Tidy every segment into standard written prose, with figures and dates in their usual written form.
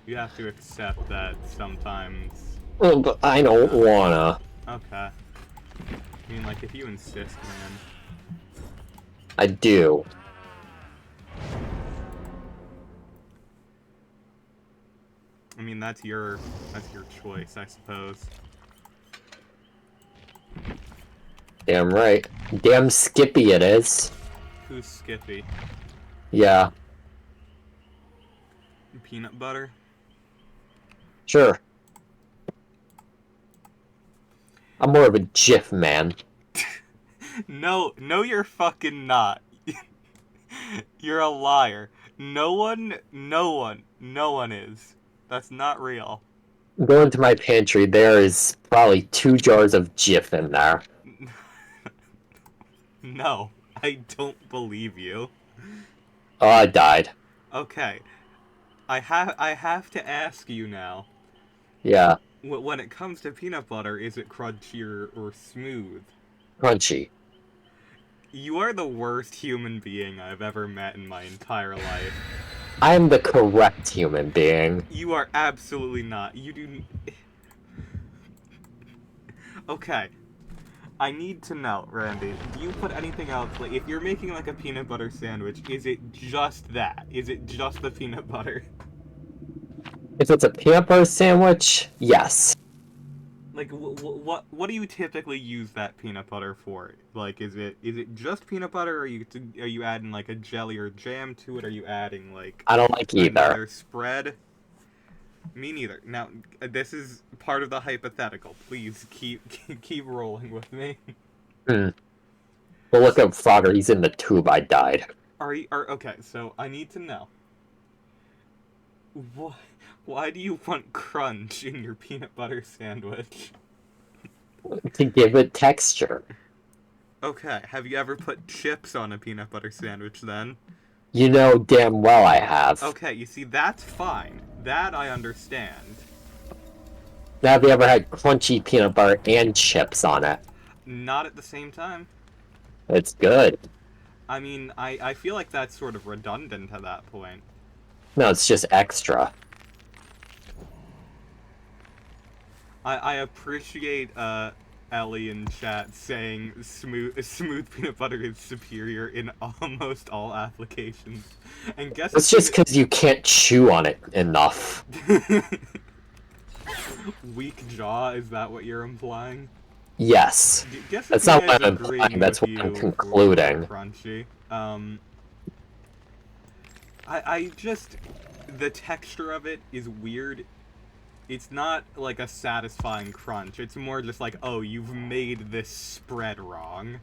You have to accept that sometimes. Well, but I don't wanna. Okay. I mean, like, if you insist, man. I do. I mean, that's your choice, I suppose. Damn right. Damn Skippy it is. Who's Skippy? Yeah. Peanut butter? Sure. I'm more of a GIF man. No, you're fucking not. You're a liar. No one is. That's not real. Go into my pantry, there is probably 2 jars of GIF in there. No, I don't believe you. Oh, I died. Okay. I have to ask you now. Yeah. When it comes to peanut butter, is it crunchy or smooth? Crunchy. You are the worst human being I've ever met in my entire life. I am the correct human being. You are absolutely not. You do... Okay. I need to know, Randy, do you put anything else, like, if you're making, like, a peanut butter sandwich, is it just that? Is it just the peanut butter? If it's a peanut butter sandwich, yes. Like, what do you typically use that peanut butter for? Like, is it just peanut butter, or are you adding, like, a jelly or jam to it? Are you adding, like... I don't like either. Another spread? Me neither. Now, this is part of the hypothetical. Please keep rolling with me. Well, look at Frogger. He's in the tube. I died. Okay, so I need to know. Why do you want crunch in your peanut butter sandwich? To give it texture. Okay, have you ever put chips on a peanut butter sandwich then? You know damn well I have. Okay, you see, that's fine. That I understand. Now, have you ever had crunchy peanut butter and chips on it? Not at the same time. It's good. I mean, I feel like that's sort of redundant at that point. No, it's just extra. I appreciate Ellie in chat saying smooth peanut butter is superior in almost all applications. And guess It's just because you can't chew on it enough. Weak jaw, is that what you're implying? Yes. That's not what I'm implying, that's what I'm concluding. Crunchy. I just... The texture of it is weird. It's not like a satisfying crunch. It's more just like, oh, you've made this spread wrong.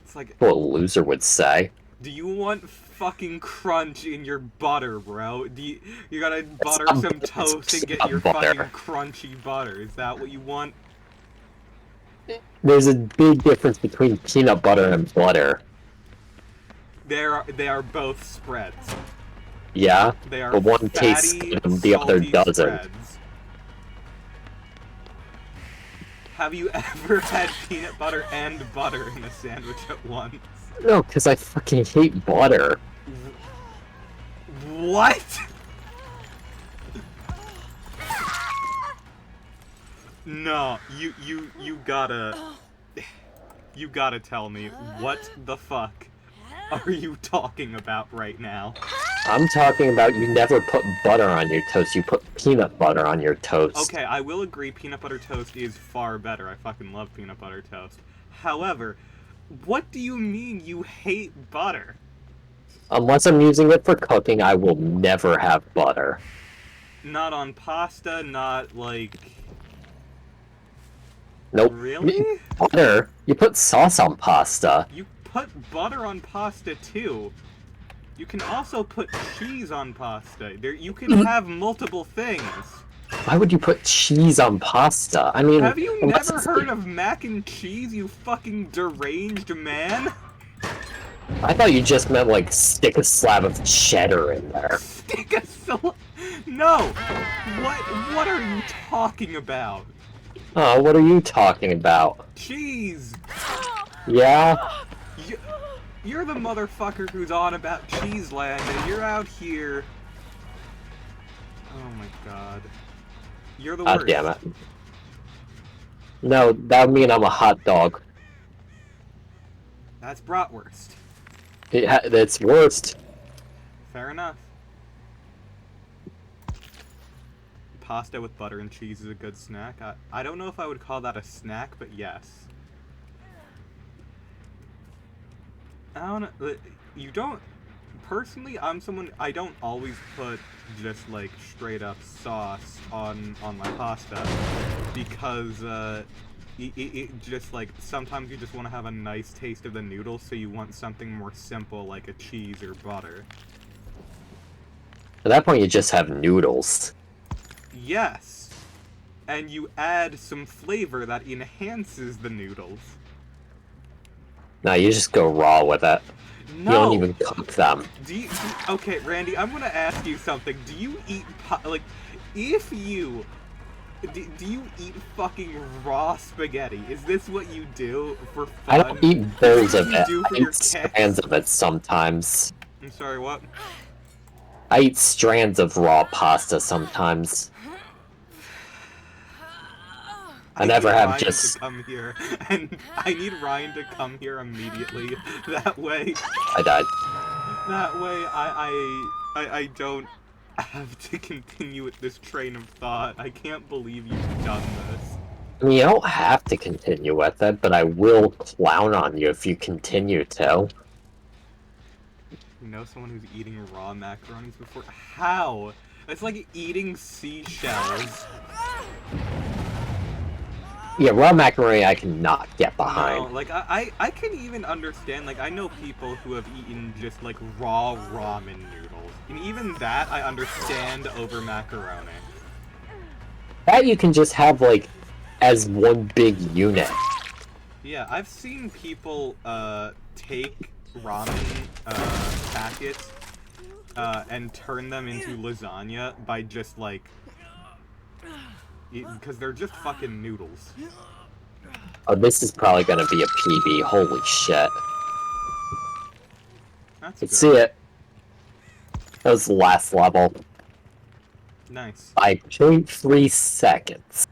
It's like... What a loser would say. Do you want fucking crunch in your butter, bro? You gotta butter some toast and get your butter. fucking crunchy butter. Is that what you want? There's a big difference between peanut butter and butter. They are both spreads. Yeah? They are but one tastes fatty, good and the other doesn't. spreads. Have you ever had peanut butter and butter in a sandwich at once? No, because I fucking hate butter. What? No, you gotta tell me, what the fuck are you talking about right now? I'm talking about you never put butter on your toast, you put peanut butter on your toast. Okay, I will agree peanut butter toast is far better. I fucking love peanut butter toast. However, what do you mean you hate butter? Unless I'm using it for cooking, I will never have butter. Not on pasta, not like... Nope. Really? Butter? You put sauce on pasta. You put butter on pasta too. You can also put cheese on pasta. You can have multiple things. Why would you put cheese on pasta? I mean... Have you never heard of mac and cheese, you fucking deranged man? I thought you just meant, like, stick a slab of cheddar in there. Stick a No! What are you talking about? Oh, what are you talking about? Cheese! Yeah? You're the motherfucker who's on about Cheeseland, and you're out here Oh my god. You're the God worst. damn it. No, that would mean I'm a hot dog. That's bratwurst. It's worst. Fair enough. Pasta with butter and cheese is a good snack. I don't know if I would call that a snack, but yes. I don't know. You don't... Personally, I'm someone... I don't always put just, like, straight up sauce on my pasta. Because, it just, like, sometimes you just want to have a nice taste of the noodles, so you want something more simple, like a cheese or butter. At that point, you just have noodles. Yes! And you add some flavor that enhances the noodles. No, you just go raw with it. No! You don't even cook them. Okay, Randy, I'm gonna ask you something. Do you eat, like, if you... Do you eat fucking raw spaghetti? Is this what you do for fun? I don't eat bowls of it. Do I for your eat strands of it sometimes. I'm sorry, what? I eat strands of raw pasta sometimes. I never have Ryan just... to come here, and I need Ryan to come here immediately. That way... I died. That way, I don't have to continue with this train of thought. I can't believe you've done this. I mean, you don't have to continue with it, but I will clown on you if you continue to. You know someone who's eating raw macaronis before? How? It's like eating seashells. Yeah, raw macaroni I cannot get behind. No, like, I can even understand, like, I know people who have eaten just, like, raw ramen noodles. And even that I understand over macaroni. That you can just have, like, as one big unit. Yeah, I've seen people, take ramen, packets, and turn them into lasagna by just, like... Because they're just fucking noodles. Oh, this is probably gonna be a PB. Holy shit. That's Let's good. see it. That was the last level. Nice. By 0.3 seconds.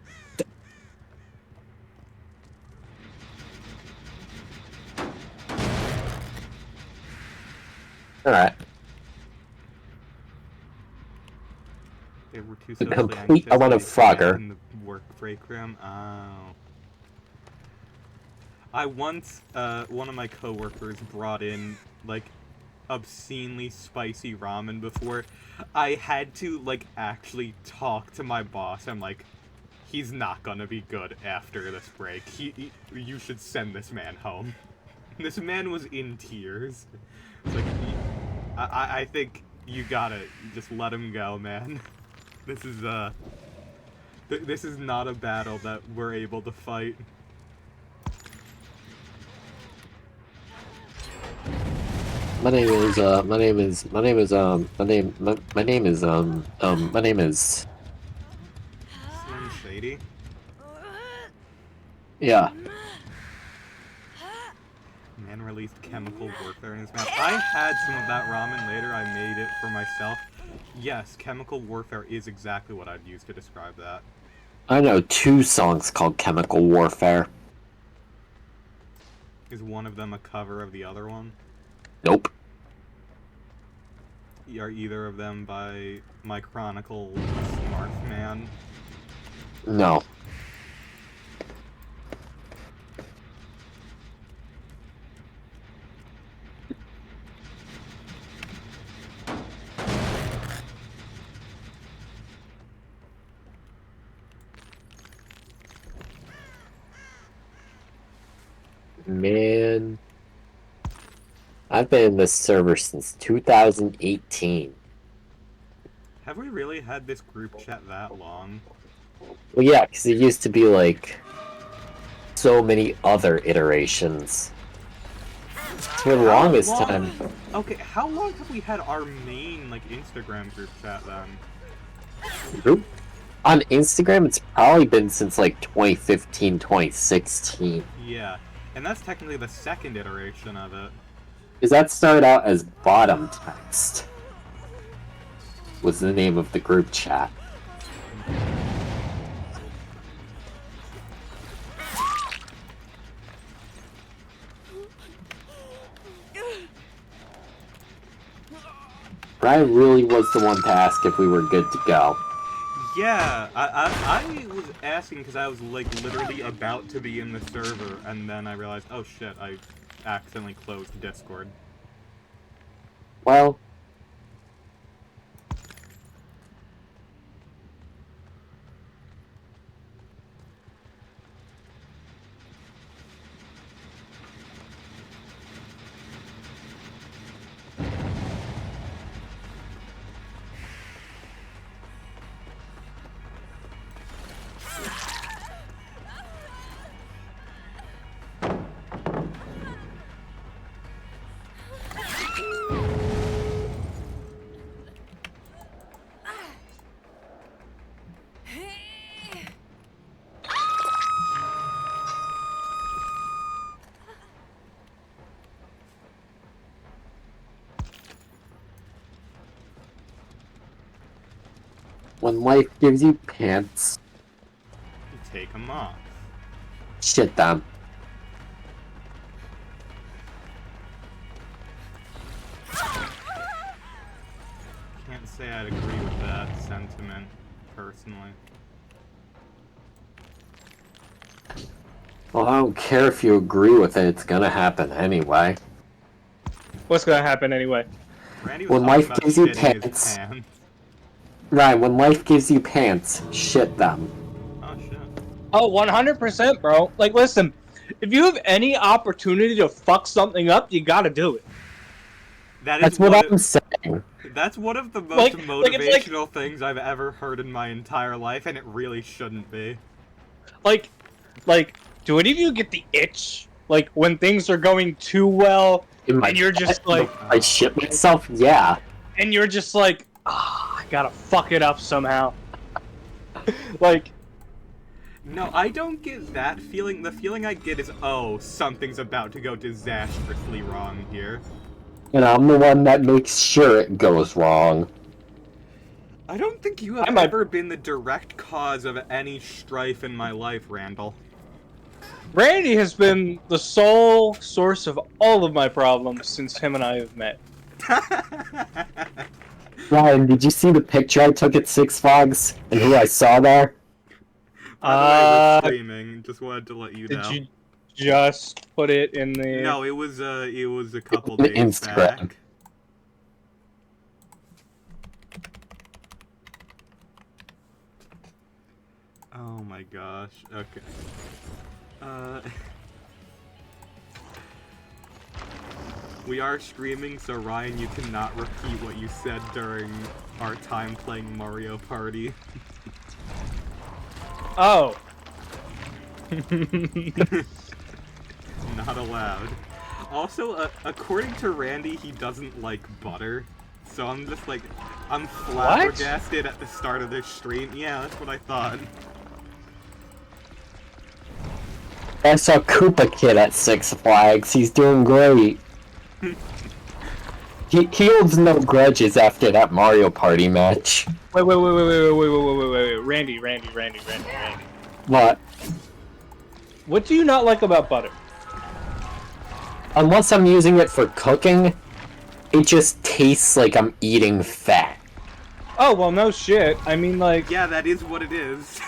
Alright. They were too The socially complete anxious amount of to get Frogger. in the work break room. Oh. I once, one of my coworkers brought in, like, obscenely spicy ramen before. I had to, like, actually talk to my boss. I'm like, he's not gonna be good after this break. You should send this man home. This man was in tears. It's like, I think you gotta just let him go, man. This is, this is not a battle that we're able to fight. My name is Slim Shady. yeah. Man released chemical warfare in his mouth. I had some of that ramen later. I made it for myself. Yes, chemical warfare is exactly what I'd use to describe that. I know 2 songs called Chemical Warfare. Is one of them a cover of the other one? Nope. Are either of them by my Chronicle Smart Man? No. Man, I've been in this server since 2018. Have we really had this group chat that long? Well, yeah, because it used to be like so many other iterations. For the longest time. Okay, how long have we had our main, like, Instagram group chat then? Group? On Instagram, it's probably been since like 2015, 2016. Yeah, and that's technically the second iteration of it. Because that started out as bottom text. was the name of the group chat. Brian really was the one to ask if we were good to go. Yeah, I was asking because I was, like, literally about to be in the server, and then I realized, oh shit, I accidentally closed Discord. Well... When life gives you pants, You take them off. shit them. Can't say I'd agree with that sentiment, personally. Well, I don't care if you agree with it, it's gonna happen anyway. What's gonna happen anyway? Randy was When talking life about gives you shitting his pants. pants. Ryan, when life gives you pants, shit them. Oh shit. Oh, 100%, bro. Like, listen, if you have any opportunity to fuck something up, you gotta do it. That's what I'm saying. That's one of the most Like, motivational things I've ever heard in my entire life, and it really shouldn't be. Like, do any of you get the itch? Like, when things are going too well, and you're just like... I shit myself? Yeah. And you're just like, I gotta fuck it up somehow. Like... No, I don't get that feeling. The feeling I get is, oh, something's about to go disastrously wrong here. And I'm the one that makes sure it goes wrong. I don't think you have ever been the direct cause of any strife in my life, Randall. Randy has been the sole source of all of my problems since him and I have met. Ryan, did you see the picture I took at Six Flags? And who I saw there? By the way, we're streaming. Just wanted to let you know. Did you just put it in the... No, it was a couple days Instagram. back. Oh my gosh. Okay. We are streaming, so Ryan, you cannot repeat what you said during our time playing Mario Party. Oh. Not allowed. Also, according to Randy, he doesn't like butter. So I'm just like, I'm flabbergasted at the start of this stream. Yeah, that's what I thought. I saw Koopa Kid at Six Flags. He's doing great. He holds no grudges after that Mario Party match. Wait. Randy. What? What do you not like about butter? Unless I'm using it for cooking, it just tastes like I'm eating fat. Oh, well, no shit. I mean, like... Yeah, that is what it is.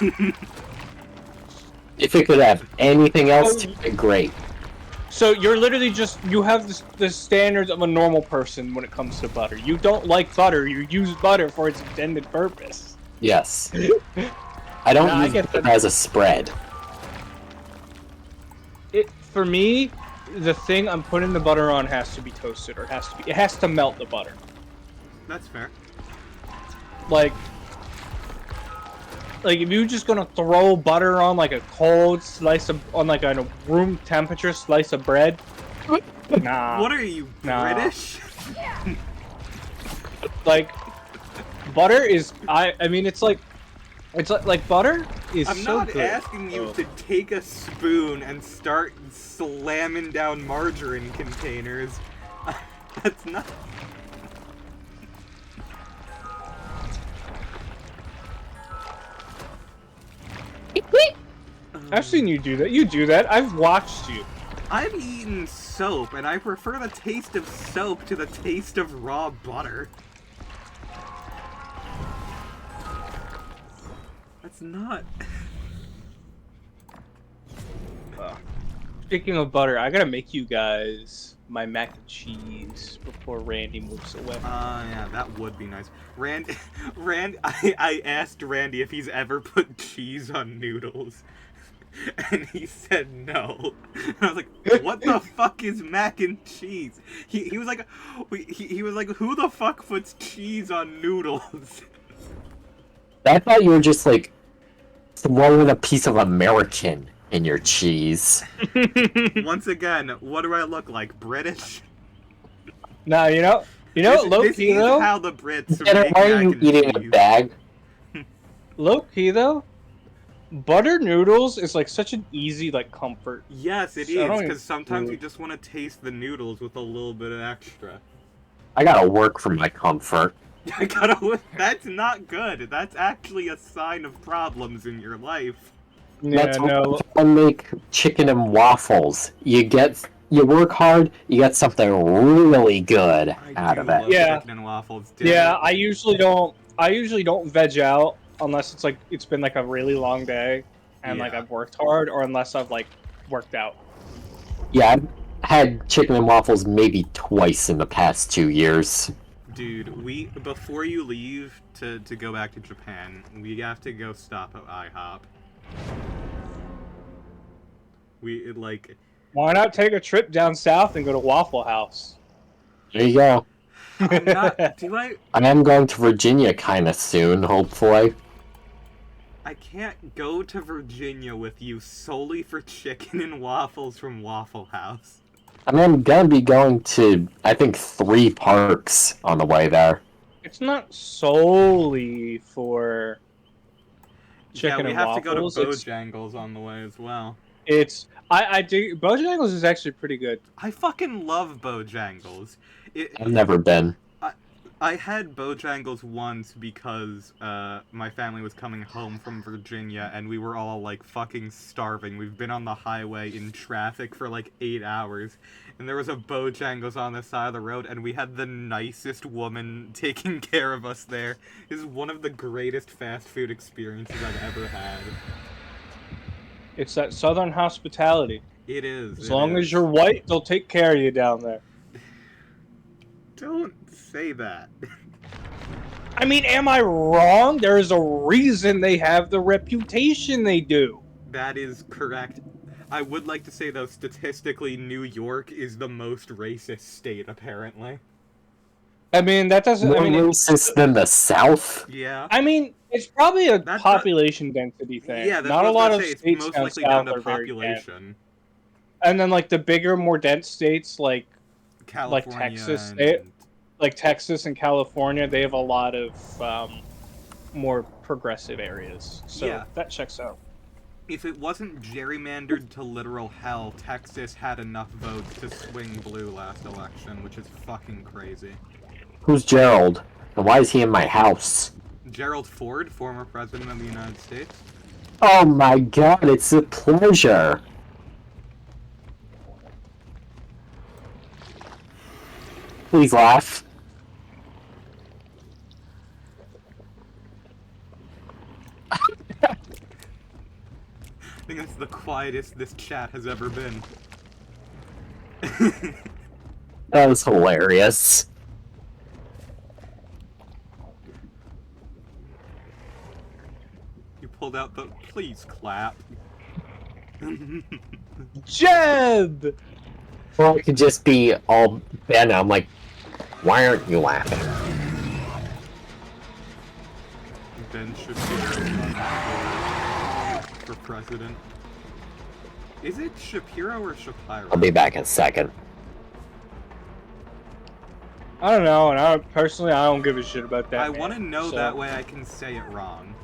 If it could have anything else to it, great. So you're literally just... You have the standards of a normal person when it comes to butter. You don't like butter. You use butter for its intended purpose. Yes. I don't use it as a spread. For me, the thing I'm putting the butter on has to be toasted, or it has to melt the butter. That's fair. Like if you're just gonna throw butter on like a cold slice of, on like a room temperature slice of bread, nah. What are you, British? Like, butter is, I mean, it's like butter is I'm so not good. asking you to take a spoon and start slamming down margarine containers. That's not... I've seen you do that. You do that. I've watched you. I've eaten soap, and I prefer the taste of soap to the taste of raw butter. That's not... Speaking of butter, I gotta make you guys my mac and cheese before Randy moves away. Yeah, that would be nice. I asked Randy if he's ever put cheese on noodles, and he said no. And I was like, what the fuck is mac and cheese? He was like, he was like, who the fuck puts cheese on noodles? I thought you were just like throwing a piece of American in your cheese. Once again, what do I look like? British? Nah, you know, low This key is though. how the Brits Jenna, make why are mac you and eating a cheese. bag? Low key though, butter noodles is like such an easy like comfort. Yes, it So I don't is, even- because sometimes you just want to taste the noodles with a little bit of extra. I gotta work for my comfort. I gotta. That's not good. That's actually a sign of problems in your life. Yeah, That's no. I make chicken and waffles. You work hard, you get something really good out of it. Love Yeah. chicken and waffles. Damn Yeah, it. I usually don't veg out unless it's been like a really long day and like Yeah. I've worked hard, or unless I've like worked out. Yeah, I've had chicken and waffles maybe twice in the past 2 years. Dude, before you leave to go back to Japan, we have to go stop at IHOP. Why not take a trip down south and go to Waffle House? There you go. I'm not. Do I? I am going to Virginia kind of soon, hopefully. I can't go to Virginia with you solely for chicken and waffles from Waffle House. I mean, I'm gonna be going to, I think, 3 parks on the way there. It's not solely for chicken Yeah, we and have waffles. to go to Bojangles on the way as well. I do. Bojangles is actually pretty good. I fucking love Bojangles. I've never been. I had Bojangles once because my family was coming home from Virginia and we were all like fucking starving. We've been on the highway in traffic for like 8 hours and there was a Bojangles on the side of the road and we had the nicest woman taking care of us there. It is one of the greatest fast food experiences I've ever had. It's that southern hospitality. It is. As long as you're white, they'll take care of you down there. Don't say that. I mean, am I wrong? There is a reason they have the reputation they do. That is correct. I would like to say, though, statistically, New York is the most racist state, apparently. I mean, that doesn't... More I mean, racist than the South? Yeah. I mean, it's probably a That's population density thing. Yeah, that's not what a I was lot gonna of say. It's states most down likely down south to are very population. And then, like, the bigger, more dense states, like California Texas, and... like Texas and California, they have a lot of more progressive areas. So Yeah. that checks out. If it wasn't gerrymandered to literal hell, Texas had enough votes to swing blue last election, which is fucking crazy. Who's Gerald? And why is he in my house? Gerald Ford, former president of the United States. Oh my god, it's a pleasure. Please laugh. I think that's the quietest this chat has ever been. That was hilarious. You pulled out the... Please clap. Jeb! Well, it could just be all Ben. I'm like, why aren't you laughing? Ben should be for president. Is it Shapiro or Shapiro? I'll be back in a second. I don't know, and I don't give a shit about that. I man, want to know so. that way I can say it wrong.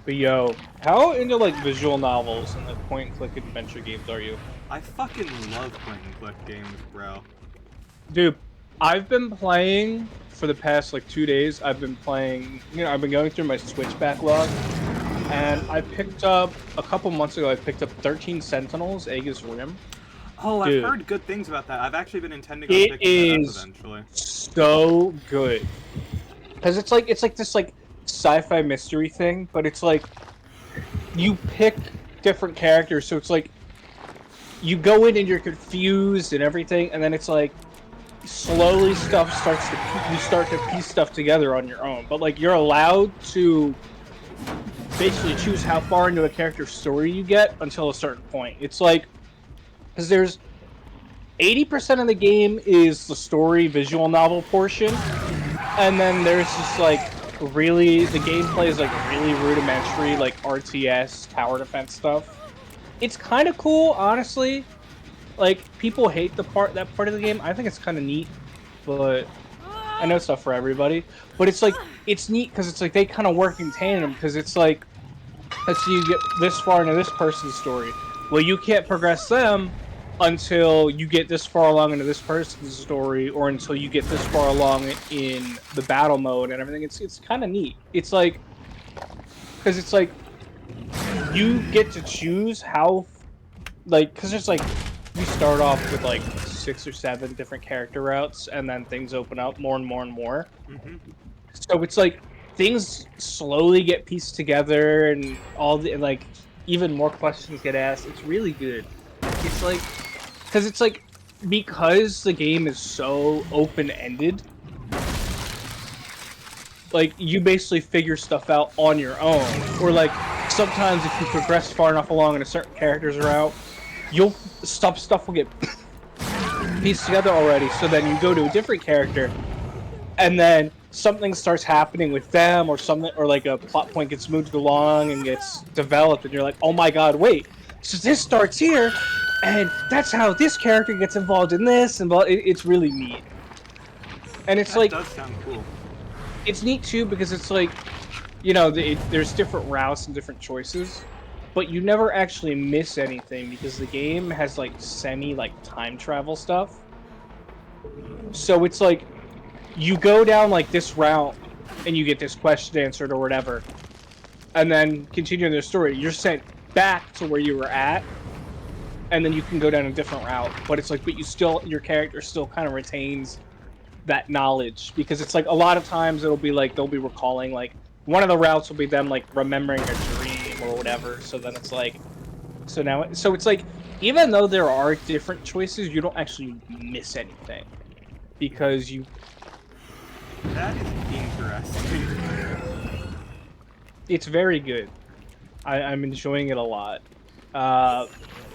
But yo, how into like visual novels and like point-and-click adventure games are you? I fucking love point-and-click games, bro. Dude, I've been playing for the past like 2 days. I've been playing, I've been going through my Switch backlog, and I picked up a couple months ago. I picked up 13 Sentinels, Aegis Rim. Oh, I've Dude, heard good things about that. I've actually been intending on it picking that up is eventually. so good because it's like this like sci-fi mystery thing, but it's like you pick different characters, so it's like you go in and you're confused and everything, and then it's like slowly you start to piece stuff together on your own. But like you're allowed to basically choose how far into a character's story you get until a certain point. It's like because there's 80% of the game is the story visual novel portion, and then there's just like really the gameplay is like really rudimentary, like RTS tower defense stuff. It's kind of cool, honestly. Like people hate that part of the game. I think it's kind of neat, but I know it's not for everybody. But it's like it's neat because it's like they kind of work in tandem because it's like let's say you get this far into this person's story. Well, you can't progress them until you get this far along into this person's story, or until you get this far along in the battle mode and everything. It's kind of neat. It's like because it's like you get to choose how like because there's like you start off with like 6 or 7 different character routes, and then things open up more and more and more. Mm-hmm. So it's like things slowly get pieced together, and all the and like even more questions get asked. It's really good. It's like because the game is so open-ended, like you basically figure stuff out on your own, or like sometimes if you progress far enough along in a certain character's route, stuff will get pieced together already. So then you go to a different character, and then something starts happening with them, or something, or like a plot point gets moved along and gets developed, and you're like, oh my god, wait, so this starts here, and that's how this character gets involved in this, and it's really neat. And it's That like does sound cool. it's neat too because it's like there's different routes and different choices, but you never actually miss anything because the game has like semi like time travel stuff. So it's like you go down like this route and you get this question answered or whatever, and then continuing their story, you're sent back to where you were at, and then you can go down a different route. But it's like, but your character still kind of retains that knowledge, because it's like a lot of times it'll be like they'll be recalling like one of the routes will be them like remembering a dream or whatever. So then it's like so it's like even though there are different choices, you don't actually miss anything because you. That is interesting. It's very good. I'm enjoying it a lot.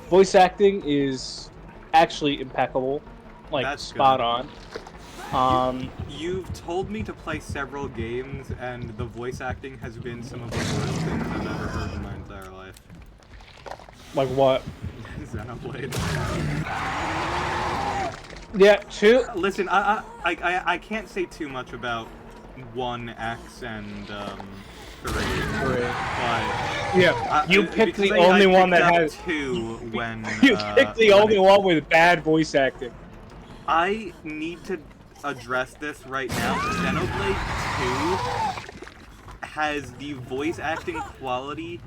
Voice acting is actually impeccable, like That's spot good. on. You've told me to play several games, and the voice acting has been some of the worst things I've ever heard in my entire life. Like what? Xenoblade. Yeah, two. Listen, I can't say too much about 1X and 3, but Yeah, you picked because the only I one picked that up has. 2 when You picked the when only one with bad voice acting. I need to address this right now. Xenoblade 2 has the voice acting quality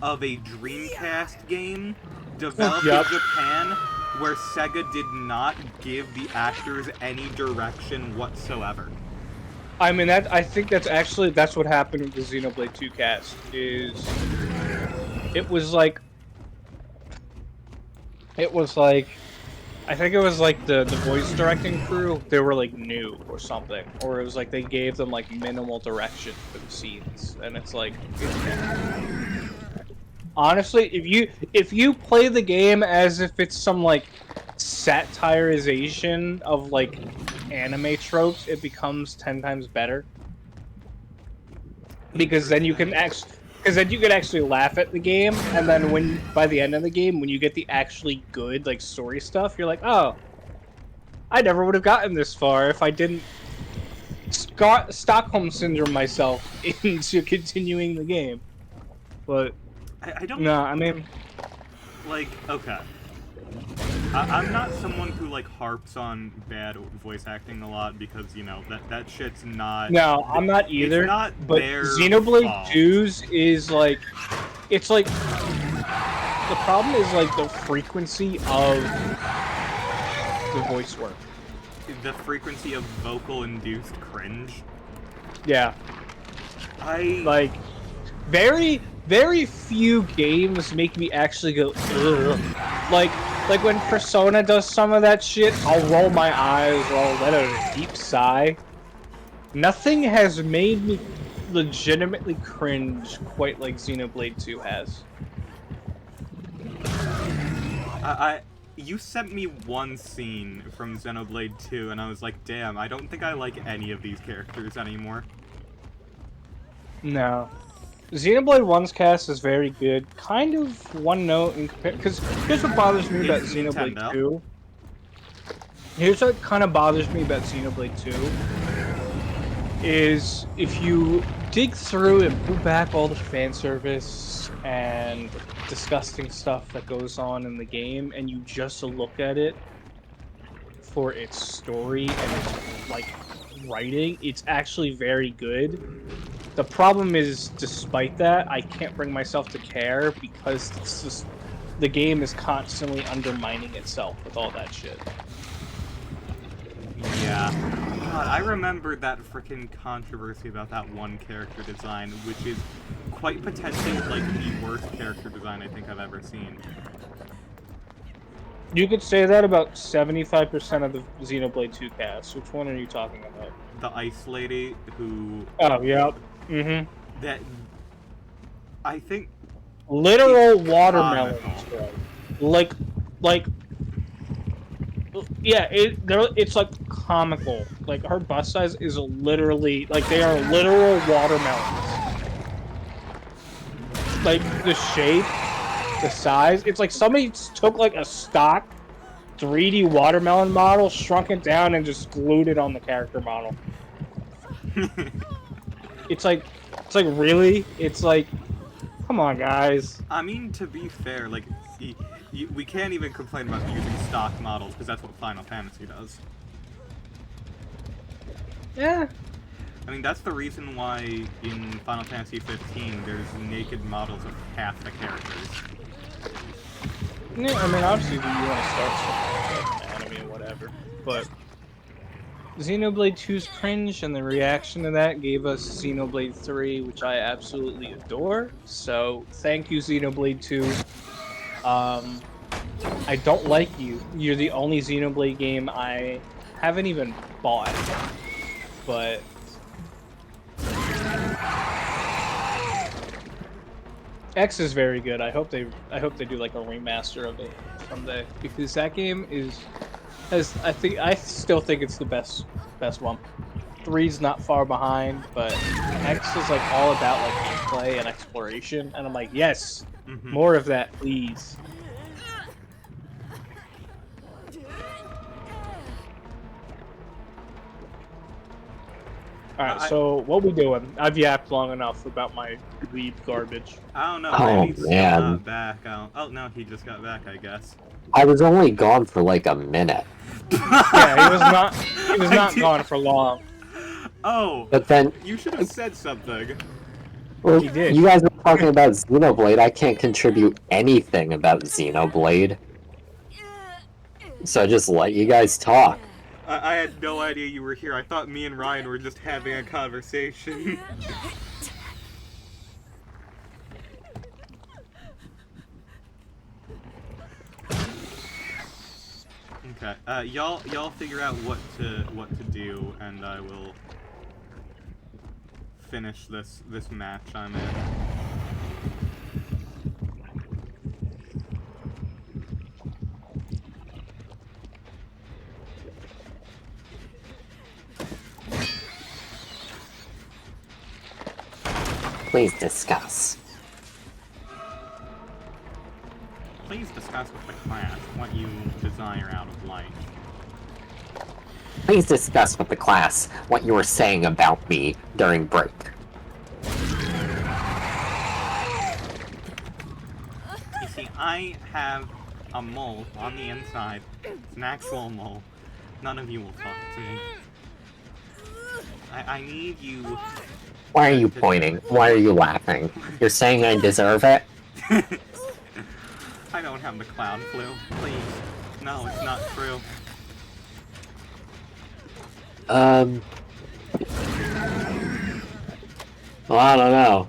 of a Dreamcast game developed Yep. in Japan, where Sega did not give the actors any direction whatsoever. I mean, I think that's what happened with the Xenoblade 2 cast. It was like I think it was like the voice directing crew, they were like new or something, or it was like they gave them like minimal direction for the scenes, and it's like honestly, if you play the game as if it's some like satirization of like anime tropes, it becomes 10 times better. Because then you can actually laugh at the game, and then by the end of the game, when you get the actually good like story stuff, you're like, oh, I never would have gotten this far if I didn't Stockholm syndrome myself into continuing the game. But I don't... no, I mean, Like, okay. I'm not someone who, like, harps on bad voice acting a lot because, you know, that shit's not... no, I'm not either. It's not but their Xenoblade fault. 2's is like, it's like the problem is like the frequency of the voice work. The frequency of vocal-induced cringe. Yeah, I... like very, very few games make me actually go ugh. Like when Persona does some of that shit, I'll roll my eyes or I'll let out a deep sigh. Nothing has made me legitimately cringe quite like Xenoblade 2 has. You sent me one scene from Xenoblade 2, and I was like, damn, I don't think I like any of these characters anymore. No. Xenoblade 1's cast is very good. Kind of one note in compare, because here's what bothers me about It's Xenoblade Nintendo. 2. Here's what kind of bothers me about Xenoblade 2. Is if you dig through and pull back all the fan service and disgusting stuff that goes on in the game, and you just look at it for its story and its, like, writing, it's actually very good. The problem is, despite that, I can't bring myself to care because it's just, the game is constantly undermining itself with all that shit. Yeah. God, I remember that frickin' controversy about that one character design, which is quite potentially, like, the worst character design I think I've ever seen. You could say that about 75% of the Xenoblade 2 cast. Which one are you talking about? The ice lady who... Oh, yep. Mm-hmm. That... I think... Literal It's watermelons, comical. bro. Like... Yeah, it's like comical. Like, her bust size is literally... Like, they are literal watermelons. Like, the shape, the size. It's like somebody took, like, a stock 3D watermelon model, shrunk it down, and just glued it on the character model. It's like, really? It's like, come on, guys. I mean, to be fair, like, we can't even complain about using stock models, because that's what Final Fantasy does. Yeah. I mean, that's the reason why in Final Fantasy 15 there's naked models of half the characters. Yeah, I mean, obviously, you want to start something like anime or whatever, but Xenoblade 2's cringe and the reaction to that gave us Xenoblade 3, which I absolutely adore. So, thank you, Xenoblade 2. I don't like you. You're the only Xenoblade game I haven't even bought, but X is very good. I hope they do like a remaster of it someday, because that game I still think it's the best one. 3's not far behind, but X is like all about like gameplay and exploration, and I'm like, yes, more of that, please. Alright, so what we doing? I've yapped long enough about my weed garbage. I don't know. Oh, Maybe still man. not back. Oh no, he just got back, I guess. I was only gone for like a minute. Yeah, he was not gone for long. Oh, But then, you should have said something. well, He did. you guys were talking about Xenoblade. I can't contribute anything about Xenoblade. So I just let you guys talk. I had no idea you were here. I thought me and Ryan were just having a conversation. Okay, y'all figure out what to do, and I will finish this match I'm in. Please discuss. Please discuss with the class what you desire out of life. Please discuss with the class what you were saying about me during break. I have a mole on the inside. It's an actual mole. None of you will talk to me. I need you. Why are you pointing? Why are you laughing? You're saying I deserve it? I don't have the clown flu. Please. No, it's not true. Well, I don't know.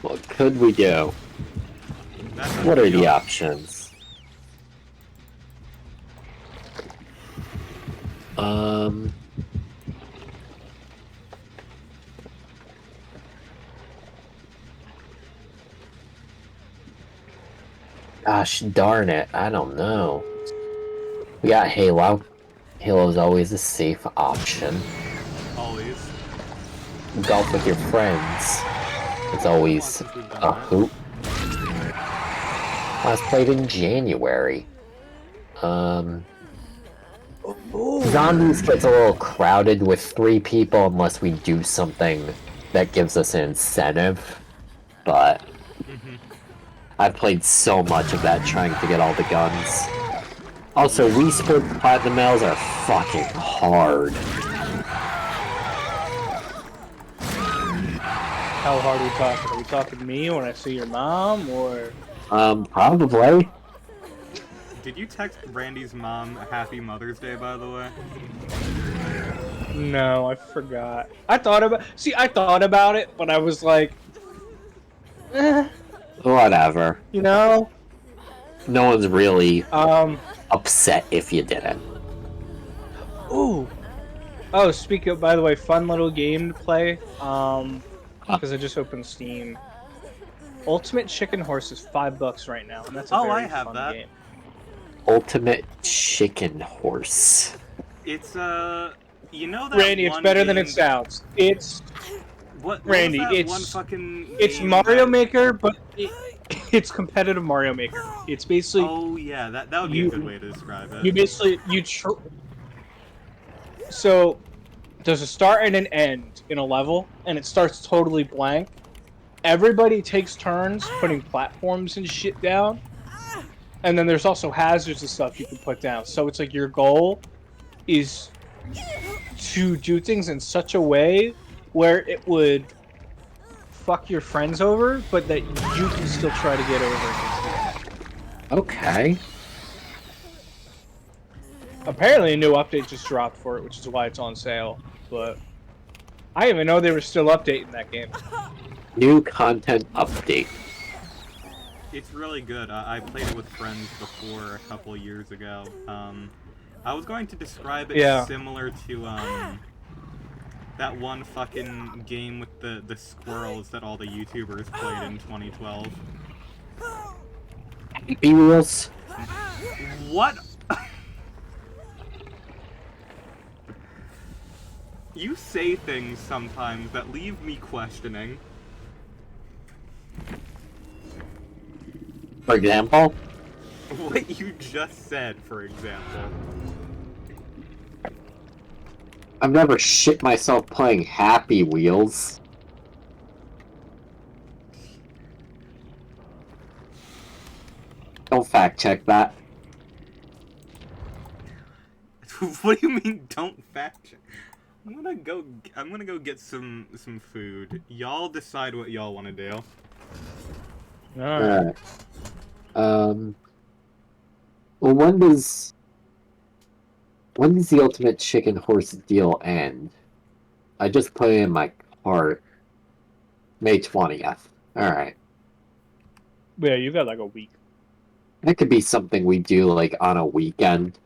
What could we do? What are the options? Gosh darn it, I don't know. We got Halo. Halo's always a safe option. Always. Golf with your friends. It's always a hoop. Last played in January. Zombies gets a little crowded with 3 people unless we do something that gives us an incentive. But I've played so much of that trying to get all the guns. Also, Wii Sports Platinum Males are fucking hard. How hard are we talking? Are we talking to me when I see your mom, or? Probably. Did you text Randy's mom a happy Mother's Day, by the way? No, I forgot. I thought about it, but I was like, Whatever. you know? No one's really upset if you didn't. Ooh. Oh, speaking of, by the way, fun little game to play. Because I just opened Steam. Ultimate Chicken Horse is $5 right now, and that's a very fun game. Ultimate Chicken Horse. It's you know that Randy, it's better than it sounds. It's Randy. It's Mario Maker, but it's competitive Mario Maker. It's basically. Oh yeah, that would be a good way to describe it. You basically so there's a start and an end in a level, and it starts totally blank. Everybody takes turns putting platforms and shit down, and then there's also hazards and stuff you can put down. So it's like your goal is to do things in such a way where it would fuck your friends over, but that you can still try to get over it. Okay. Apparently a new update just dropped for it, which is why it's on sale. But I didn't even know they were still updating that game. New content update. It's really good. I played it with friends before a couple years ago. I was going to describe it similar to that one fucking game with the squirrels that all the YouTubers played in 2012. B-Wheels? What? You say things sometimes that leave me questioning. For example? What you just said, for example. I've never shit myself playing Happy Wheels. Don't fact check that. What do you mean don't fact check? I'm gonna go get some food. Y'all decide what y'all want to do. Alright. Well, when does the Ultimate Chicken Horse deal end? I just put it in my cart. May 20th. Alright. Yeah, you got like a week. That could be something we do like on a weekend.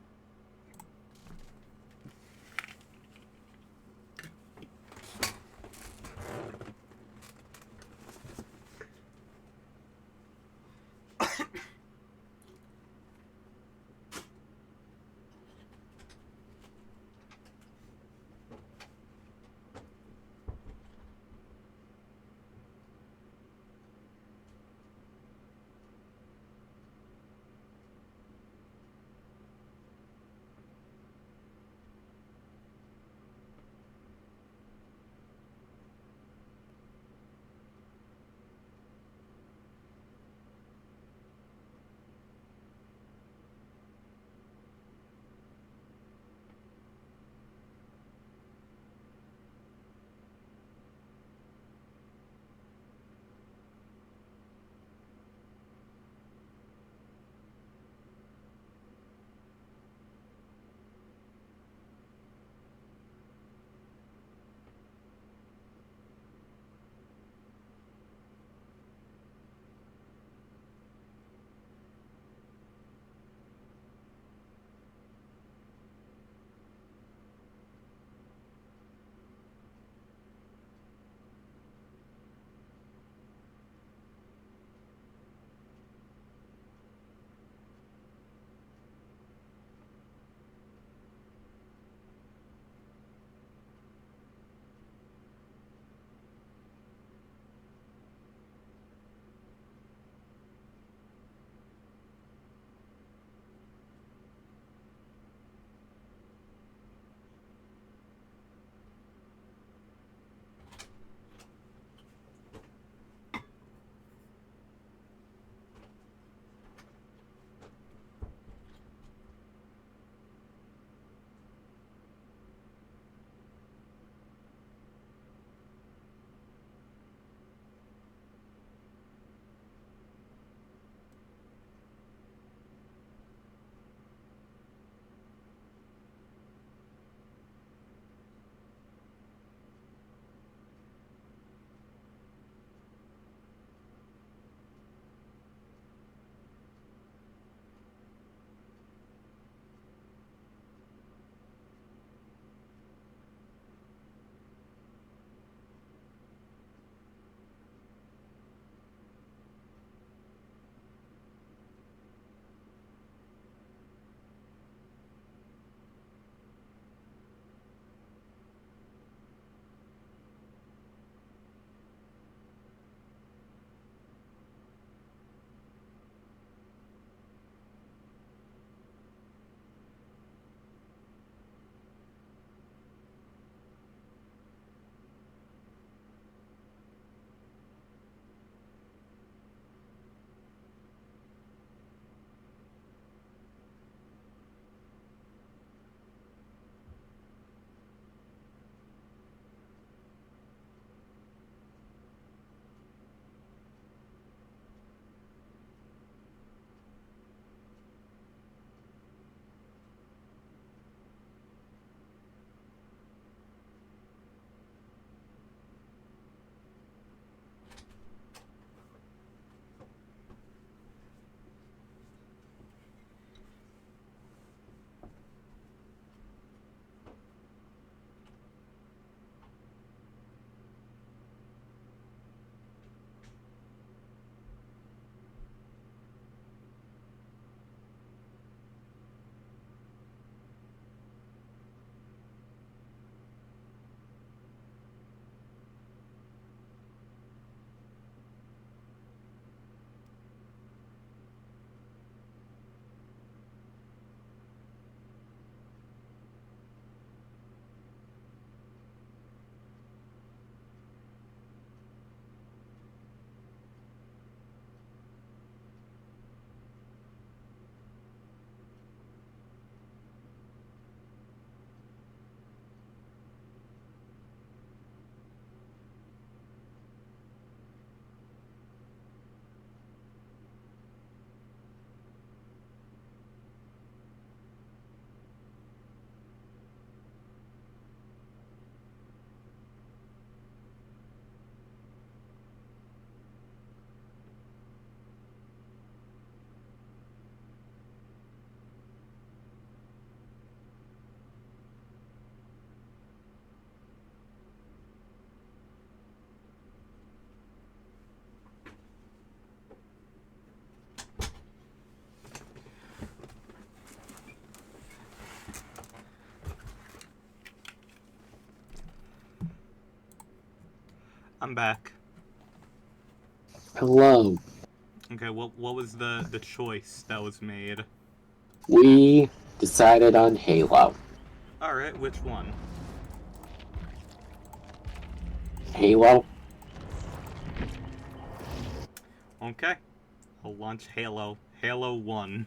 I'm back. Hello. Okay, what was the choice that was made? We decided on Halo. Alright, which one? Halo? Okay. I'll launch Halo. Halo 1.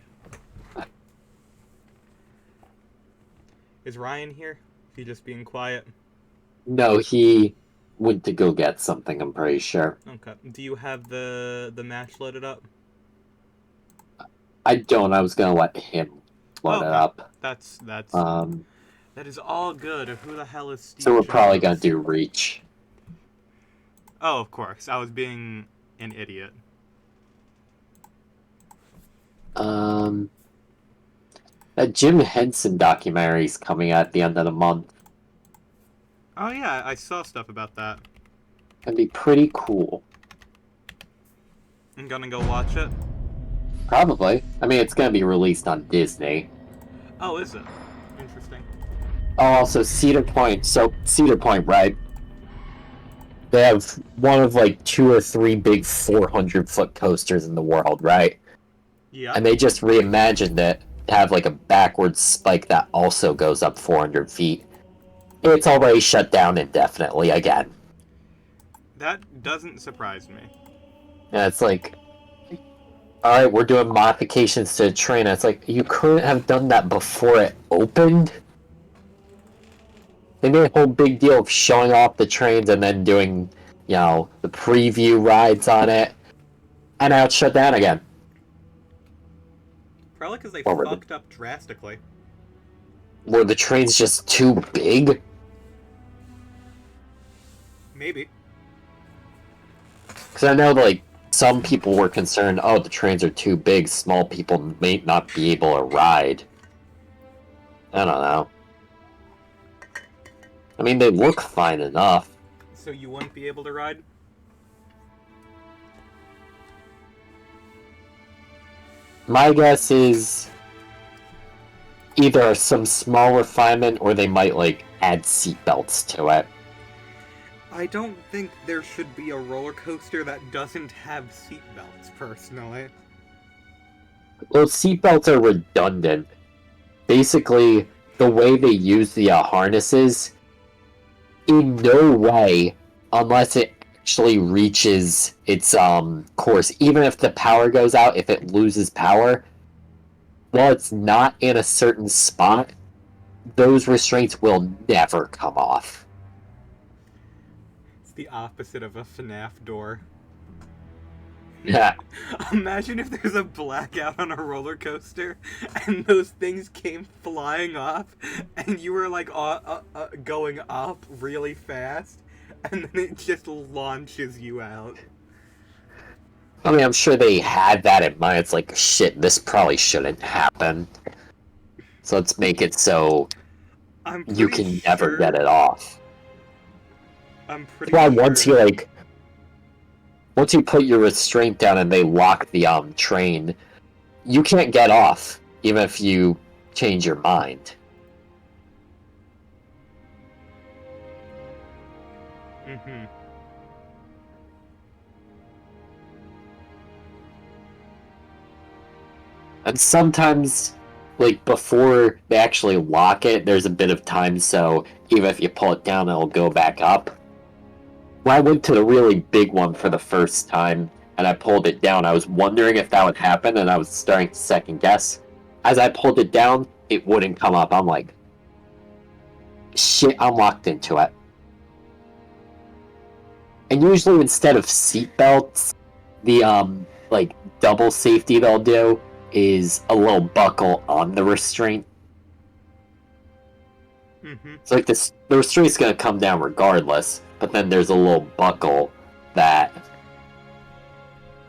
Is Ryan here? Is he just being quiet? No, he went to go get something, I'm pretty sure. Okay. Do you have the match loaded up? I don't, I was gonna let him load it Okay. up. That's that is all good. Who the hell is Steve So we're probably Jobs? gonna do Reach. Oh, of course. I was being an idiot. That Jim Henson documentary is coming out at the end of the month. Oh yeah, I saw stuff about that. That'd be pretty cool. I'm gonna go watch it. Probably. I mean, it's gonna be released on Disney. Oh, is it? Interesting. Oh, also Cedar Point. So Cedar Point, right? They have one of like 2 or 3 big 400-foot coasters in the world, right? Yeah. And they just reimagined it to have like a backwards spike that also goes up 400 feet. It's already shut down indefinitely again. That doesn't surprise me. And it's like, alright, we're doing modifications to the train. It's like, you couldn't have done that before it opened? They made a whole big deal of showing off the trains and then doing, you know, the preview rides on it. And now it's shut down again. Probably because they Or were fucked up drastically. Were the trains just too big? Maybe. Because I know, like, some people were concerned, oh, the trains are too big, small people may not be able to ride. I don't know. I mean, they look fine enough. So you wouldn't be able to ride? My guess is either some small refinement or they might, like, add seatbelts to it. I don't think there should be a roller coaster that doesn't have seatbelts, personally. Well, seatbelts are redundant. Basically, the way they use the harnesses, in no way, unless it actually reaches its course, even if the power goes out, if it loses power, while it's not in a certain spot, those restraints will never come off. It's the opposite of a FNAF door. Yeah. Imagine if there's a blackout on a roller coaster and those things came flying off and you were like going up really fast and then it just launches you out. I mean, I'm sure they had that in mind. It's like, shit, this probably shouldn't happen. So let's make it so you can never get it off. I'm pretty That's why sure. once you put your restraint down and they lock the train, you can't get off, even if you change your mind. Mm-hmm. And sometimes, like, before they actually lock it, there's a bit of time, so even if you pull it down, it'll go back up. When I went to the really big one for the first time, and I pulled it down, I was wondering if that would happen, and I was starting to second guess. As I pulled it down, it wouldn't come up. I'm like, shit, I'm locked into it. And usually instead of seatbelts, the, like, double safety they'll do is a little buckle on the restraint. Mm-hmm. It's like the restraint's gonna come down regardless, but then there's a little buckle that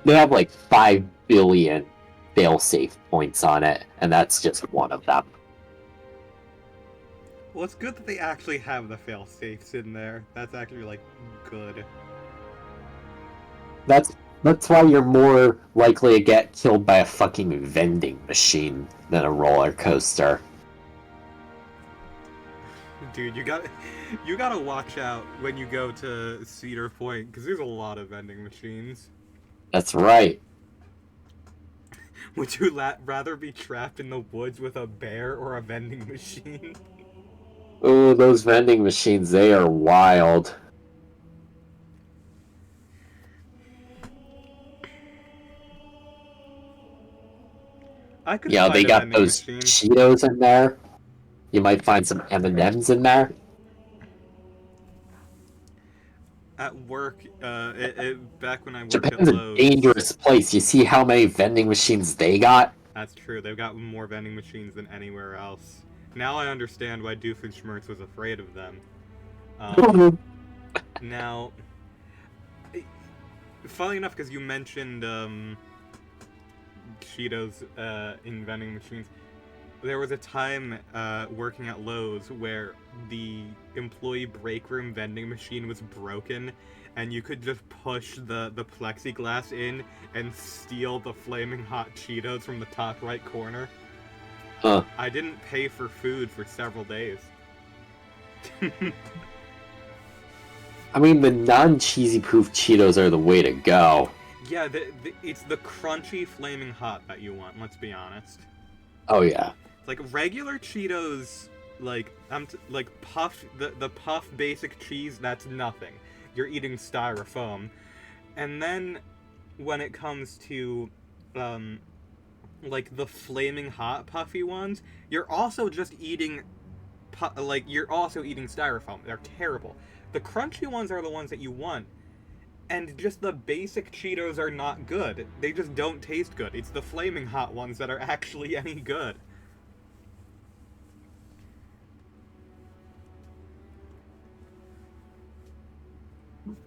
they have like 5 billion fail-safe points on it, and that's just one of them. Well, it's good that they actually have the fail-safes in there. That's actually, like, good. That's why you're more likely to get killed by a fucking vending machine than a roller coaster. Dude, you gotta watch out when you go to Cedar Point, because there's a lot of vending machines. That's right. Would you rather be trapped in the woods with a bear or a vending machine? Oh, those vending machines, they are wild. I could You know, fight they a got vending those machine. Cheetos in there. You might find some M&Ms in there. At work, back when I worked at Japan's a Lowe's. dangerous place. You see how many vending machines they got? That's true. They've got more vending machines than anywhere else. Now I understand why Doofenshmirtz was afraid of them. Now, funny enough, because you mentioned Cheetos in vending machines, there was a time working at Lowe's where the employee break room vending machine was broken, and you could just push the plexiglass in and steal the flaming hot Cheetos from the top right corner. Huh. I didn't pay for food for several days. I mean, the non-cheesy proof Cheetos are the way to go. Yeah, it's the crunchy flaming hot that you want, let's be honest. Oh, yeah. Like, regular Cheetos, like, puff, the puff basic cheese, that's nothing. You're eating styrofoam. And then, when it comes to, like, the flaming hot puffy ones, you're also just eating, you're also eating styrofoam. They're terrible. The crunchy ones are the ones that you want. And just the basic Cheetos are not good. They just don't taste good. It's the flaming hot ones that are actually any good.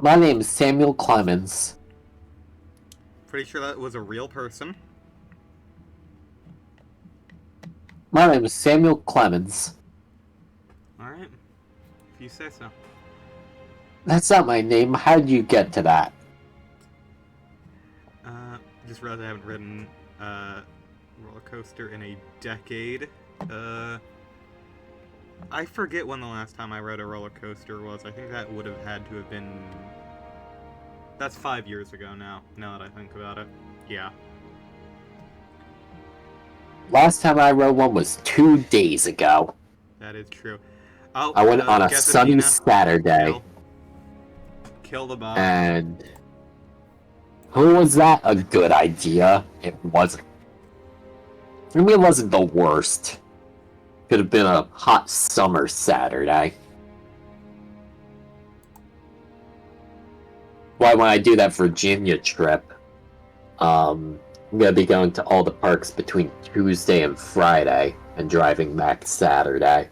My name is Samuel Clemens. Pretty sure that was a real person. My name is Samuel Clemens. Alright. If you say so. That's not my name. How did you get to that? Just realized I haven't ridden roller coaster in a decade. I forget when the last time I rode a roller coaster was. I think that would have had to have been... That's 5 years ago now that I think about it. Yeah. Last time I rode one was 2 days ago. That is true. I went on a sunny Saturday. Kill the bot. And... who was that a good idea? It wasn't. I mean, it wasn't the worst. Could have been a hot summer Saturday. Why, when I do that Virginia trip, I'm gonna be going to all the parks between Tuesday and Friday, and driving back Saturday.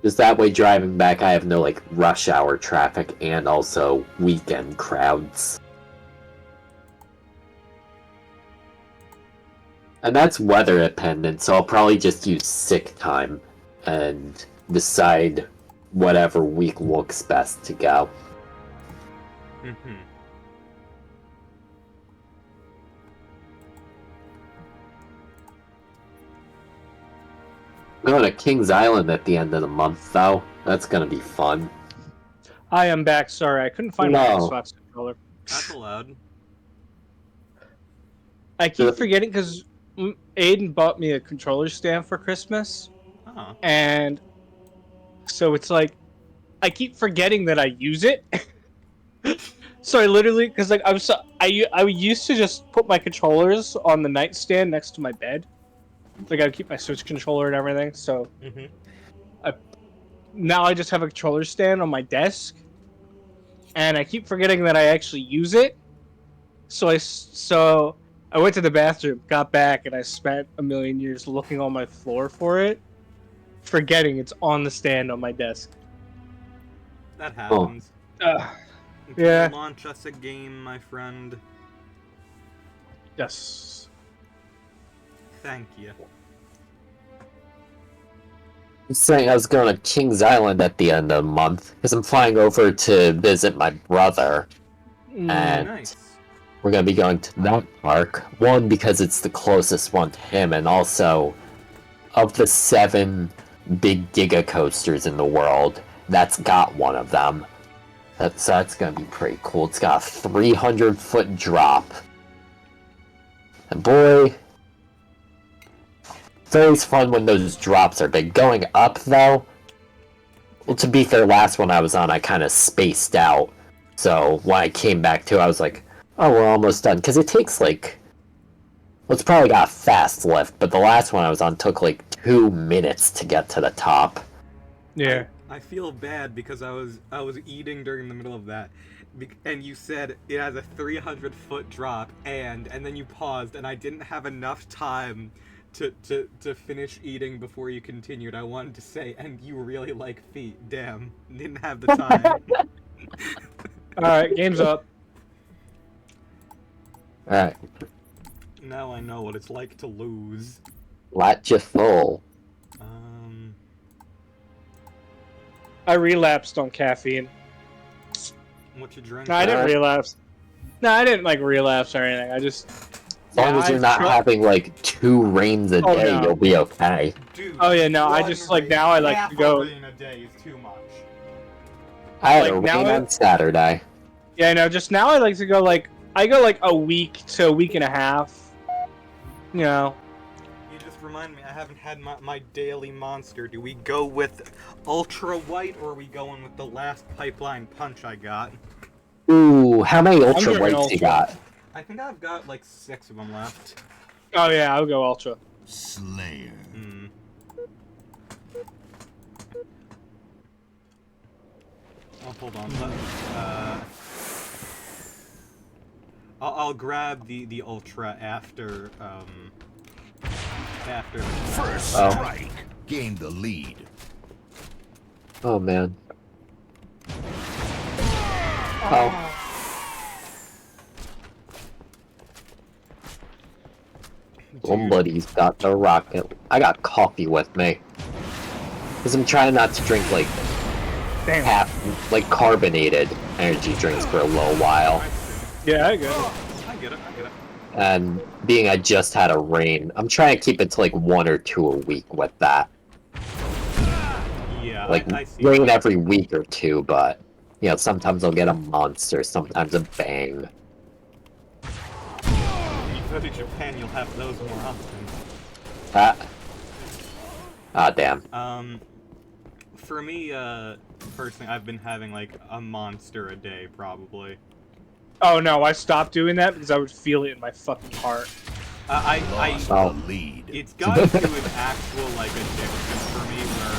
Just that way, driving back, I have no, like, rush hour traffic and also weekend crowds. And that's weather dependent, so I'll probably just use sick time and decide whatever week looks best to go. Mm-hmm. I'm going to Kings Island at the end of the month, though. That's gonna be fun. I am back. Sorry, I couldn't find my Xbox controller. That's allowed. I keep forgetting because Aiden bought me a controller stand for Christmas, and so it's like I keep forgetting that I use it. So I literally, because like I used to just put my controllers on the nightstand next to my bed. Like I would keep my Switch controller and everything. So now I just have a controller stand on my desk, and I keep forgetting that I actually use it. So I went to the bathroom, got back, and I spent a million years looking on my floor for it, forgetting it's on the stand on my desk. That happens. Yeah. Launch us a game, my friend. Yes. Thank you. I'm saying I was going to Kings Island at the end of the month, because I'm flying over to visit my brother. And Nice. we're going to be going to that park. One, because it's the closest one to him, and also, of the 7 big giga coasters in the world. That's got one of them. That's gonna be pretty cool. It's got a 300-foot drop. And boy, it's always fun when those drops are big. Going up, though, well, to be fair, last one I was on, I kind of spaced out. So when I came back to, I was like, oh, we're almost done. Because it takes, like, well, it's probably got a fast lift, but the last one I was on took, like, 2 minutes to get to the top. Yeah. I feel bad because I was eating during the middle of that, and you said it has a 300-foot drop, and then you paused, and I didn't have enough time to finish eating before you continued. I wanted to say, and you really like feet. Damn, didn't have the time. Alright, game's up. Alright. Now I know what it's like to lose. Lat you full. I relapsed on caffeine. What you drink? No, I didn't relapse. No, I didn't like relapse or anything. I just. As long as you're not having like 2 rains a day, no. You'll be okay. Dude, Oh yeah, no, I just like now I like to go. Half a rain a day is too much. I had Like, a now rain I- on Saturday. Yeah, no, just now I like to go like I go like a week to a week and a half. You know. You just remind me, I haven't had my daily monster. Do we go with ultra white, or are we going with the last pipeline punch I got? Ooh, how many ultra drinking whites you Ultra. got? I think I've got like 6 of them left. Oh yeah, I'll go ultra. Slayer. Oh, hold on. I'll grab the ultra after First Oh. strike. Gain the lead. Oh man. Oh. Somebody's got the rocket. I got coffee with me. Because I'm trying not to drink like Damn. half, like carbonated energy drinks for a little while. Yeah, I go. I get it. And being I just had a rain, I'm trying to keep it to like 1 or 2 a week with that. Yeah, Like I see. rain every week or 2, but you know, sometimes I'll get a monster, sometimes a bang. When you go to Japan, you'll have those more often. Ah, damn. For me, personally, I've been having like a monster a day, probably. Oh no, I stopped doing that because I would feel it in my fucking heart. Lost Oh. the lead. It's gotten to an actual, like, addiction for me, where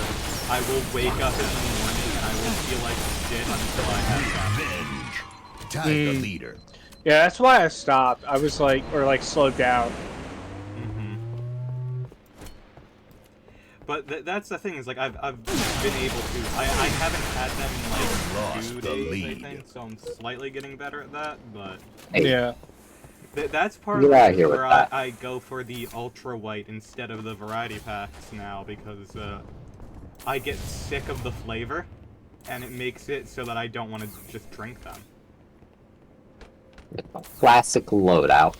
I will wake up in the morning and I will feel like shit until I have Revenge. Tied the leader. Yeah, that's why I stopped. I was like, or like slowed down. But that's the thing, is like I've been able to. I haven't had them in like Lost 2 the days, lead. I think, so I'm slightly getting better at that. But Hey. Yeah. that's part of Get outta the here reason with where that. I go for the ultra white instead of the variety packs now, because I get sick of the flavor, and it makes it so that I don't want to just drink them. Classic loadout.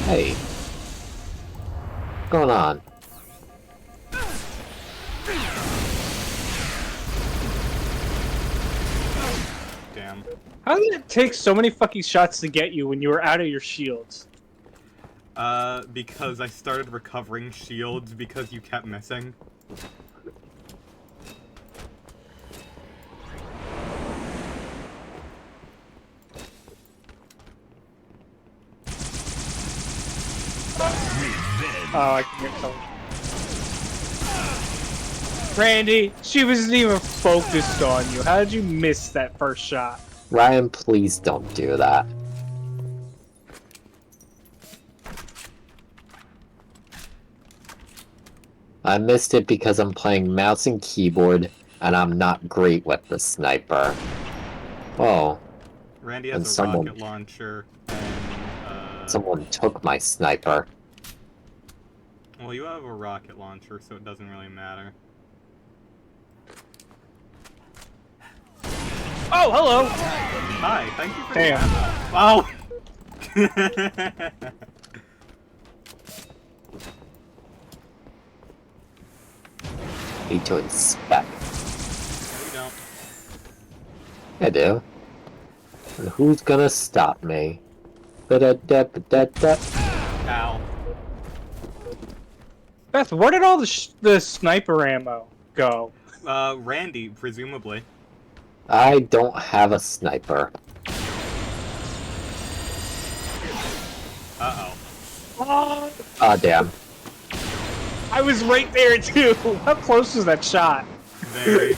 Hey. What's going on? Damn. How did it take so many fucking shots to get you when you were out of your shields? Because I started recovering shields because you kept missing. Oh, I can get some. Randy, she wasn't even focused on you. How did you miss that first shot? Ryan, please don't do that. I missed it because I'm playing mouse and keyboard, and I'm not great with the sniper. Oh, Randy And has a someone- rocket launcher, and someone took my sniper. well, you have a rocket launcher, so it doesn't really matter. Oh, hello! Hi, thank you for Damn. that. Wow! Need to inspect. You don't. I do. And who's gonna stop me? Ba-da-da-ba-da-da. Ow. Beth, where did all the sniper ammo go? Randy, presumably. I don't have a sniper. Uh-oh. Oh, Ah, damn. I was right there too. How close was that shot? Very.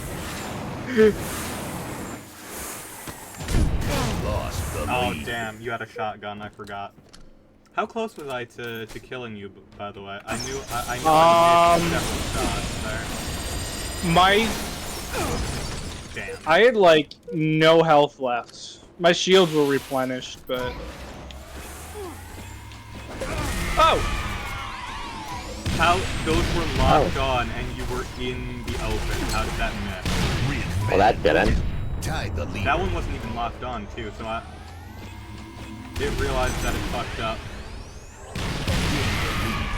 Lost the Oh, lead. damn, you had a shotgun, I forgot. How close was I to killing you, by the way? I knew I missed several shots there. My Damn. I had like no health left. My shields were replenished, but oh, How those were locked on and you were in the open. How did that miss? Well, that didn't. Tied the lead. That one wasn't even locked on too, so I didn't realize that it fucked up.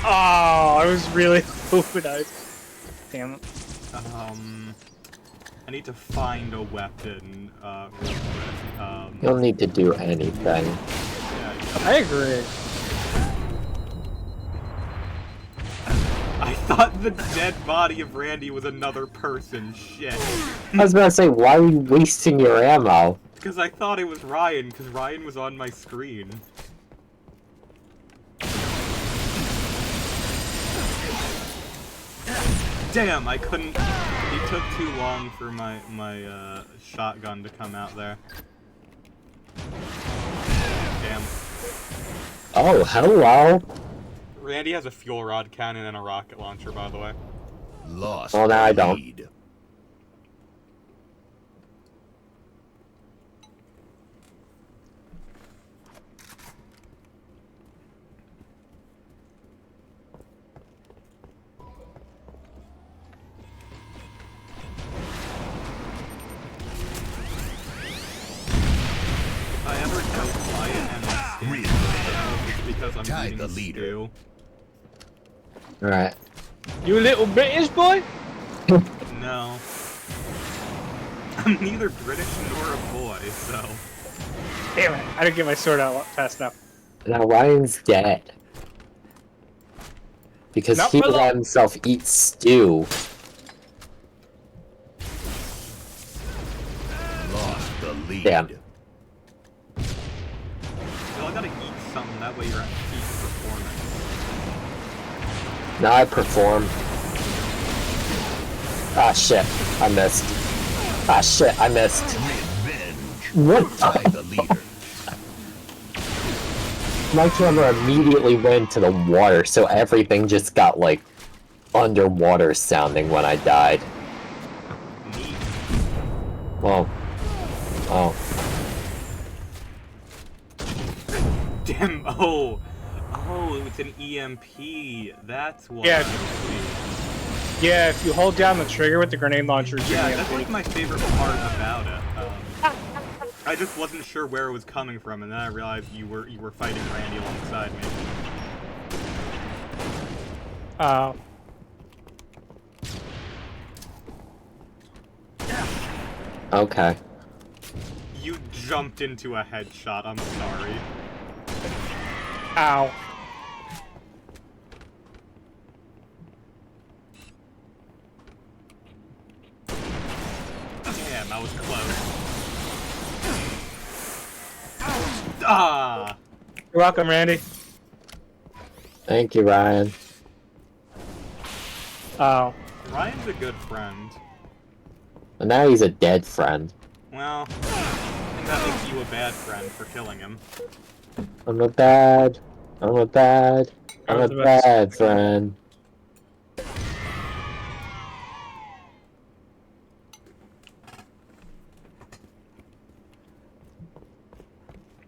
oh, I was really hoping I. Damn it. I need to find a weapon, real quick. You don't need to do anything. Yeah, I agree. I thought the dead body of Randy was another person. Shit. I was about to say, why are you wasting your ammo? Because I thought it was Ryan, because Ryan was on my screen. Damn, I couldn't... It took too long for my shotgun to come out there. Damn. Oh, hello. Randy has a fuel rod cannon and a rocket launcher, by the way. Lost Well, now I the don't. lead. If I ever go quiet and like stand, it's because I'm Tied eating the leader. stew. Alright. You a little British boy? No. I'm neither British nor a boy, so... Damn it! I didn't get my sword out fast enough. Now Ryan's dead. Because Not he for long. let himself eat stew. Lost the lead. Damn. So I gotta eat something, that way you're at peak performance. Now I perform. Ah shit, I missed. Ah shit, I missed. Revenge. What? Tied the leader. My camera immediately went to the water, so everything just got like underwater sounding when I died. Neat. Well, oh, Damn, oh! Oh, it's an EMP. That's why. Yeah. Yeah, if you hold down the trigger with the grenade launcher, it's Yeah, an that's EMP. like my favorite part about it. I just wasn't sure where it was coming from, and then I realized you were fighting Randy alongside me. okay. You jumped into a headshot. I'm sorry. Ow. Damn, that was close. Ah! You're welcome, Randy. Thank you, Ryan. Oh. Ryan's a good friend. And now he's a dead friend. Well, I think that makes you a bad friend for killing him. I'm a bad friend.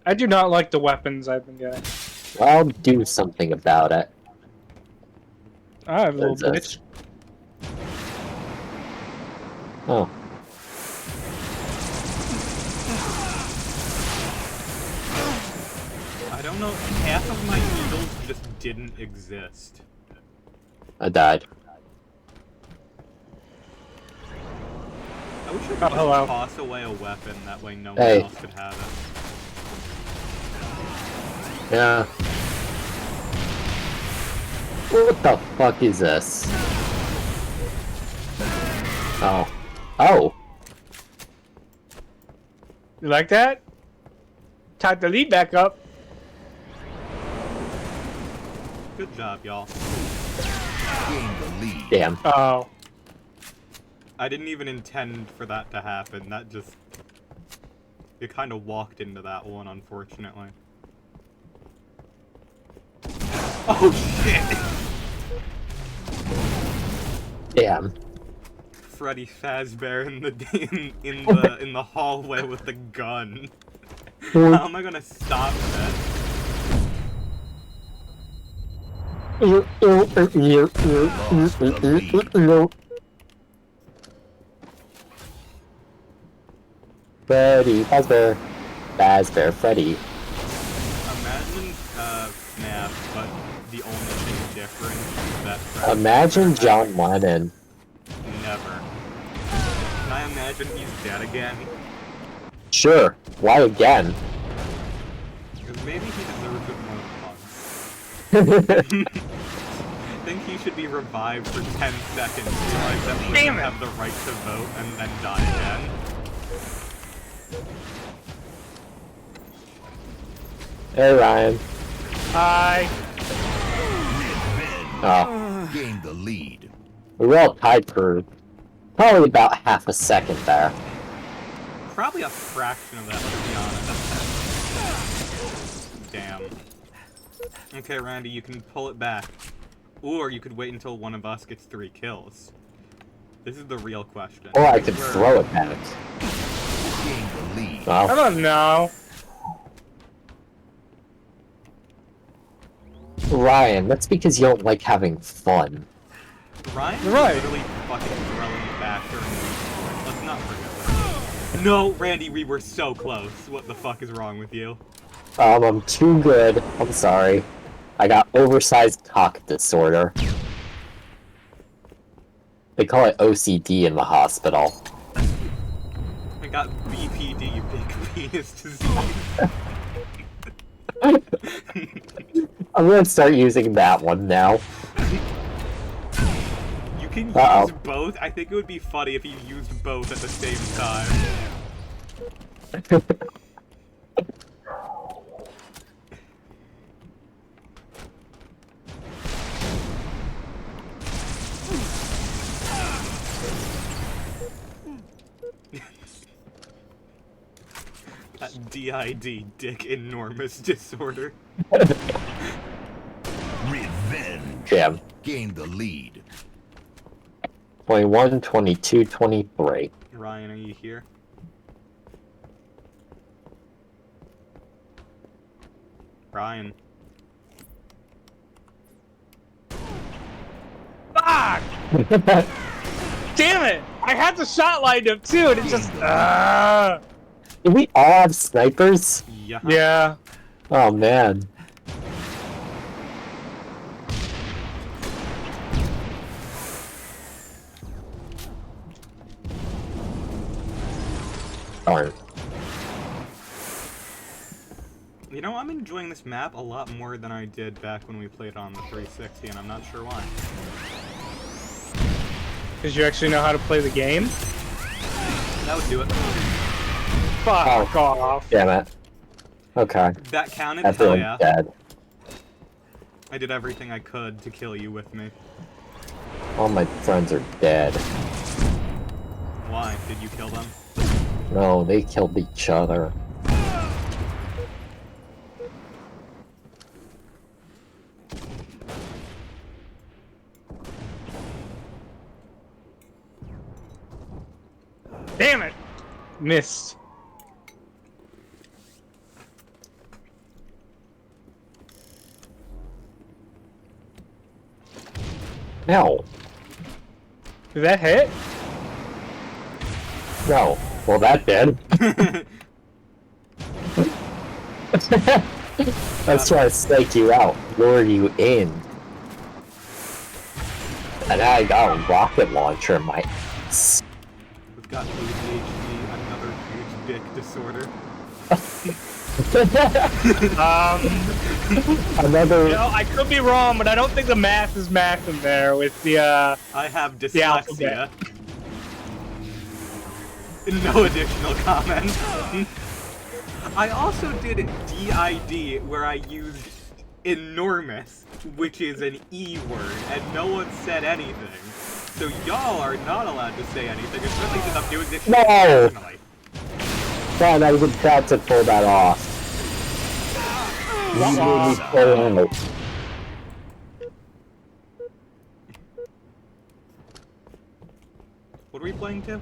I do not like the weapons I've been getting. I'll do something about it. Ah, little That's bitch. Oh. I don't don't know, half of my needles just didn't exist. I died. I wish I could just hello. toss away a weapon, that way no Hey. one else could have it. Yeah. What the fuck is this? Oh. Oh! You like that? Time to lead back up. Good job, y'all. Gain the lead. Damn. Oh. I didn't even intend for that to happen, that just... You kind of walked into that one, unfortunately. Oh shit! Damn. Freddy Fazbear in the hallway with the gun. How am I gonna stop that? Freddy, Fazbear. Fazbear, Freddy. Imagine Snap, but the only thing different is that Freddy Imagine Fazbear John Lennon. never. Can I imagine he's dead again? Sure. Why again? Because maybe he deserves it more than once. I think he should be revived for 10 seconds, realize that women Damn it. have the right to vote, and then die again. Hey, Ryan. Hi. Revenge. Oh. Gain the lead. We were all tied for probably about half a second there. Probably a fraction of that, let's be honest. Damn. Okay, Randy, you can pull it back. Or you could wait until one of us gets 3 kills. This is the real question. Or I could throw it back. Gain the lead. I Oh. don't know. Ryan, that's because you don't like having fun. Ryan You're right. literally fucking throwing back during the sport. Let's not forget that. No, Randy, we were so close. What the fuck is wrong with you? I'm too good. I'm sorry. I got oversized cock disorder. They call it OCD in the hospital. I got BPD, big penis disease. I'm gonna start using that one now. You can Uh-oh. use both. I think it would be funny if you used both at the same time. That DID, dick enormous disorder. Revenge. Damn. Gain the lead. 21, 22, 23. Ryan, are you here? Ryan. Fuck! Damn it! I had the shot lined up too, and it just. Do we all have snipers? Yeah. Yeah. Oh man. Darn. You know, I'm enjoying this map a lot more than I did back when we played on the 360, and I'm not sure why. Because you actually know how to play the game? That would do it. Fuck off. Damn it. Okay. That counted? Hell Everyone's yeah. dead. I did everything I could to kill you with me. All my friends are dead. Why? Did you kill them? No, they killed each other. Damn it! Missed. No. Did that hit? No. Well, that did. Let's try to snake you out, lure you in. And I got a rocket launcher in my ass. We've got ADHD, another huge dick disorder. Another. You know, I could be wrong, but I don't think the math is math in there with the I have the dyslexia. No additional comments. I also did DID where I used enormous, which is an E word, and no one said anything. So y'all are not allowed to say anything, especially since I'm doing this shit No! personally. Man, I was about to pull that off. You made me pull out. What are we playing to?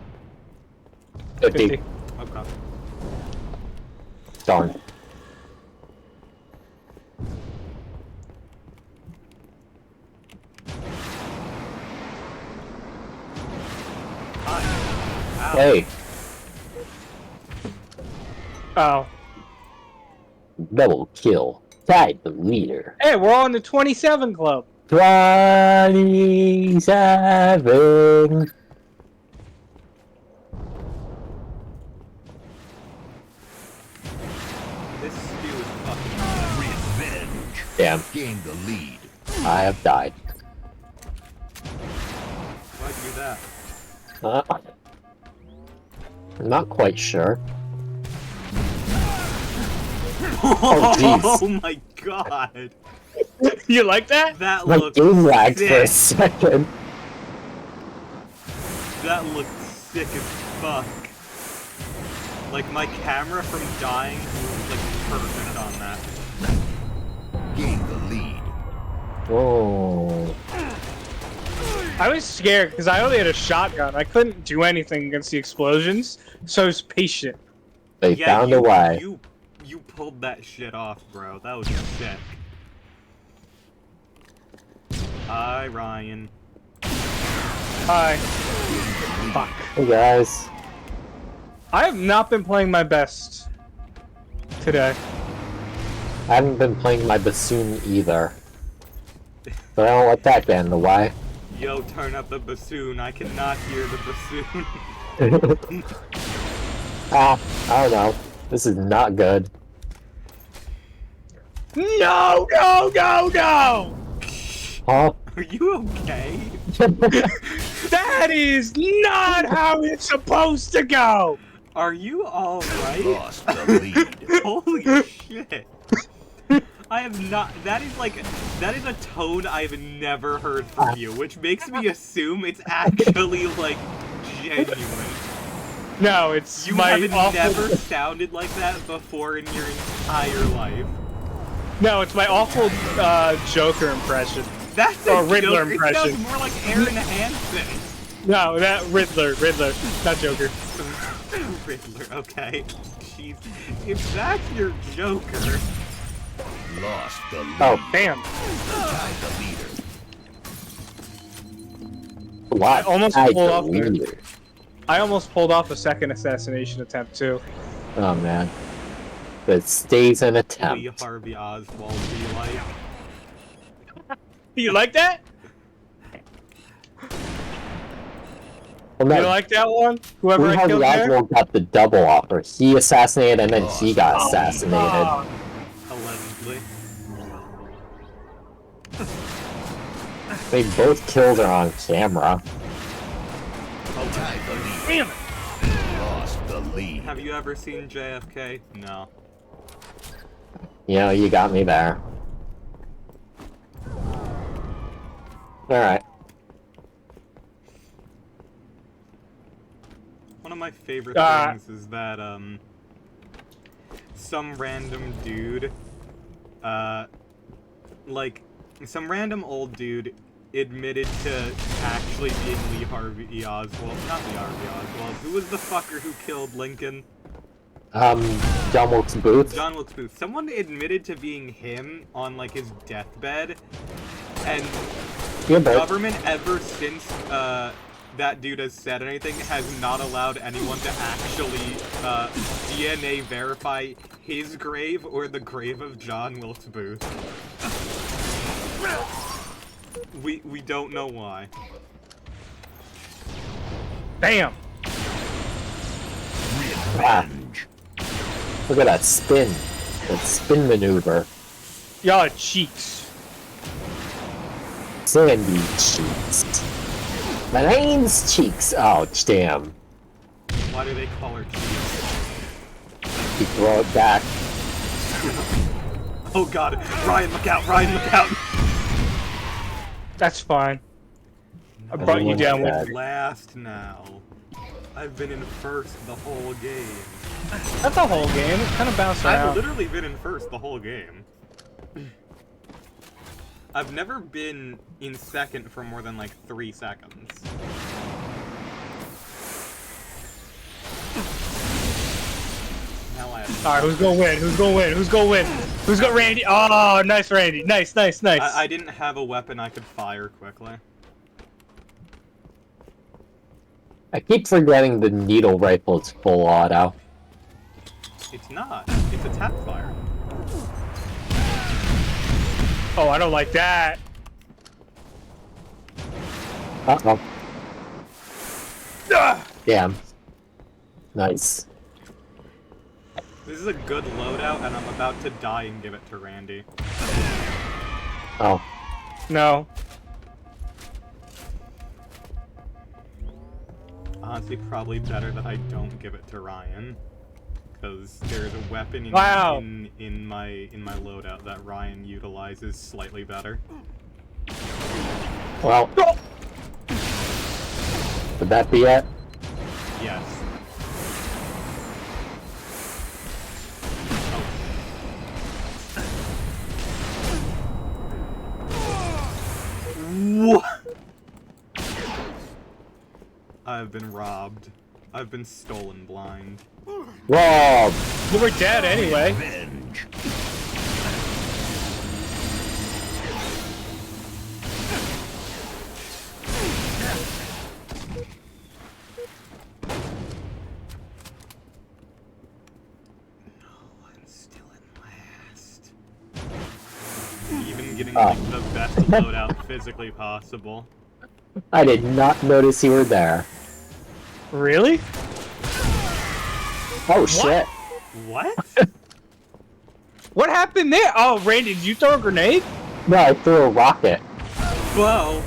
50. 50. Okay. Darn. Hi. Ow. Hey, Oh. double kill. Tag the leader. Hey, we're on the 27 club. 27. This stew is fucking. Revenge. Damn, Gain the lead. I have died. Why'd you do that? I'm not quite sure. Oh, jeez. Oh my god! You like that? That My looked game lagged for a sick. second. That looked sick as fuck. Like my camera from dying was like perfect on that. Gain the lead. Oh. I was scared because I only had a shotgun. I couldn't do anything against the explosions, so I was patient. They found a way. You pulled that shit off, bro. That was sick. Hi, Ryan. Hi. Fuck. Hey guys. I have not been playing my best today. I haven't been playing my bassoon either. But I don't like that band, the why? Yo, turn up the bassoon. I cannot hear the bassoon. I don't know. This is not good. No, no, no, no! Huh? Are you okay? That is not how it's supposed to go! Are you alright? Lost the lead. Holy shit. I have not. That is a tone I've never heard from you, which makes me assume it's actually, like, genuine. No, it's You my have awful... never sounded like that before in your entire life. No, it's my awful Joker impression. That's Or a Riddler joke. It impression. sounds more like Aaron Hansen. No, that Riddler, not Joker. Riddler, okay. Jeez. If that's your Joker... Lost the lead. Oh, Damn. Tied the leader. what? almost I pulled off there. believe it. I almost pulled off a second assassination attempt too. Oh man. But it stays an Lee attempt. Harvey Oswald be like... You like that? Well, no, You like that one? Whoever Lee I Harvey killed there? Oswald got the double offer. He assassinated and then he got assassinated. Oh, Allegedly. They both killed her on camera. Tied the lead. damn it. Lost the lead. Have you ever seen JFK? No. You know, you got me there. Alright. One of my favorite Ah. things is that, some random dude, like, some random old dude admitted to actually being Lee Harvey Oswald. Not Lee Harvey Oswald. Who was the fucker who killed Lincoln? John Wilkes Booth? John Wilkes Booth. Someone admitted to being him on, like, his deathbed, and Yeah, but government ever since, that dude has said anything has not allowed anyone to actually DNA verify his grave or the grave of John Wilkes Booth. We don't know why. Bam! Revenge. Look at that spin. That spin maneuver. Y'all cheeks. Sandy cheeks. My name's Cheeks. Oh, damn. Why do they call her cheese? You throw it back. Oh god, Ryan, look out! Ryan, look out! That's fine. I brought you down with me. Last now. I've been in first the whole game. That's the whole game. It's kind of bounced I've around. literally been in first the whole game. I've never been in second for more than like 3 seconds. Now I have... Alright, who's gonna win? Who's gonna win? Who's gonna win? Who's got Randy? Oh, nice, Randy. Nice, nice, nice. I didn't have a weapon I could fire quickly. I keep forgetting the needle rifle is full auto. It's not. It's attack fire. Oh, I don't like that. Uh-oh. Ah! Damn. Nice. This is a good loadout, and I'm about to die and give it to Randy. Oh. No. Honestly, probably better that I don't give it to Ryan, because there's a weapon in, Wow. in my loadout that Ryan utilizes slightly better. Well. Would that be it? Yes. What? I've been robbed. I've been stolen blind. Rob! You were dead anyway. Revenge. No, I'm still in last. Even getting like the best loadout physically possible. I did not notice you were there. Really? Oh shit. What? What happened there? Oh, Randy, did you throw a grenade? No, I threw a rocket. Whoa!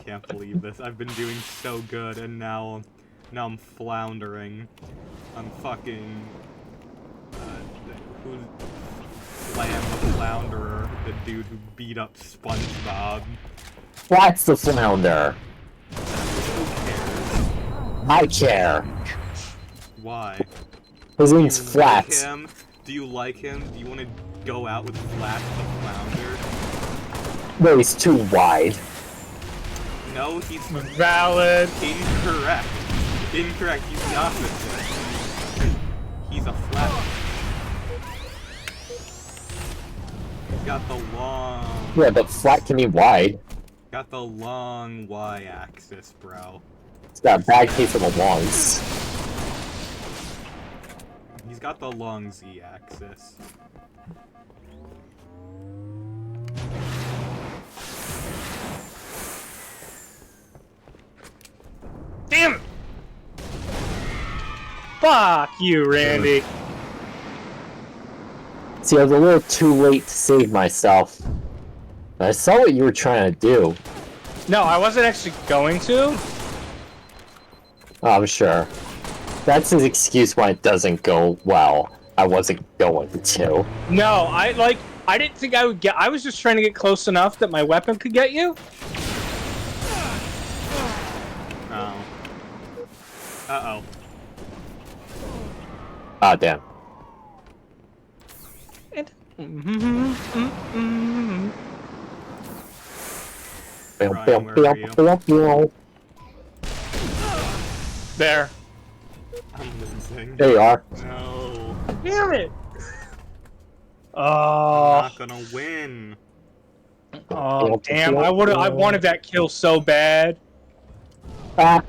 Can't believe this. I've been doing so good, and now I'm floundering. I'm fucking. Who's Slam the Flounderer? The dude who beat up SpongeBob. That's the flounder. Who cares? I care. Why? His Do name's you like Flats. him? Do you like him? Do you want to go out with Flats the Flounder? No, he's too wide. No, he's Valid. incorrect. Incorrect. He's the opposite. He's a flat. He's got the long. Yeah, but flat can be wide. Got the long y-axis, bro. It's got a bad case of the longs. He's got the long z-axis. Damn it! Fuck you, Randy. See, I was a little too late to save myself. I saw what you were trying to do. No, I wasn't actually going to. Oh, I'm sure. That's his excuse why it doesn't go well. I wasn't going to. No, I didn't think I would get. I was just trying to get close enough that my weapon could get you. Oh. Uh-oh. Ah, damn. Ryan, where are you? There. I'm losing. There you are. No. Damn it. I'm Oh. not gonna win. Oh damn! I wanted that kill so bad. Ah.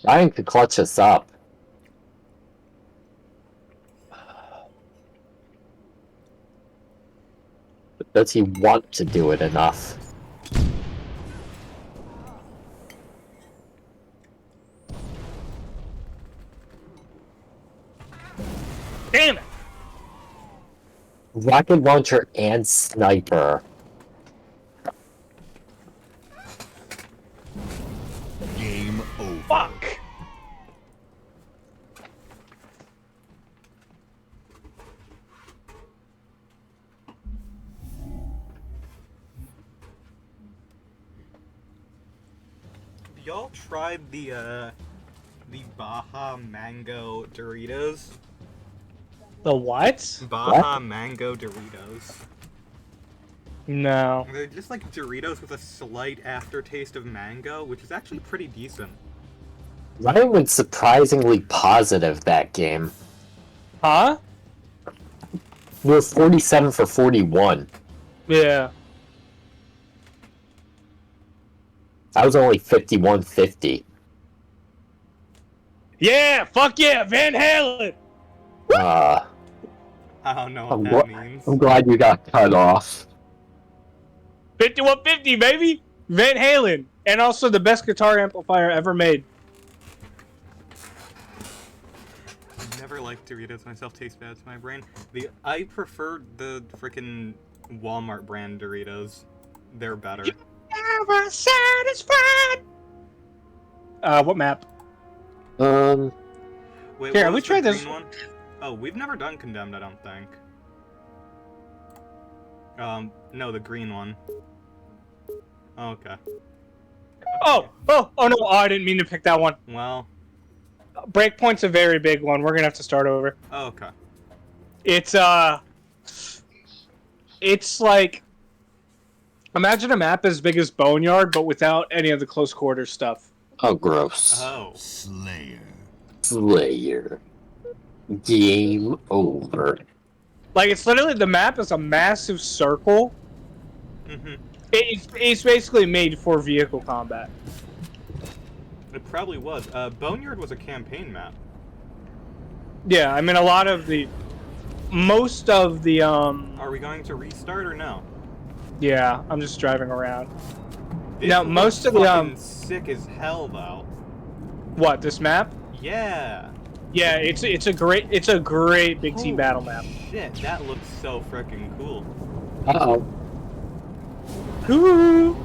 Ryan could clutch us up. But does he want to do it enough? Damn it! Rocket launcher and sniper. Game over. Fuck! Y'all tried the Baja Mango Doritos? The what? Baja Mango Doritos. No. They're just like Doritos with a slight aftertaste of mango, which is actually pretty decent. Ryan was surprisingly positive that game. Huh? We were 47 for 41. Yeah. I was only 51-50. Yeah! Fuck yeah! Van Halen! Uh, I don't know what I'm, that gl- means. I'm glad you got cut off. 5150, baby! Van Halen! And also the best guitar amplifier ever made. I've never liked Doritos myself, taste bad to my brain. I prefer the frickin' Walmart brand Doritos. They're better. Never satisfied! What map? Wait, Here, what we was the tried this- green one? Oh, we've never done Condemned, I don't think. No, the green one. Oh, okay. Oh no! Oh, I didn't mean to pick that one. Well, Breakpoint's a very big one. We're gonna have to start over. oh, okay. It's like, imagine a map as big as Boneyard, but without any of the close quarter stuff. Oh, gross. Oh. Slayer. Slayer. Game over. Like, it's literally, the map is a massive circle. Mm-hmm. It's basically made for vehicle combat. It probably was. Boneyard was a campaign map. Yeah, I mean, most of the, Are we going to restart or no? yeah, I'm just driving around. This Now, looks most of the, fucking sick as hell, though. what, this map? Yeah. Yeah, it's a great big team Holy battle map. Shit, that looks so freaking cool. Uh-oh. Ooh.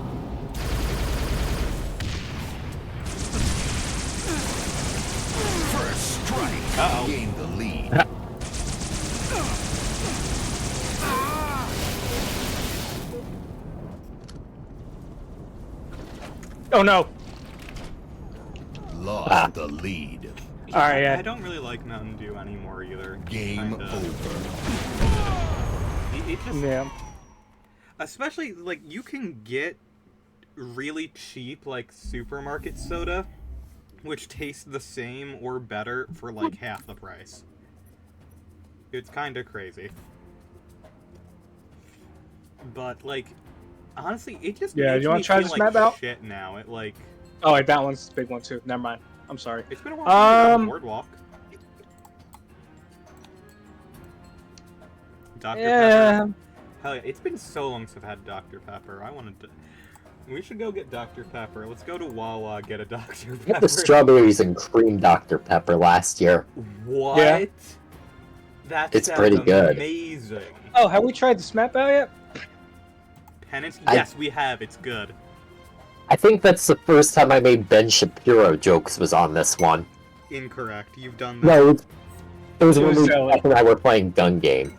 First strike. Uh-oh. Gain the lead. Oh no! Lost the lead. Alright, yeah. I don't really like Mountain Dew anymore either. Game Kinda. over. It just, Yeah. especially like you can get really cheap like supermarket soda, which tastes the same or better for like half the price. It's kind of crazy. But like, honestly, it just Yeah, makes you wanna me try feel this like map out? shit now. It like, Oh, wait, that one's a big one too. Never mind. I'm sorry. it's been a while since I've done Boardwalk. Dr. Yeah. Pepper. Hell yeah, it's been so long since I've had Dr. Pepper. I wanted to. We should go get Dr. Pepper. Let's go to Wawa, get a Dr. I had Pepper. the strawberries and cream Dr. Pepper last year. What? Yeah. That It's sounds pretty good. amazing. Oh, have we tried this map out yet? Penance? I- Yes, we have. It's good. I think that's the first time I made Ben Shapiro jokes was on this one. Incorrect. You've done that. No, it was It when was we silly. Beth and I were playing Gun Game.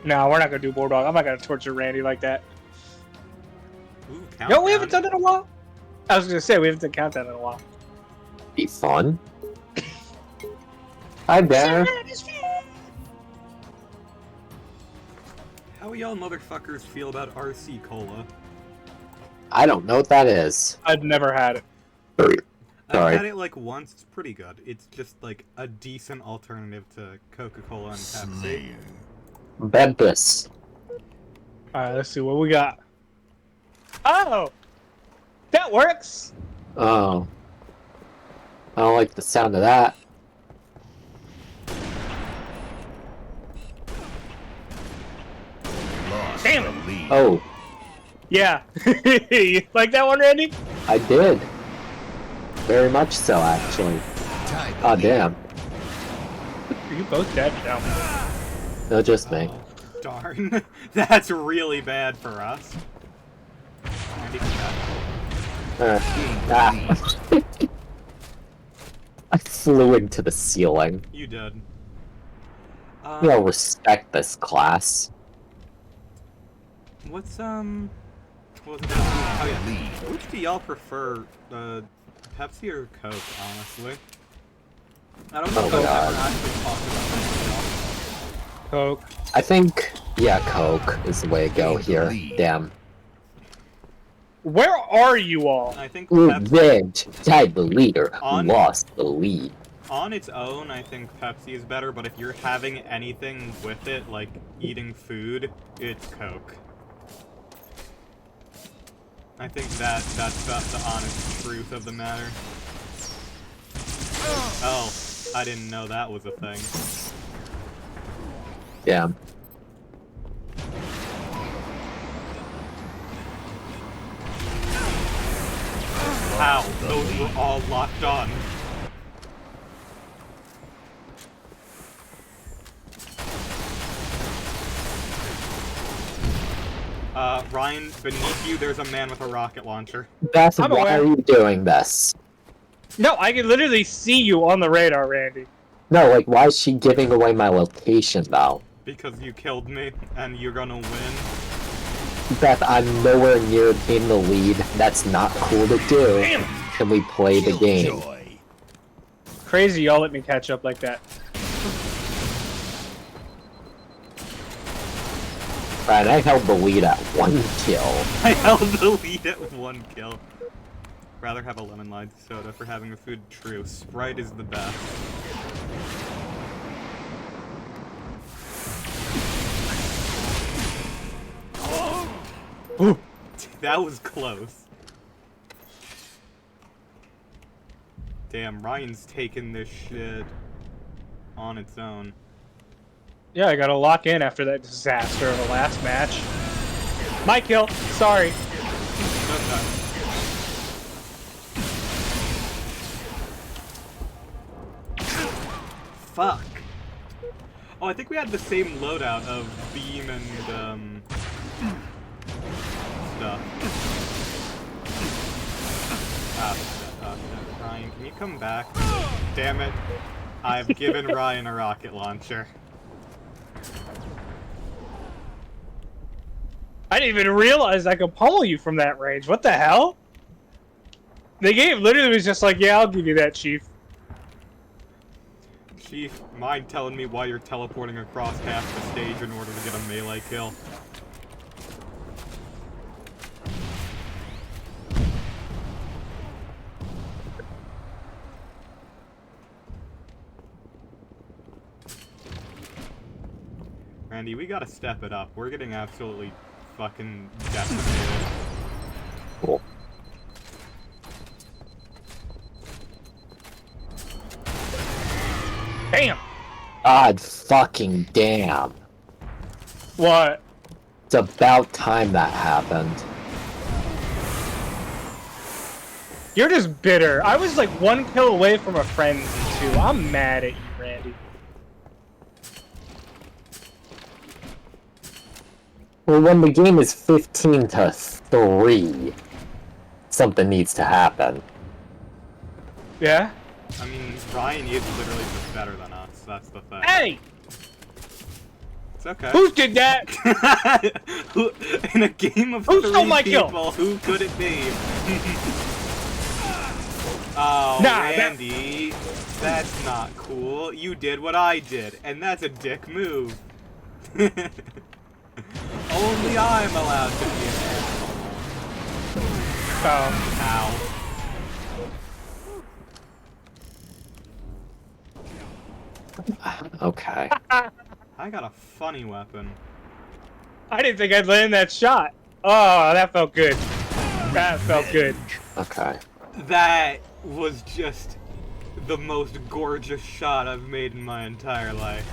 No, we're not gonna do Boardwalk. I'm not gonna torture Randy like that. Ooh, No, countdown. we haven't done it in a while. I was gonna say we haven't done Countdown in a while. Be fun. Hi there. How y'all motherfuckers feel about RC Cola? I don't know what that is. I've never had it. I've Sorry. had it like once. It's pretty good. It's just like a decent alternative to Coca-Cola and Pepsi. Slayer. Bempus. Alright, let's see what we got. Oh! That works! Oh. I don't like the sound of that. Lost Damn the it. lead. Oh, Yeah. You like that one, Randy? I did. Very much so, actually. Tied the Oh, lead. damn. Are you both dead? No. No, just me. Oh, darn. That's really bad for us. Andy, come back. Ah. I flew into the ceiling. You did. You know, respect this class. What's what was it? Oh yeah. Lead. Which do y'all prefer, Pepsi or Coke? Honestly, I don't know Oh if my I've God. ever actually talked about Coke. I think, yeah, Coke is the way to go here. Damn. Where are you all? it. I think Who Pepsi, then tied the leader, who On- lost the lead. on its own, I think Pepsi is better. But if you're having anything with it, like eating food, it's Coke. I think that's the honest truth of the matter. Oh, I didn't know that was a thing. Damn. How? Those were all locked on. Ryan, beneath you, there's a man with a rocket launcher. Beth, I'm why aware. are you doing this? No, I can literally see you on the radar, Randy. No, like, why is she giving away my location, though? Because you killed me, and you're gonna win. Beth, I'm nowhere near in the lead. That's not cool to do. Damn. Can we play the game? Killjoy. Crazy y'all let me catch up like that. Right, I held the lead at 1 kill. I held the lead at 1 kill. Rather have a lemon lime soda for having a food. True. Sprite is the best. Ooh. That was close. Damn, Ryan's taking this shit on its own. Yeah, I gotta lock in after that disaster of the last match. My kill. Sorry. Okay. Fuck. Oh, I think we had the same loadout of beam and, stuff. Ryan, can you come back? Damn it. I've given Ryan a rocket launcher. I didn't even realize I could pummel you from that range. What the hell? The game literally was just like, yeah, I'll give you that, Chief. Chief, mind telling me why you're teleporting across half the stage in order to get a melee kill? Randy, we gotta step it up. We're getting absolutely fucking decimated. Cool. Damn. God fucking damn. What? It's about time that happened. You're just bitter. I was like 1 kill away from a frenzy, too. I'm mad at you, Randy. Well, when the game is 15-3, something needs to happen. Yeah? I mean, Ryan is literally just better than us. That's the thing. Hey! It's okay. Who did that? In a game of Who 3 stole my people, kill? who could it be? Oh, Nah, Randy, that's not cool. You did what I did, and that's a dick move. Only I'm allowed to be an asshole. Ow. Okay. I got a funny weapon. I didn't think I'd land that shot. Oh, that felt good. That felt good. Okay. That was just the most gorgeous shot I've made in my entire life.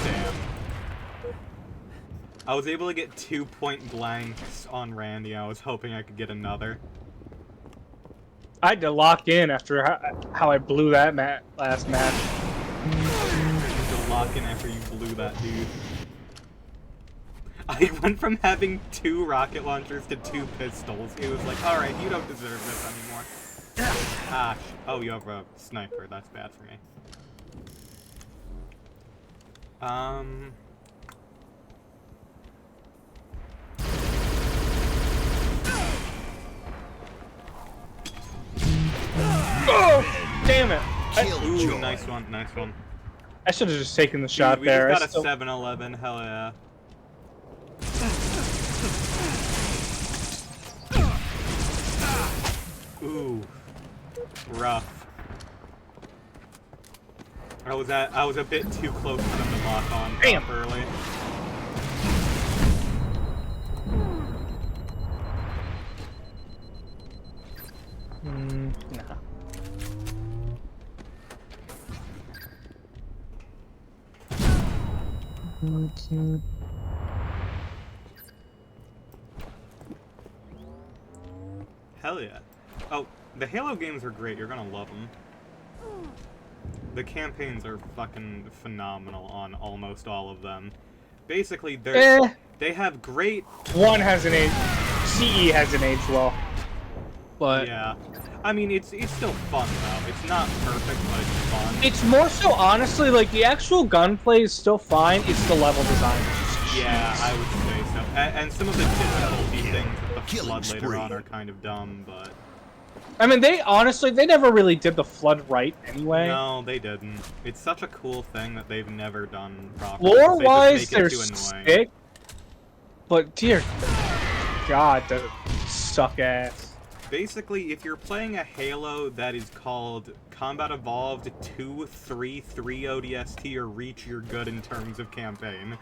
Damn. I was able to get 2 point blanks on Randy. I was hoping I could get another. I had to lock in after how I blew that last match. To lock in after you blew that dude. I went from having 2 rocket launchers to 2 pistols. It was like, alright, you don't deserve this anymore. Ah, oh, you have a sniper. That's bad for me. Oh, damn it! Ooh, nice one, nice one. I should have just taken the shot we there. We just got a 7-11, hell yeah. Ooh, rough. I was a bit too close for them to lock on early. Nah. Hell yeah. Oh, the Halo games are great. You're gonna love them. The campaigns are fucking phenomenal on almost all of them. Basically, they have great... One hasn't aged... CE hasn't aged well. But... Yeah. I mean, it's still fun, though. It's not perfect, but it's fun. It's more so, honestly, like, the actual gunplay is still fine. It's the level design. Yeah, I would say so. And some of the difficulty things with the flood later on are kind of dumb, but... I mean, they never really did the flood right anyway. No, they didn't. It's such a cool thing that they've never done properly. Lore-wise, they're sick, but dear God, they suck ass. Basically, if you're playing a Halo that is called Combat Evolved 2, 3, 3 ODST, or Reach, you're good in terms of campaign.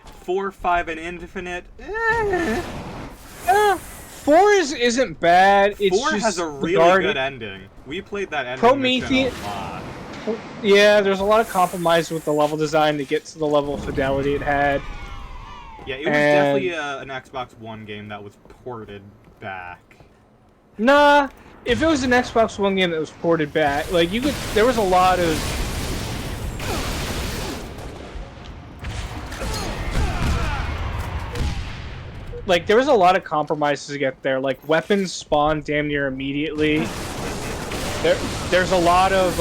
4, 5, and Infinite, 4 isn't bad. It's 4 just has a really good ending. We played that ending mission a lot. Yeah, there's a lot of compromise with the level design to get to the level of fidelity it had. Yeah, it was definitely an Xbox One game that was ported back. Nah, if it was an Xbox One game that was ported back, like, you could... There was a lot of... Like, there was a lot of compromises to get there. Like, weapons spawn damn near immediately. There's a lot of,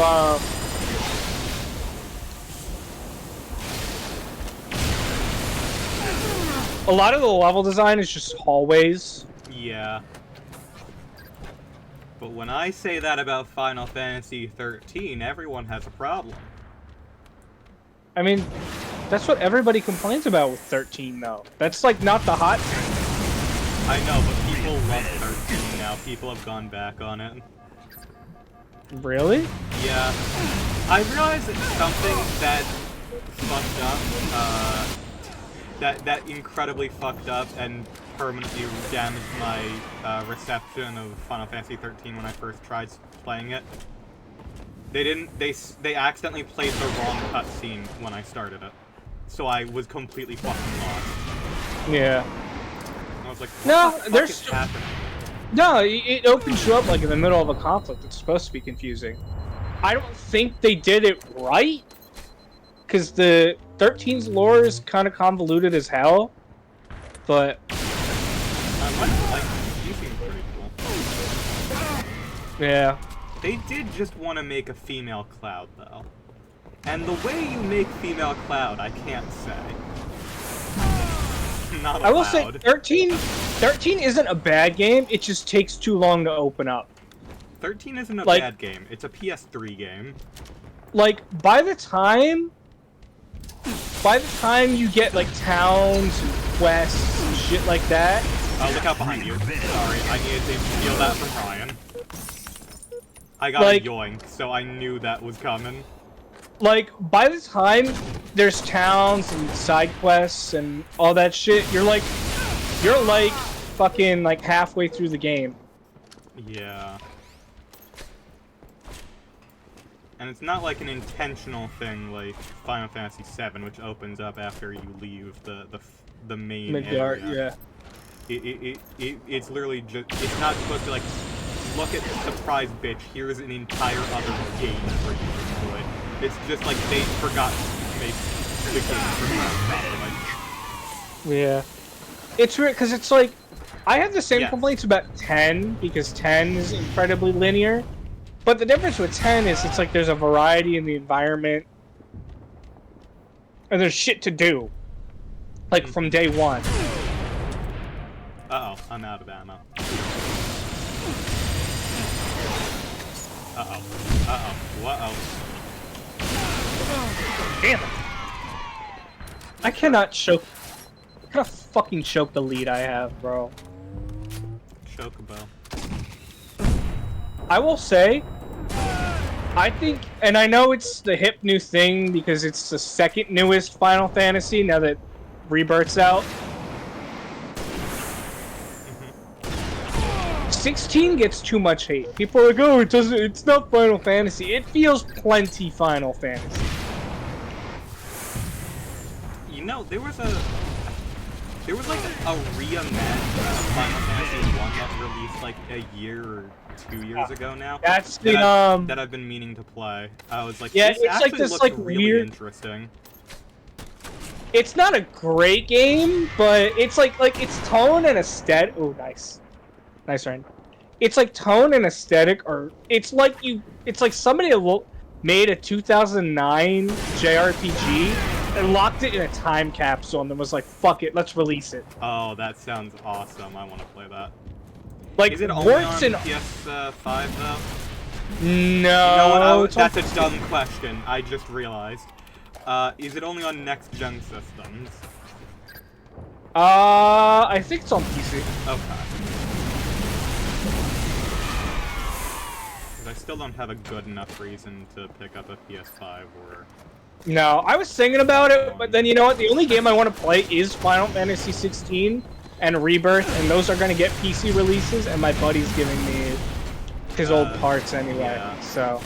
a lot of the level design is just hallways. Yeah. But when I say that about Final Fantasy 13, everyone has a problem. I mean, that's what everybody complains about with 13, though. That's, like, not the hot thing. I know, but people love 13 now. People have gone back on it. Really? Yeah. I realize it's something that fucked up, that incredibly fucked up and permanently damaged my reception of Final Fantasy 13 when I first tried playing it. They accidentally played the wrong cutscene when I started it. So I was completely fucking lost. Yeah. I was like, no, what the fuck there's is happening? No, it opens you up like in the middle of a conflict. It's supposed to be confusing. I don't think they did it right, because the 13's lore is kind of convoluted as hell. But You seem pretty cool. yeah, they did just want to make a female Cloud though, and the way you make female Cloud, I can't say. Not allowed. I will say 13 isn't a bad game. It just takes too long to open up. 13 isn't a bad game. It's a PS3 game. Like by the time you get like towns and quests and shit like that. Oh, look out behind you. Sorry, I needed to steal that from Ryan. I got Like- a yoink, so I knew that was coming. Like, by the time there's towns and side quests and all that shit, you're like fucking like halfway through the game. Yeah. And it's not like an intentional thing like Final Fantasy VII, which opens up after you leave the main Midgard, area. yeah. It's literally just, it's not supposed to like, look at surprise bitch, here's an entire other game for you to enjoy. It's just like they forgot to make the game properly. Yeah. It's weird, because it's like, I have the same Yes. complaints about 10, because 10 is incredibly linear. But the difference with 10 is it's like there's a variety in the environment. And there's shit to do. Like, from day one. Uh-oh, I'm out of ammo. Uh-oh. Uh-oh. Whoa. Damn it! I cannot choke. What kind of fucking choke the lead I have, bro? Chocobo. I will say, I think, and I know it's the hip new thing because it's the second newest Final Fantasy now that Rebirth's out. 16 gets too much hate. People are like, oh, it's not Final Fantasy. It feels plenty Final Fantasy. You know, there was like a reimagining of Final Fantasy 1 that released like a year or 2 years ago now. That's the, that I've been meaning to play. I was like, yeah, this it's actually like this, looks like, really weird- interesting. It's not a great game, but it's like its tone and aesthetic. Oh, nice. Nice, Ryan. It's like tone and aesthetic, or it's like somebody made a 2009 JRPG and locked it in a time capsule and then was like, fuck it, let's release it. Oh, that sounds awesome. I want to play that. Like, Is it only on warts and... PS5 though? No. You know what? it's on That's a PC. dumb question. I just realized. Is it only on next-gen systems? I think it's on PC. Okay. 'Cause I still don't have a good enough reason to pick up a PS5 or... No, I was thinking about it, but then you know what? The only game I want to play is Final Fantasy 16 and Rebirth, and those are going to get PC releases, and my buddy's giving me his old parts anyway, yeah. so...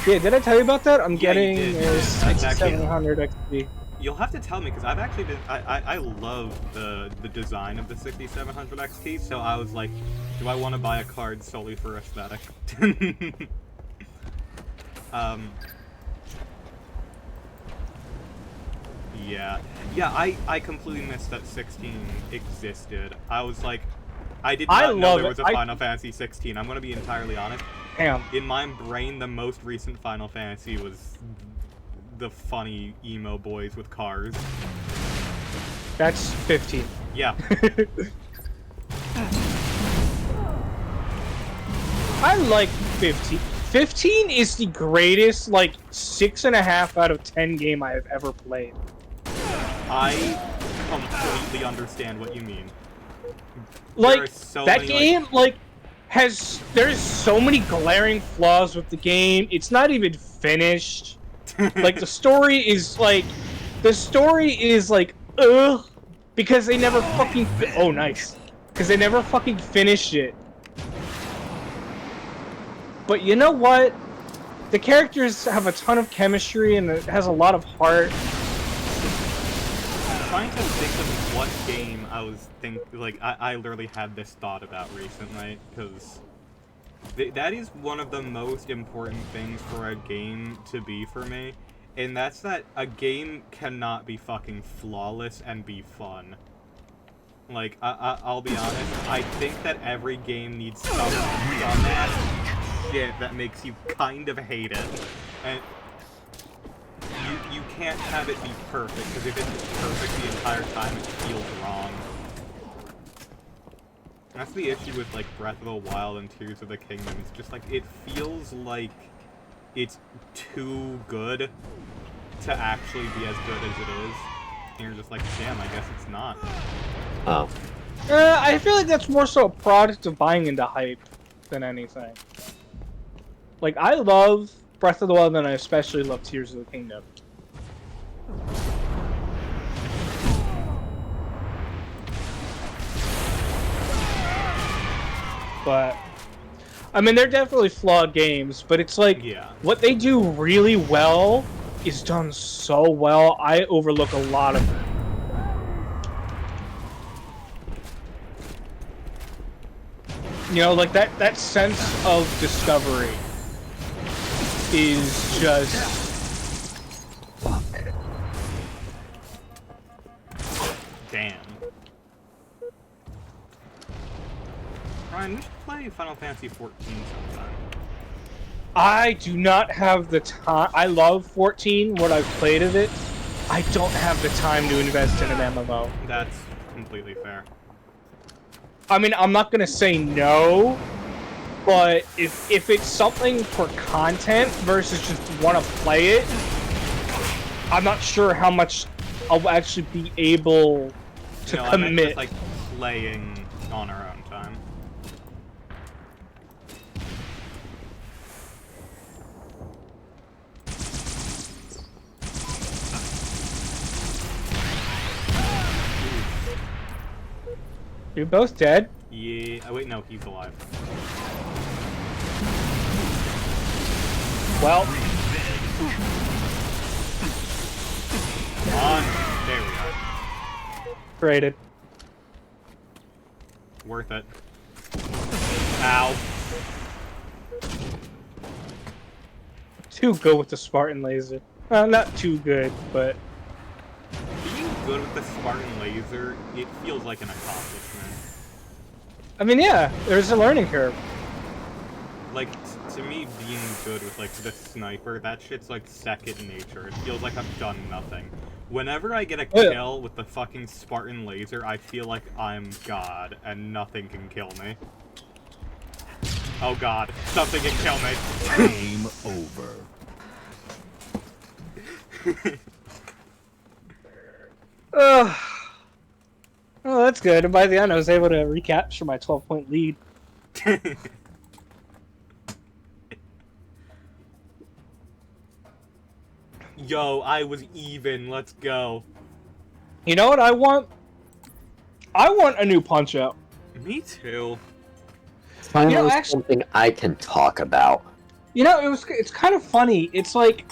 Yeah, did I tell you about that? I'm Yeah, you getting did. a That's actually- 6700 XP. You'll have to tell me, because I've actually been... I love the design of the 6700 XT, so I was like, do I want to buy a card solely for aesthetic? Yeah. Yeah, I completely missed that 16 existed. I was like, I did I not know love there it. was a Final Fantasy 16. I'm gonna be entirely honest. Damn. In my brain, the most recent Final Fantasy was the funny emo boys with cars. That's 15. Yeah. I like 15. 15 is the greatest, like, 6.5 out of 10 game I have ever played. I completely understand what you mean. Like, are so that many, game, like, there's so many glaring flaws with the game. It's not even finished. Like, the story is, like, ugh, because they never fucking, oh, nice. Because they never fucking finished it. But you know what? The characters have a ton of chemistry and it has a lot of heart. I'm trying to think of what game I was I literally had this thought about recently, because that is one of the most important things for a game to be for me, and that's that a game cannot be fucking flawless and be fun. Like, I'll be honest, I think that every game needs some dumbass shit that makes you kind of hate it, and you can't have it be perfect, because if it's perfect the entire time, it feels wrong. That's the issue with, like, Breath of the Wild and Tears of the Kingdom. It's just, like, it feels like it's too good to actually be as good as it is. And you're just like, damn, I guess it's not. Oh. I feel like that's more so a product of buying into hype than anything. Like, I love Breath of the Wild, and I especially love Tears of the Kingdom. But, I mean, they're definitely flawed games, but it's like, Yeah. what they do really well is done so well, I overlook a lot of it. You know, like, that sense of discovery is just... Fuck. Damn. Ryan, we should play Final Fantasy 14 sometime. I do not have the time. I love 14, what I've played of it. I don't have the time to invest in an MMO. That's completely fair. I mean, I'm not gonna say no, but if it's something for content versus just want to play it, I'm not sure how much I'll actually be able to I commit. meant just, like, playing on our own time. You're both dead. Yeah. Oh, wait, no, he's alive. Well, Come on. There we are. graded. Worth it. Ow. Too good with the Spartan laser. Not too good, but Being good with the Spartan laser, it feels like an accomplishment. I mean, yeah, there's a learning curve. Like, to me, being good with, like, the sniper, that shit's, like, second nature. It feels like I've done nothing. Whenever I get a Oh, yeah. kill with the fucking Spartan laser, I feel like I'm God, and nothing can kill me. Oh god, something can kill me. Game over. Oh, that's good. And by the end, I was able to recapture my 12-point lead. Yo, I was even. Let's go. You know what I want? I want a new Punch-Out. Me too. Finally, You know, actually- something I can talk about. You know, it's kind of funny. It's like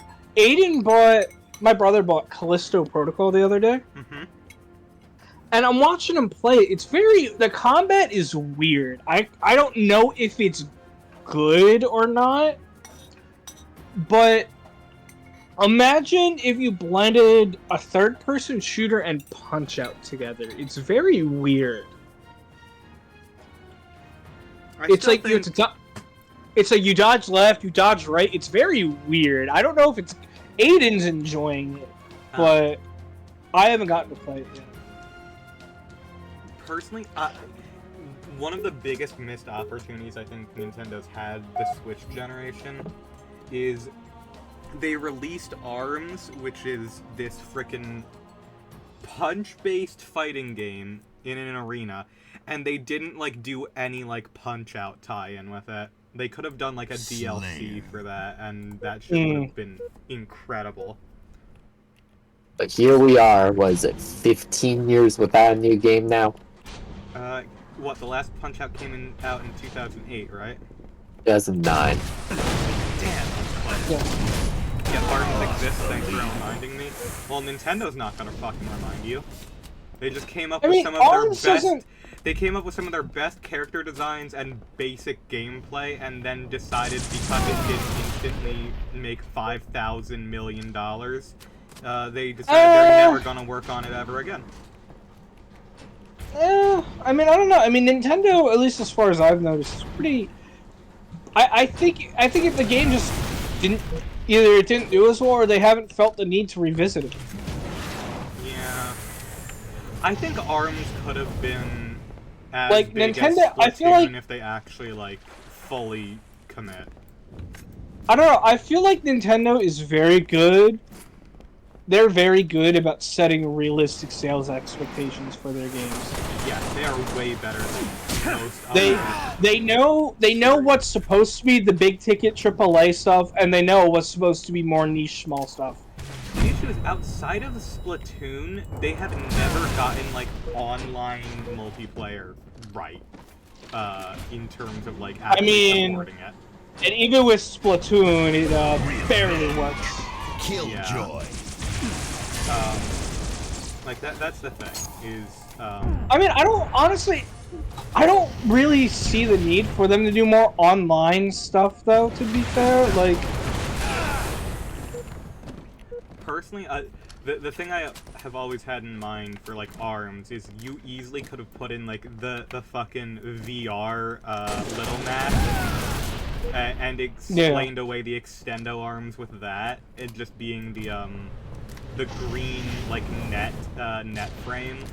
my brother bought Callisto Protocol the other day, Mm-hmm. and I'm watching him play. The combat is weird. I don't know if it's good or not, but imagine if you blended a third-person shooter and Punch-Out together. It's very weird. It's like you have to it's like you dodge left, you dodge right. It's very weird. I don't know if it's Aiden's enjoying it, but I haven't gotten to play it yet. Personally, one of the biggest missed opportunities I think Nintendo's had this Switch generation is they released ARMS, which is this frickin' punch-based fighting game in an arena, and they didn't, like, do any, like, Punch-Out tie-in with it. They could have done, like, a DLC Slayer. for that, and that shit would have been incredible. But here we are, was it 15 years without a new game now? What, the last Punch-Out came out in 2008, right? 2009. Damn. Yeah, ARMS exists, thanks for reminding me. Well, Nintendo's not gonna fucking remind you. They just came up with some of ARMS their best... isn't- They came up with some of their best character designs and basic gameplay, and then decided because it didn't instantly make $5,000 million, they decided they're never gonna work on it ever again. I mean, I don't know. I mean, Nintendo, at least as far as I've noticed, is pretty. I think if the game just didn't do as well, or they haven't felt the need to revisit it. Yeah, I think ARMS could have been as Like, big Nintendo- as I feel like- Splatoon if they actually like fully commit. I don't know. I feel like Nintendo is very good they're very good about setting realistic sales expectations for their games. Yeah, they are way better than most They other. they know what's supposed to be the big ticket AAA stuff, and they know what's supposed to be more niche small stuff. The issue is, outside of Splatoon, they have never gotten like online multiplayer right. In terms of like actually supporting it. And even with Splatoon, it barely works. Killjoy. Like that's the thing is. I mean, I don't really see the need for them to do more online stuff, though. To be fair, like personally, the thing I have always had in mind for like ARMS is you easily could have put in like the fucking VR little map and explained away the extendo arms with that, and just being the green like net frame.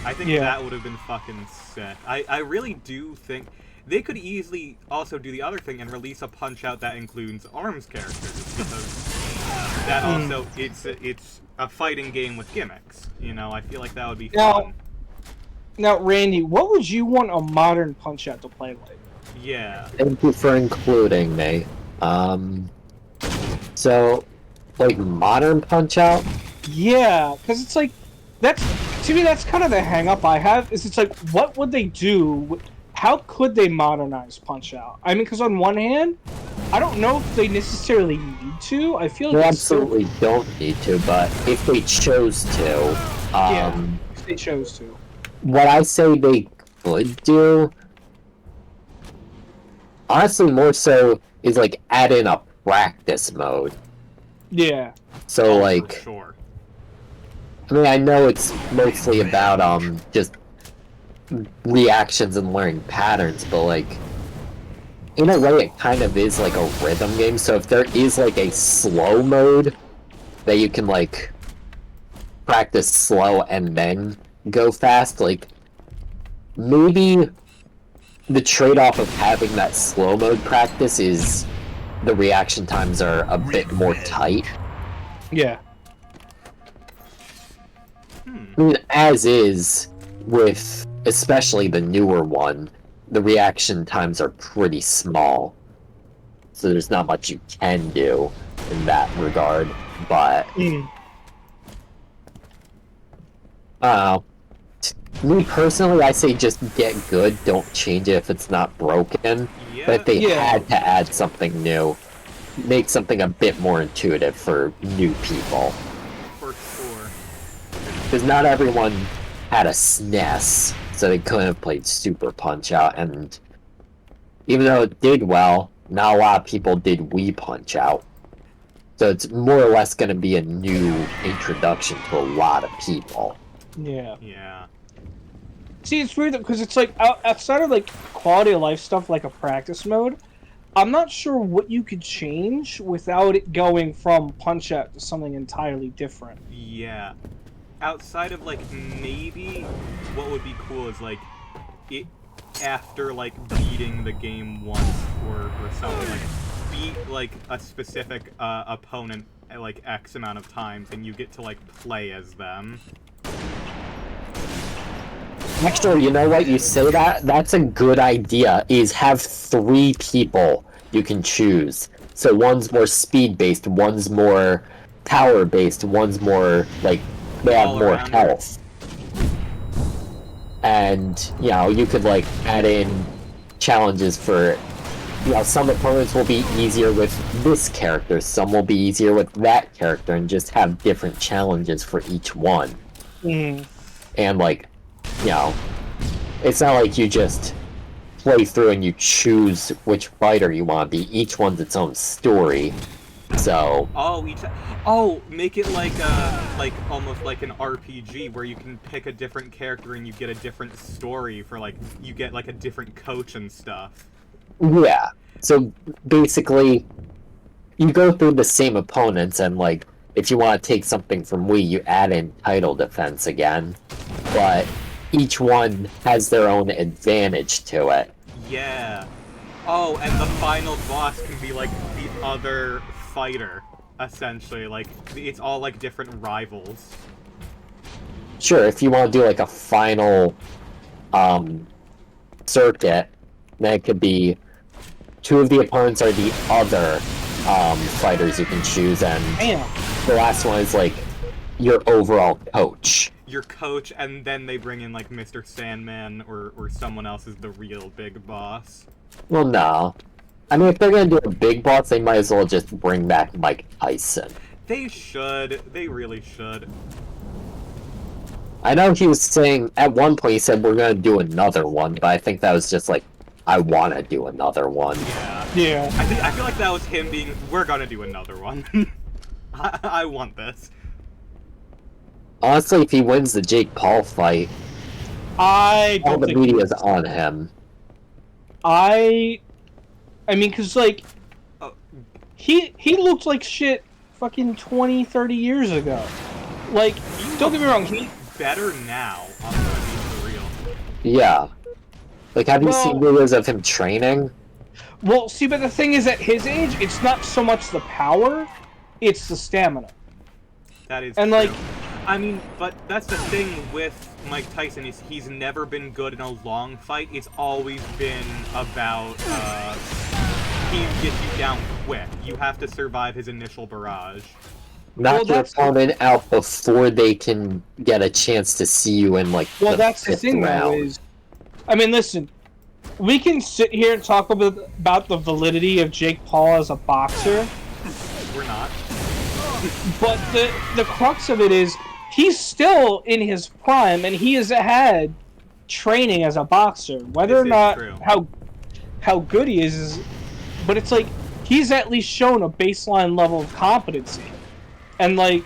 I think that would have been fucking sick. I really do think they could easily also do the other thing and release a Punch-Out that includes ARMS characters, because that also it's a fighting game with gimmicks. You know, I feel like that would be fun. Now, Randy, what would you want a modern Punch-Out to play like? Yeah. Thank you for including me. So, like, modern Punch-Out? Yeah, because it's like, to me, that's kind of the hang-up I have, is it's like, what would they do? How could they modernize Punch-Out? I mean, because on one hand, I don't know if they necessarily need to. I feel like they absolutely don't need to, but if they chose to, if they chose to. What I say they could do, honestly, more so, is like add in a practice mode. Yeah. So, like, for sure. I mean, I know it's mostly about just reactions and learning patterns, but like, in a way, it kind of is like a rhythm game. So if there is like a slow mode that you can like practice slow and then go fast, like maybe the trade-off of having that slow mode practice is the reaction times are a bit more tight. Yeah. I mean, as is with especially the newer one, the reaction times are pretty small, so there's not much you can do in that regard. But me personally, I say just get good. Don't change it if it's not broken. Yeah. But if they had to add something new, make something a bit more intuitive for new people. For sure. Because not everyone had a SNES, so they couldn't have played Super Punch-Out, and even though it did well, not a lot of people did Wii Punch-Out. So it's more or less going to be a new introduction to a lot of people. Yeah. Yeah. See, it's weird because it's like outside of like quality of life stuff, like a practice mode. I'm not sure what you could change without it going from Punch-Out to something entirely different. Yeah. Outside of like maybe what would be cool is like it after like beating the game once or something, like beat like a specific opponent like X amount of times and you get to like play as them. Actually, you know what? You say that? That's a good idea, is have 3 people you can choose. So one's more speed-based, one's more power-based, one's more, like, they have more health. And, you know, you could, like, add in challenges for, you know, some opponents will be easier with this character, some will be easier with that character, and just have different challenges for each one. And, like, you know, it's not like you just play through and you choose which fighter you want to be. Each one's its own story. So make it like almost like an RPG where you can pick a different character and you get a different story for like you get like a different coach and stuff. Yeah. So basically you go through the same opponents and like if you want to take something from Wii, you add in title defense again. But each one has their own advantage to it. Yeah. Oh, and the final boss can be like the other fighter. essentially. Like, it's all, like, different rivals. Sure, if you want to do like a final circuit, then it could be two of the opponents are the other fighters you can choose, and Damn. the last one is like your overall coach. Your coach, and then they bring in, like, Mr. Sandman or someone else as the real big boss. Well, no. I mean, if they're gonna do a big boss, they might as well just bring back Mike Tyson. They should. They really should. I know he was saying, at one point he said we're gonna do another one, but I think that was just like, I wanna do another one. Yeah. Yeah. I feel like that was him being, we're gonna do another one. I want this. Honestly, if he wins the Jake Paul fight, I all don't the think media's on him. I mean, cause like, Oh. he looked like shit fucking 20, 30 years ago. Like, don't get me wrong, he... Better now, I'm gonna be for real. Yeah. Like, have you Well- seen videos of him training? Well, see, but the thing is, at his age, it's not so much the power, it's the stamina. That is And, true. like... I mean, but that's the thing with Mike Tyson, is he's never been good in a long fight. It's always been about, he gets you down quick. You have to survive his initial barrage. Knock Well, your that's- opponent out before they can get a chance to see you in, like, Well, the that's the fifth thing, though, round. is... I mean, listen, we can sit here and talk about the validity of Jake Paul as a boxer, We're not. but the crux of it is, he's still in his prime, and he has had training as a boxer. Whether This or is not true. how good he is, but it's like, he's at least shown a baseline level of competency. And like,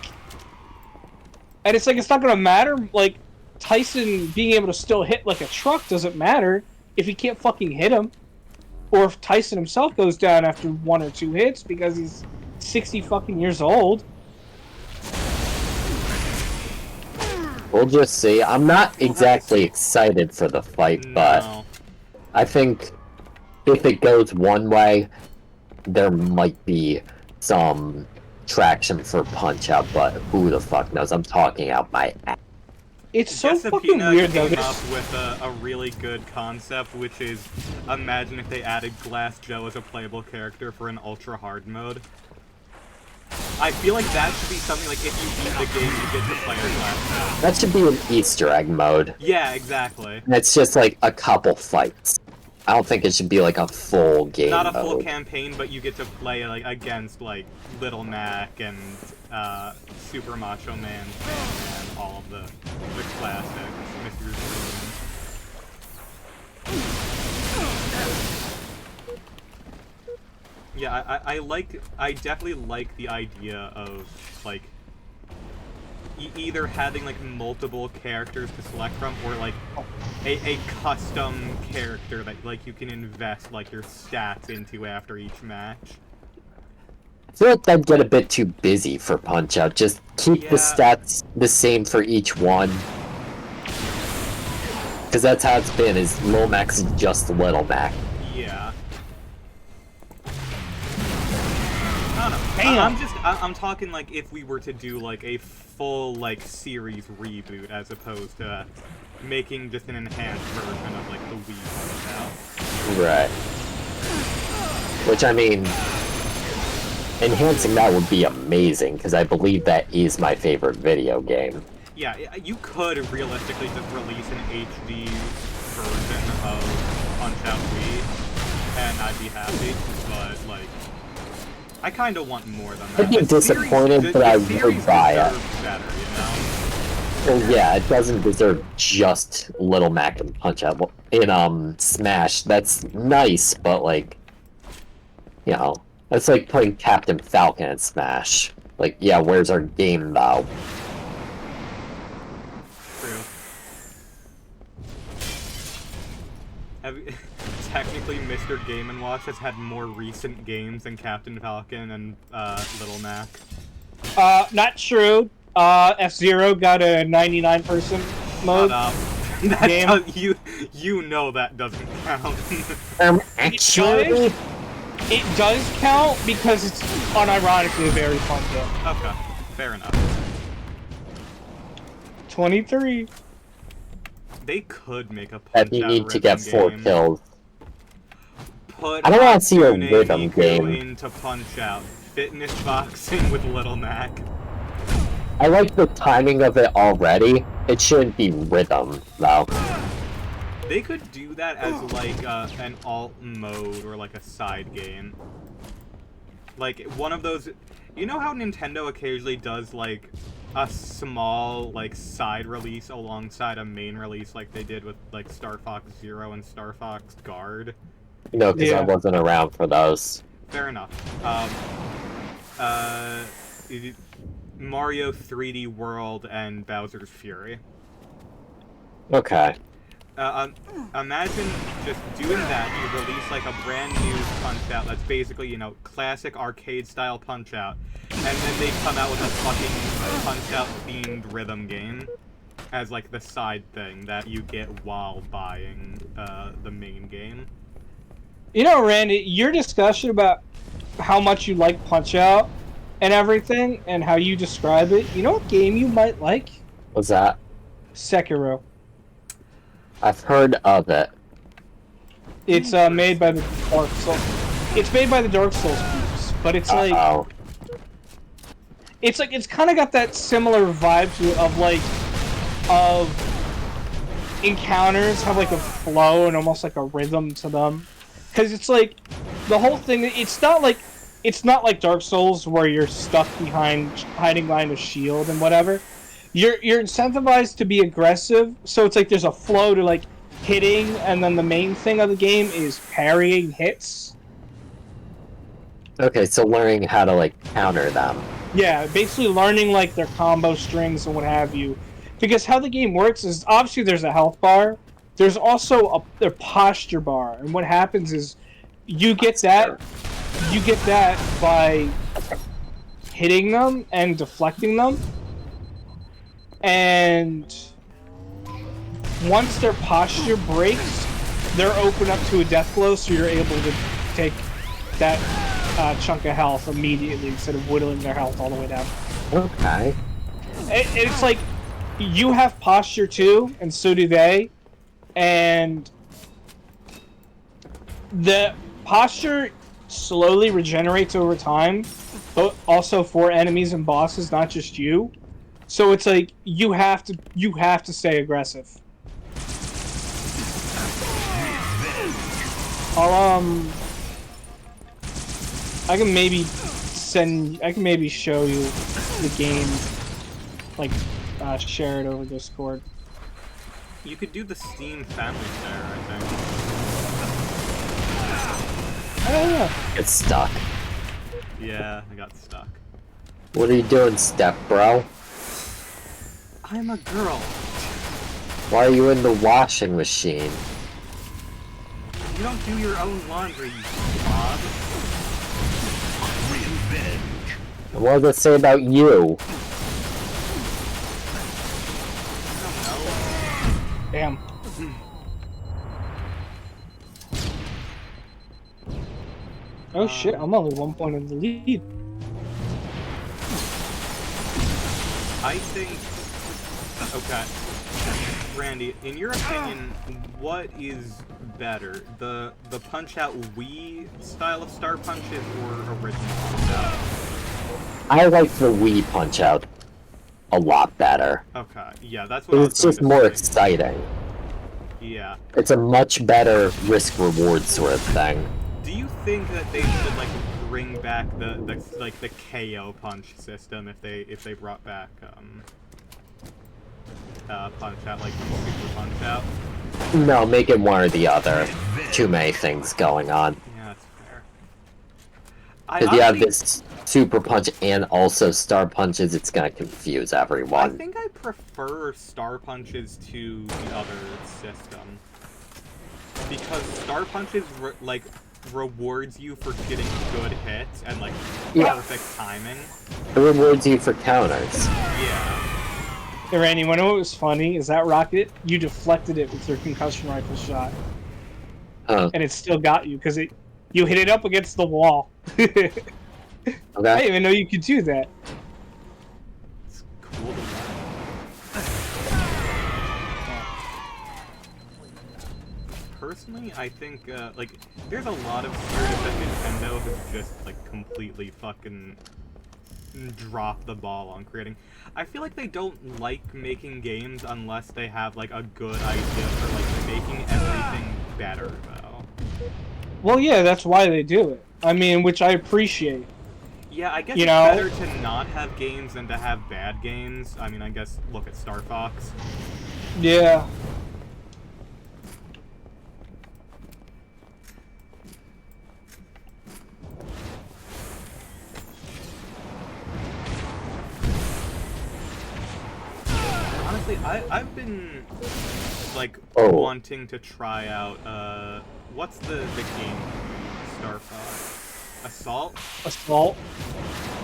and it's like, it's not gonna matter, like, Tyson being able to still hit like a truck doesn't matter if he can't fucking hit him. Or if Tyson himself goes down after 1 or 2 hits because he's 60 fucking years old. We'll just see. I'm not exactly excited for the fight, but No. I think if it goes one way, there might be some traction for Punch-Out, but who the fuck knows? I'm talking out my ass. It's so Jessica fucking weird though. came This, up with a really good concept, which is, imagine if they added Glass Joe as a playable character for an ultra hard mode. I feel like that should be something like, if you beat the game, you get to play as Glass Joe. That should be an Easter egg mode. Yeah, exactly. It's just like a couple fights. I don't think it should be like a full game Not a mode. full campaign, but you get to play like against like Little Mac and Super Macho Man, and all of the classics, Mr. Dream. Yeah, I definitely like the idea of like either having like multiple characters to select from, or like a custom character that like you can invest like your stats into after each match. I feel like that'd get a bit too busy for Punch-Out. Just keep the Yeah. stats the same for each one. Because that's how it's been, is Lil Max is just Little Mac. Yeah. I don't know. Damn. I'm talking like if we were to do like a full like series reboot as opposed to making just an enhanced version of like the Wii Punch-Out. Right. Which, I mean, enhancing that would be amazing, because I believe that is my favorite video game. Yeah, you could realistically just release an HD version of Punch-Out Wii, and I'd be happy, but, like, I kind of want more than that. I'd be The series- disappointed, the- but the I would series buy it. deserves better, you know? Well, yeah, it doesn't deserve just Little Mac and Punch-Out. Well, in, Smash, that's nice, but, like, you know, that's like putting Captain Falcon in Smash. Like, yeah, where's our game, though? True. Technically, Mr. Game & Watch has had more recent games than Captain Falcon and Little Mac. not true. F-Zero got a 99-person mode. Shut up. That Game. you know that doesn't count. Actually, It does count because it's unironically a very fun game. Okay, fair enough. 23. They could make a That Punch you Out need to rhythm get 4 game. kills. Put I don't want to see a Hatsune rhythm Miku game. into Punch Out. Fitness boxing with Little Mac. I like the timing of it already. It shouldn't be rhythm, though. They could do that as like an alt mode or like a side game. Like one of those, you know how Nintendo occasionally does like a small like side release alongside a main release, like they did with like Star Fox Zero and Star Fox Guard. You know, because I Yeah. wasn't around for those. Fair enough. Mario 3D World and Bowser's Fury. Okay. Imagine just doing that. You release like a brand new Punch-Out that's basically, you know, classic arcade-style Punch-Out, and then they come out with a fucking Punch-Out themed rhythm game as like the side thing that you get while buying the main game. You know, Randy, your discussion about how much you like Punch-Out and everything, and how you describe it, you know what game you might like? What's that? Sekiro. I've heard of it. It's made by the Dark Souls. It's made by the Dark Souls peeps, but it's like Uh-oh. it's kind of got that similar vibe to it of encounters have like a flow and almost like a rhythm to them, because it's like the whole thing. It's not like Dark Souls where you're stuck hiding behind a shield and whatever. You're incentivized to be aggressive, so it's like there's a flow to like hitting, and then the main thing of the game is parrying hits. Okay, so learning how to, like, counter them. Yeah, basically learning like their combo strings and what have you. Because how the game works is obviously there's a health bar. There's also a posture bar, and what happens is you get that by hitting them and deflecting them. And once their posture breaks, they're open up to a death blow, so you're able to take that chunk of health immediately instead of whittling their health all the way down. Okay. It's like you have posture too, and so do they. And the posture slowly regenerates over time, but also for enemies and bosses, not just you. So it's like you have to stay aggressive. I can maybe show you the game, like share it over Discord. You could do the Steam Family Share, I think. Oh yeah. It's stuck. Yeah, I got stuck. What are you doing, step bro? I'm a girl. Why are you in the washing machine? You don't do your own laundry, you slob. Revenge. And what does it say about you? Damn. Oh shit! I'm only 1 point in the lead. I think... Okay. Randy, in your opinion, what is better? The Punch-Out Wii style of Star Punches or original Punch-Out? I like the Wii Punch-Out a lot better. Okay, yeah, that's what I was It's going just to more say. exciting. Yeah. It's a much better risk-reward sort of thing. Do you think that they should like bring back the KO punch system if they brought back Punch Out, like Super Punch Out? No, make it one or the other. Too many things going on. Yeah, that's fair. Because you have this Super Punch and also Star Punches, it's gonna confuse I everyone. think I prefer Star Punches to the other system. Because Star Punches, rewards you for getting good hits and, like, Yeah. perfect timing. It rewards you for counters. Yeah. Hey Randy, you know what was funny? Is that rocket, you deflected it with your concussion rifle shot. Oh. And it still got you, because You hit it up against the wall. I Okay. didn't even know you could do that. It's cool to learn. Personally, I think, like, there's a lot of stories that Nintendo has just, like, completely fucking dropped the ball on creating. I feel like they don't like making games unless they have, like, a good idea for, like, making everything better, though. Well, yeah, that's why they do it. I mean, which I appreciate. Yeah, I guess You it's know? better to not have games than to have bad games. I mean, I guess look at Star Fox. Yeah. Honestly, I've been, like, Oh. wanting to try out, what's the game Star Fox? Assault? Assault.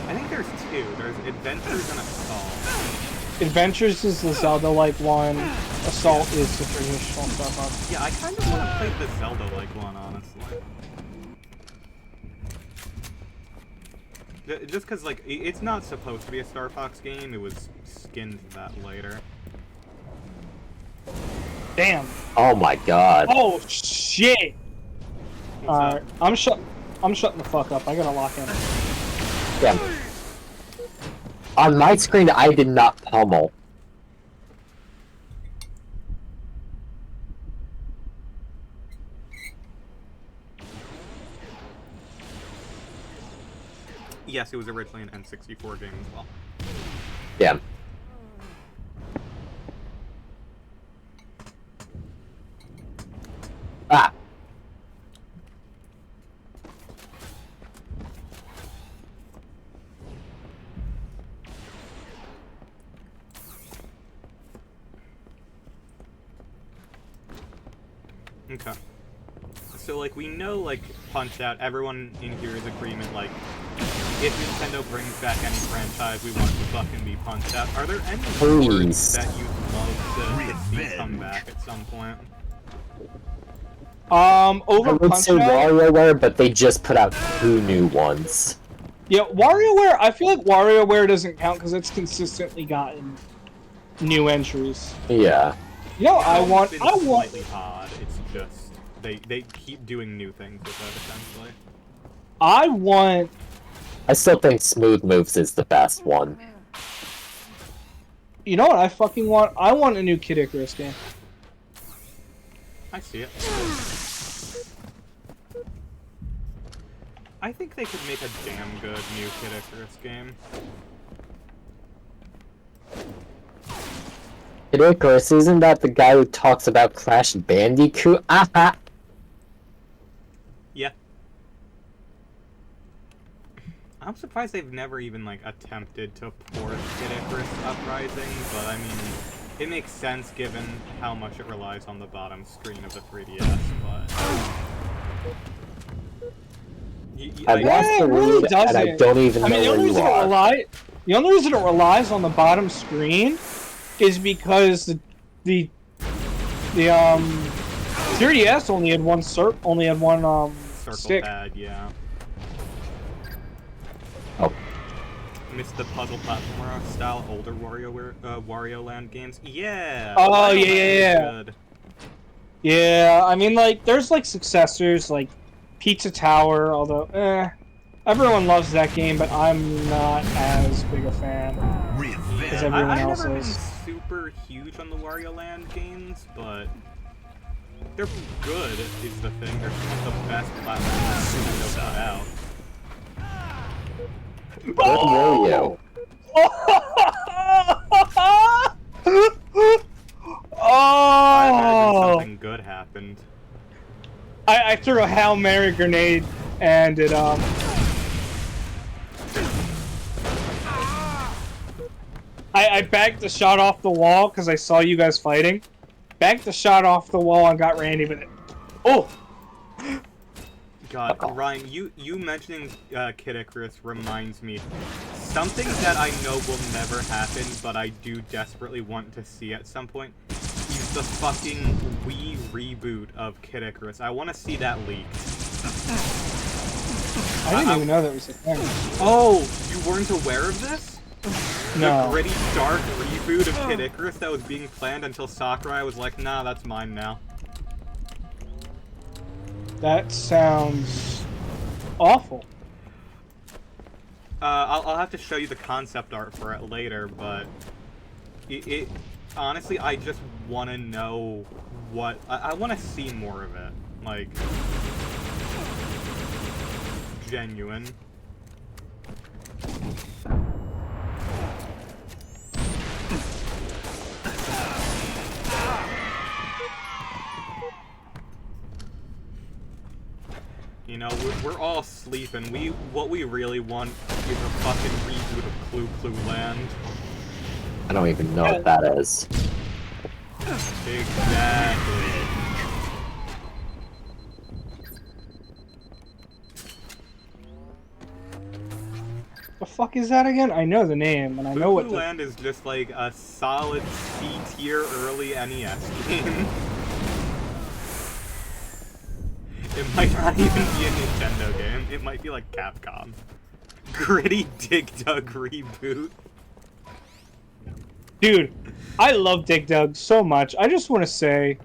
I think there's two. There's Adventures and Assault. Adventures is the Zelda-like one. Assault is the traditional Star Fox. Yeah, I kind of want to play the Zelda-like one, honestly. Just because, like, it's not supposed to be a Star Fox game. It was skinned that later. Damn. Oh my god. Oh shit. What's Alright, up? I'm shutting the fuck up. I gotta lock in. Yeah. On my screen, I did not pummel. Yes, it was originally an N64 game as well. Yeah. Ah. Okay. So, like, we know, like, Punch-Out, everyone in here is agreement, like, if Nintendo brings back any franchise, we want to fucking be Punch-Out. Are there any Please. words that you'd love to see come back at some point? I Over would say Punch-Out? WarioWare, but they just put out 2 new ones. Yeah, WarioWare, I feel like WarioWare doesn't count because it's consistently gotten new entries. Yeah. You know, I want... It's slightly odd. It's just, they keep doing new things with it, essentially. I want... I still think Smooth Moves is the best one. You know what I fucking want? I want a new Kid Icarus game. I see it. I think they could make a damn good new Kid Icarus game. Kid Icarus, isn't that the guy who talks about Crash Bandicoot? Aha! Yeah. I'm surprised they've never even, like, attempted to port Kid Icarus Uprising, but I mean, it makes sense given how much it relies on the bottom screen of the 3DS, but... I've lost Yeah, the it really lead, and I doesn't. don't even I mean, know where you are. the only reason it relies on the bottom screen is because the 3DS only had one Circle stick. pad, yeah. Oh. Missed the puzzle platformer style older Wario Land games. Yeah! Oh, Wario yeah, Land is yeah. good. Yeah, I mean, like, there's, like, successors, like Pizza Tower, although, everyone loves that game, but I'm not as big a fan as everyone I've else never been is. super huge on the Wario Land games, but they're good is the thing. They're some of the best platforms Nintendo put out. Good Wario. I imagine Oh! something good happened. I threw a Hail Mary grenade, and it, I bagged the shot off the wall because I saw you guys fighting. Bagged the shot off the wall and got Randy with it. Oh! God, Ryan, you mentioning Kid Icarus reminds me something that I know will never happen, but I do desperately want to see at some point. Is the fucking Wii reboot of Kid Icarus. I want to see that leaked. I didn't even know that was a thing. Oh, you weren't aware of this? No. The gritty, dark reboot of Kid Icarus that was being planned until Sakurai was like, nah, that's mine now. That sounds awful. I'll have to show you the concept art for it later, but it honestly, I just want to know what I want to see more of it, like genuine. You know, we're all sleeping. What we really want is a fucking reboot of Clue Clue Land. I don't even know what that is. Exactly. The fuck is that again? I know the name, and I know what Clue Land is just like a solid C-tier early NES game. It might not even be a Nintendo game. It might be like Capcom. Gritty Dig Dug reboot. Dude, I love Dig Dug so much. I just want to say...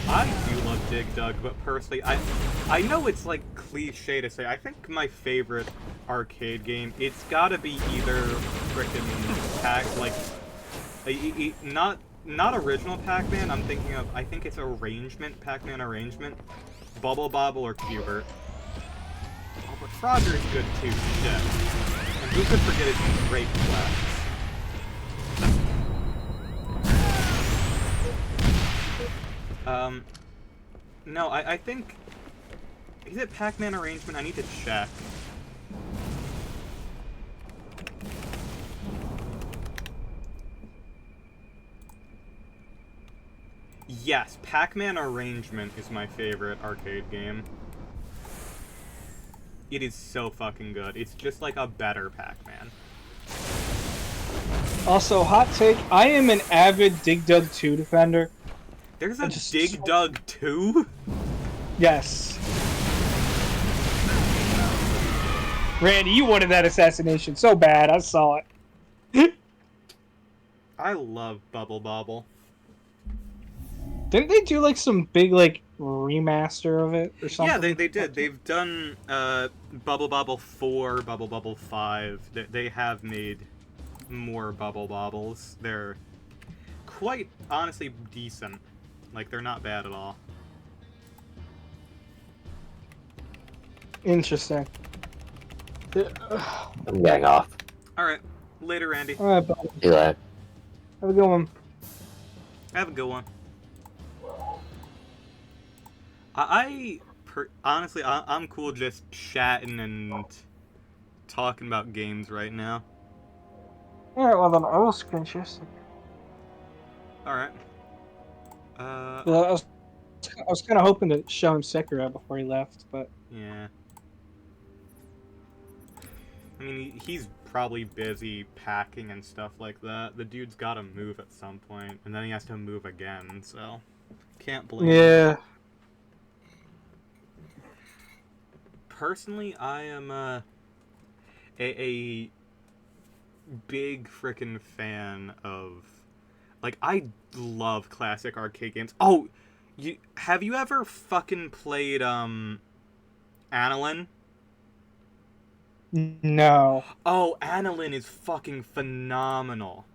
I do love Dig Dug, but personally, I know it's like cliche to say. I think my favorite arcade game, it's gotta be either frickin' not original Pac-Man. I'm thinking of, I think it's Arrangement, Pac-Man Arrangement, Bubble Bobble or Cubert. Oh, but Frogger's good too. Shit. And who could forget his great flex? No, I think... Is it Pac-Man Arrangement? I need to check. Yes, Pac-Man Arrangement is my favorite arcade game. It is so fucking good. It's just like a better Pac-Man. Also, hot take, I am an avid Dig Dug 2 defender. There's a Dig Dug 2? Yes. Randy, you wanted that assassination so bad, I saw it. I love Bubble Bobble. Didn't they do like some big like remaster of it or something? Yeah, they did. They've done Bubble Bobble 4, Bubble Bobble 5. They have made more Bubble Bobbles. They're quite honestly decent. Like, they're not bad at all. Interesting. I'm getting off. Alright. Later, Randy. Alright, buddy. See you later. Have a good one. Have a good one. Honestly, I'm cool just chatting and talking about games right now. Alright, well then I will screen share. Alright. Well, I was kind of hoping to show him Sekiro before he left, but... Yeah. I mean, he's probably busy packing and stuff like that. The dude's gotta move at some point, and then he has to move again, so... Can't blame him. Yeah. Personally, I am a big frickin' fan of... Like, I love classic arcade games. Oh! Have you ever fucking played, Annalyn? No. Oh, Annalyn is fucking phenomenal.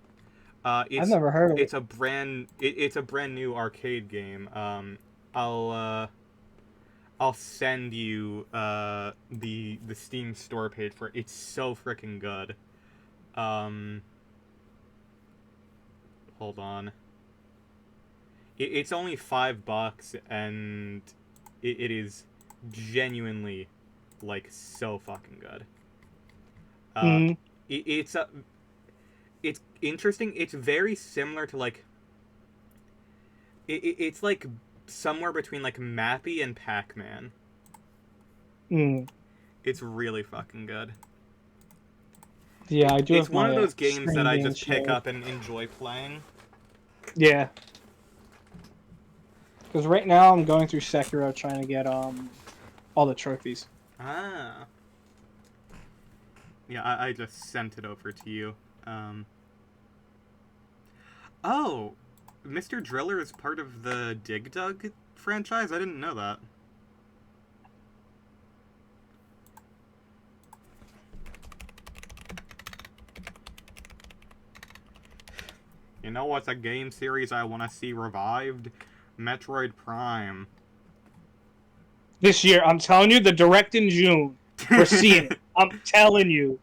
I've never heard of it. It's a brand new arcade game. I'll send you the Steam store page for it. It's so freaking good. Hold on. It's only $5, and it is genuinely like so fucking good. It's interesting. It's very similar to like. It's like somewhere between like Mappy and Pac-Man. It's really fucking good. Yeah, I do. It's one of those games that I just pick up and enjoy playing. Yeah. Because right now I'm going through Sekiro trying to get all the trophies. Ah. Yeah, I just sent it over to you. Oh, Mr. Driller is part of the Dig Dug franchise? I didn't know that. You know what's a game series I want to see revived? Metroid Prime. This year, I'm telling you, the direct in June. We're seeing it. I'm telling you.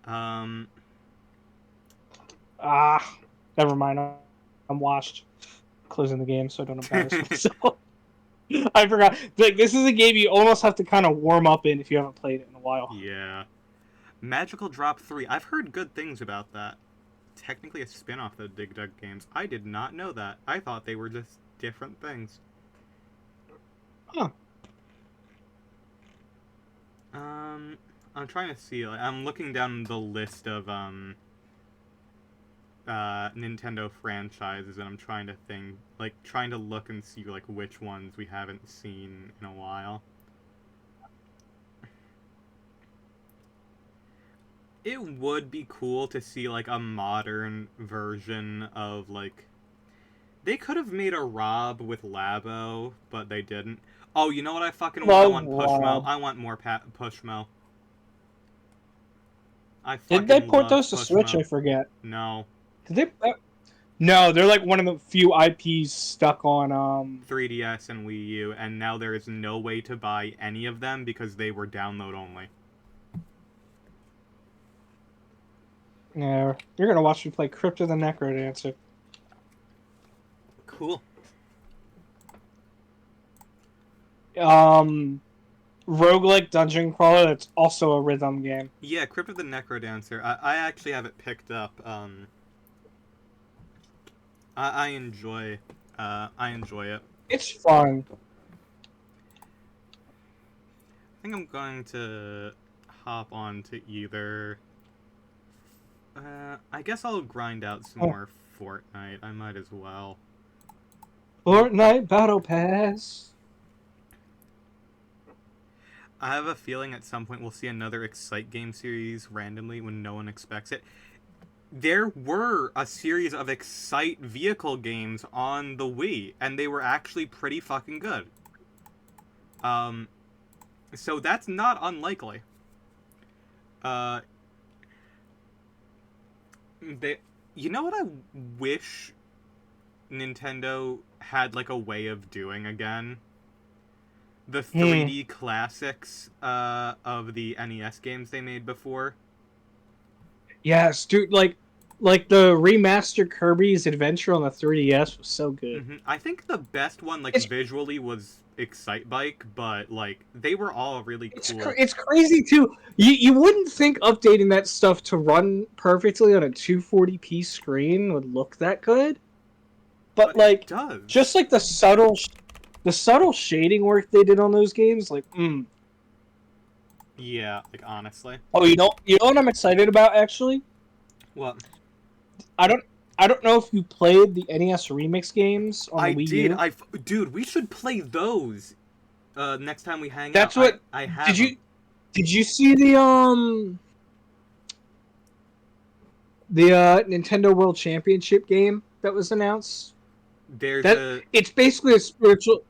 Never mind. I'm washed. Closing the game so I don't embarrass myself. I forgot. Like, this is a game you almost have to kind of warm up in if you haven't played it in a while. Yeah. Magical Drop 3. I've heard good things about that. Technically a spin-off of the Dig Dug games. I did not know that. I thought they were just different things. Huh. I'm trying to see. Like, I'm looking down the list of Nintendo franchises, and I'm trying to think, like, trying to look and see like which ones we haven't seen in a while. It would be cool to see like a modern version of like. They could have made a Rob with Labo, but they didn't. Oh, you know what I fucking want? I want Pushmo. I want more Pushmo. Did they port those to Pushmo. Switch? I forget. No. Did they? No, they're like one of the few IPs stuck on 3DS and Wii U, and now there is no way to buy any of them because they were download only. Yeah, you're gonna watch me play Crypt of the Necrodancer. Cool. Roguelike dungeon crawler that's also a rhythm game. Yeah, Crypt of the Necrodancer. I actually have it picked up. I enjoy it. It's fun. I think I'm going to hop on to either. I guess I'll grind out some more Fortnite. I might as well. Fortnite Battle Pass. I have a feeling at some point we'll see another Excite game series randomly when no one expects it. There were a series of Excite vehicle games on the Wii, and they were actually pretty fucking good. So that's not unlikely. You know what I wish Nintendo had like a way of doing again? The 3D classics of the NES games they made before. Yes, dude, like the remastered Kirby's Adventure on the 3DS was so good. Mm-hmm. I think the best one, like, visually was Excite Bike, but, like, they were all really cool. It's crazy, too. You wouldn't think updating that stuff to run perfectly on a 240p screen would look that good. But like, it does. Just like the subtle shading work they did on those games, like, Yeah, like, honestly. Oh, you know what I'm excited about, actually? What? I don't know if you played the NES Remix games on the Wii U. I did. Dude, we should play those next time we hang out. That's what I have. Did you see the Nintendo World Championship game that was announced? It's basically a spiritual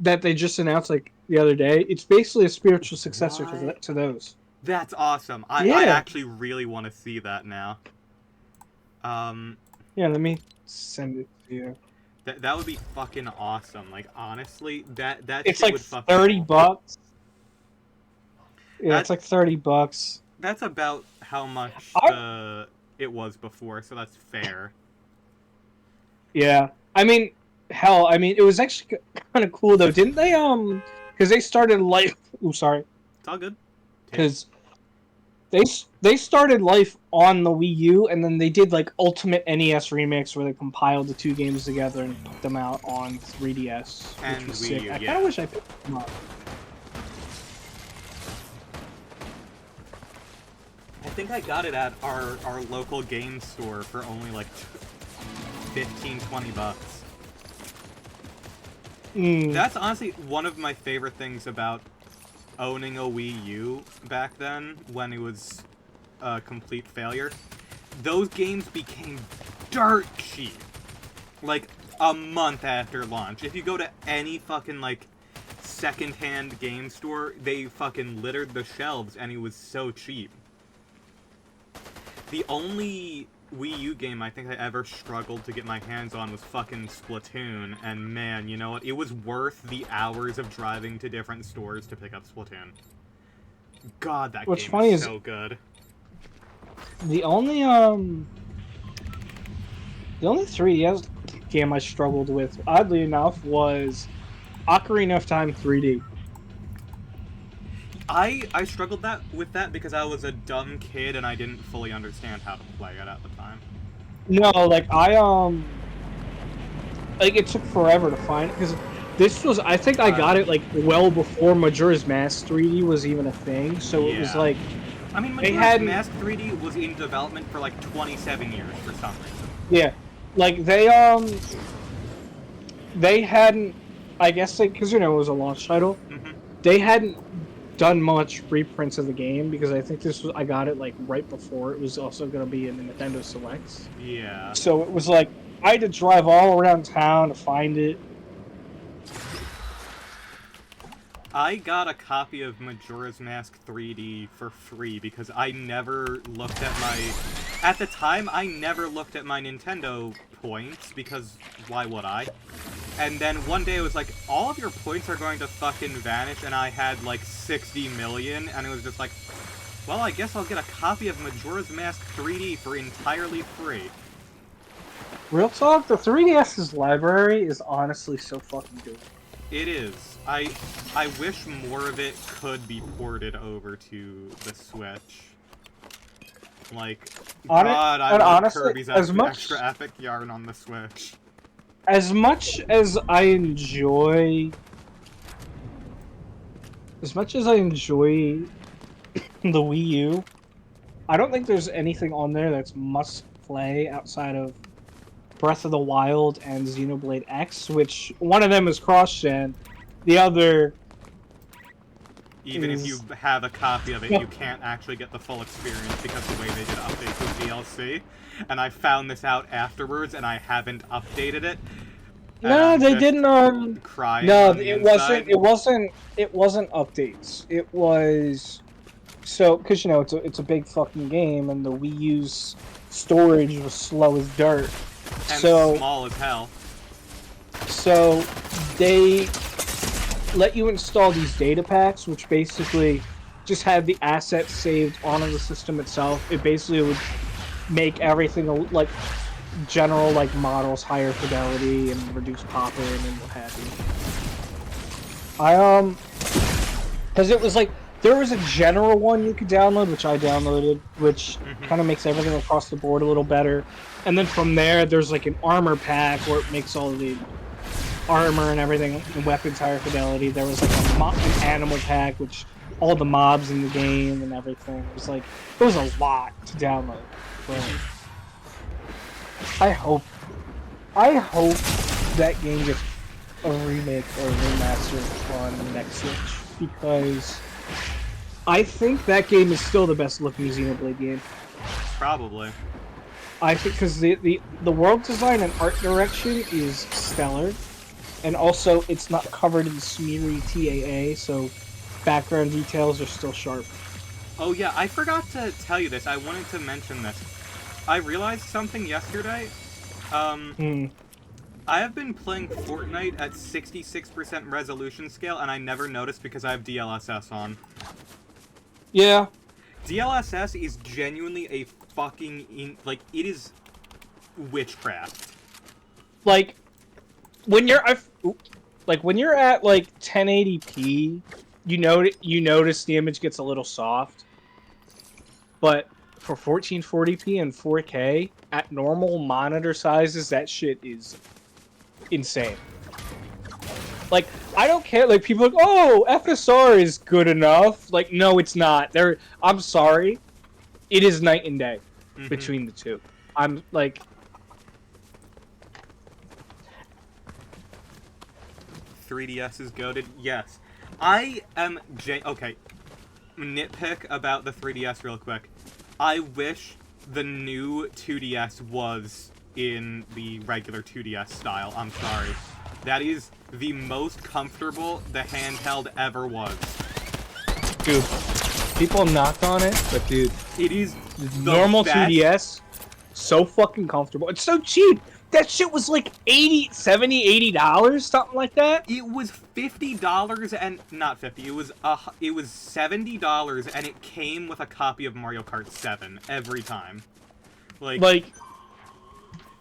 that they just announced like the other day. It's basically a spiritual successor to those. That's awesome. I actually really want to see that now. Yeah, let me send it to you. That would be fucking awesome. Like, honestly, that it's shit like would fucking $30. Yeah, it's like $30. That's about how much it was before, so that's fair. Yeah, I mean, hell, it was actually kind of cool though, didn't they? Because they started life. Ooh, sorry. It's all good. Because they started life on the Wii U, and then they did like Ultimate NES Remix, where they compiled the two games together and put them out on 3DS, which and was Wii sick. U, I kind of wish I picked them up. I think I got it at our local game store for only like $15-20. That's honestly one of my favorite things about owning a Wii U back then, when it was a complete failure, those games became dirt cheap. Like, a month after launch. If you go to any fucking, like, second-hand game store, they fucking littered the shelves, and it was so cheap. The only Wii U game I think I ever struggled to get my hands on was fucking Splatoon, and man, you know what? It was worth the hours of driving to different stores to pick up Splatoon. God, that What's game funny is is so good. the only 3DS game I struggled with, oddly enough, was Ocarina of Time 3D. I struggled with that because I was a dumb kid and I didn't fully understand how to play it at the time. No, like like it took forever to find it because this was, I think I got it like well before Majora's Mask 3D was even a thing. So it was Yeah. like, I mean, they Majora's hadn't- Mask 3D was in development for like 27 years for some reason. yeah, like they hadn't, I guess, because you know it was a launch title. Mm-hmm. They hadn't done much reprints of the game because I think this was, I got it like right before it was also going to be in the Nintendo Selects. Yeah. So it was like I had to drive all around town to find it. I got a copy of Majora's Mask 3D for free because I never looked at my... At the time, I never looked at my Nintendo points because why would I? And then one day it was like, all of your points are going to fucking vanish, and I had like 60 million, and it was just like, well, I guess I'll get a copy of Majora's Mask 3D for entirely free. Real talk, the 3DS's library is honestly so fucking good. It is. I wish more of it could be ported over to the Switch. Like, God, I love honestly, Kirby's extra epic yarn on the Switch. As much as I enjoy the Wii U, I don't think there's anything on there that's must play outside of Breath of the Wild and Xenoblade X, which one of them is cross-gen, the other Even if you have a copy of it, you can't actually get the full experience because the way they did updates with DLC. And I found this out afterwards, and I haven't updated it. No, they didn't. Crying No, on the it inside. wasn't. It wasn't updates. It was because you know it's a big fucking game, and the Wii U's storage was slow as dirt. And So small as hell. So they let you install these data packs, which basically just have the assets saved onto the system itself. It basically would make everything like general like models higher fidelity and reduce pop-in and what have you. Because it was like there was a general one you could download, which I downloaded, which kind of makes everything across the board a little better. And then from there, there's like an armor pack where it makes all the armor and everything, and weapons higher fidelity. There was like an animal pack, which all the mobs in the game and everything. It was like, it was a lot to download. But I hope that game gets a remake or a remaster on the next Switch, because I think that game is still the best looking Xenoblade game. Probably. I think because the world design and art direction is stellar, and also it's not covered in smeary TAA, so background details are still sharp. Oh yeah, I forgot to tell you this. I wanted to mention this. I realized something yesterday. I have been playing Fortnite at 66% resolution scale, and I never noticed because I have DLSS on. Yeah. DLSS is genuinely a fucking like, it is witchcraft. Like when you're at like 1080p, you notice the image gets a little soft. But for 1440p and 4K at normal monitor sizes, that shit is insane. Like, I don't care. Like, people are like, oh, FSR is good enough. Like, no, it's not. I'm sorry. It is night and day between the two. I'm like... 3DS is goated? Yes. I am okay. Nitpick about the 3DS real quick. I wish the new 2DS was in the regular 2DS style. I'm sorry. That is the most comfortable the handheld ever was. Dude, people knocked on it, but dude, It is the normal best. 2DS, so fucking comfortable. It's so cheap. That shit was like $80, $70, $80, something like that. It was $50 and not 50. It was $70 and it came with a copy of Mario Kart 7 every time. Like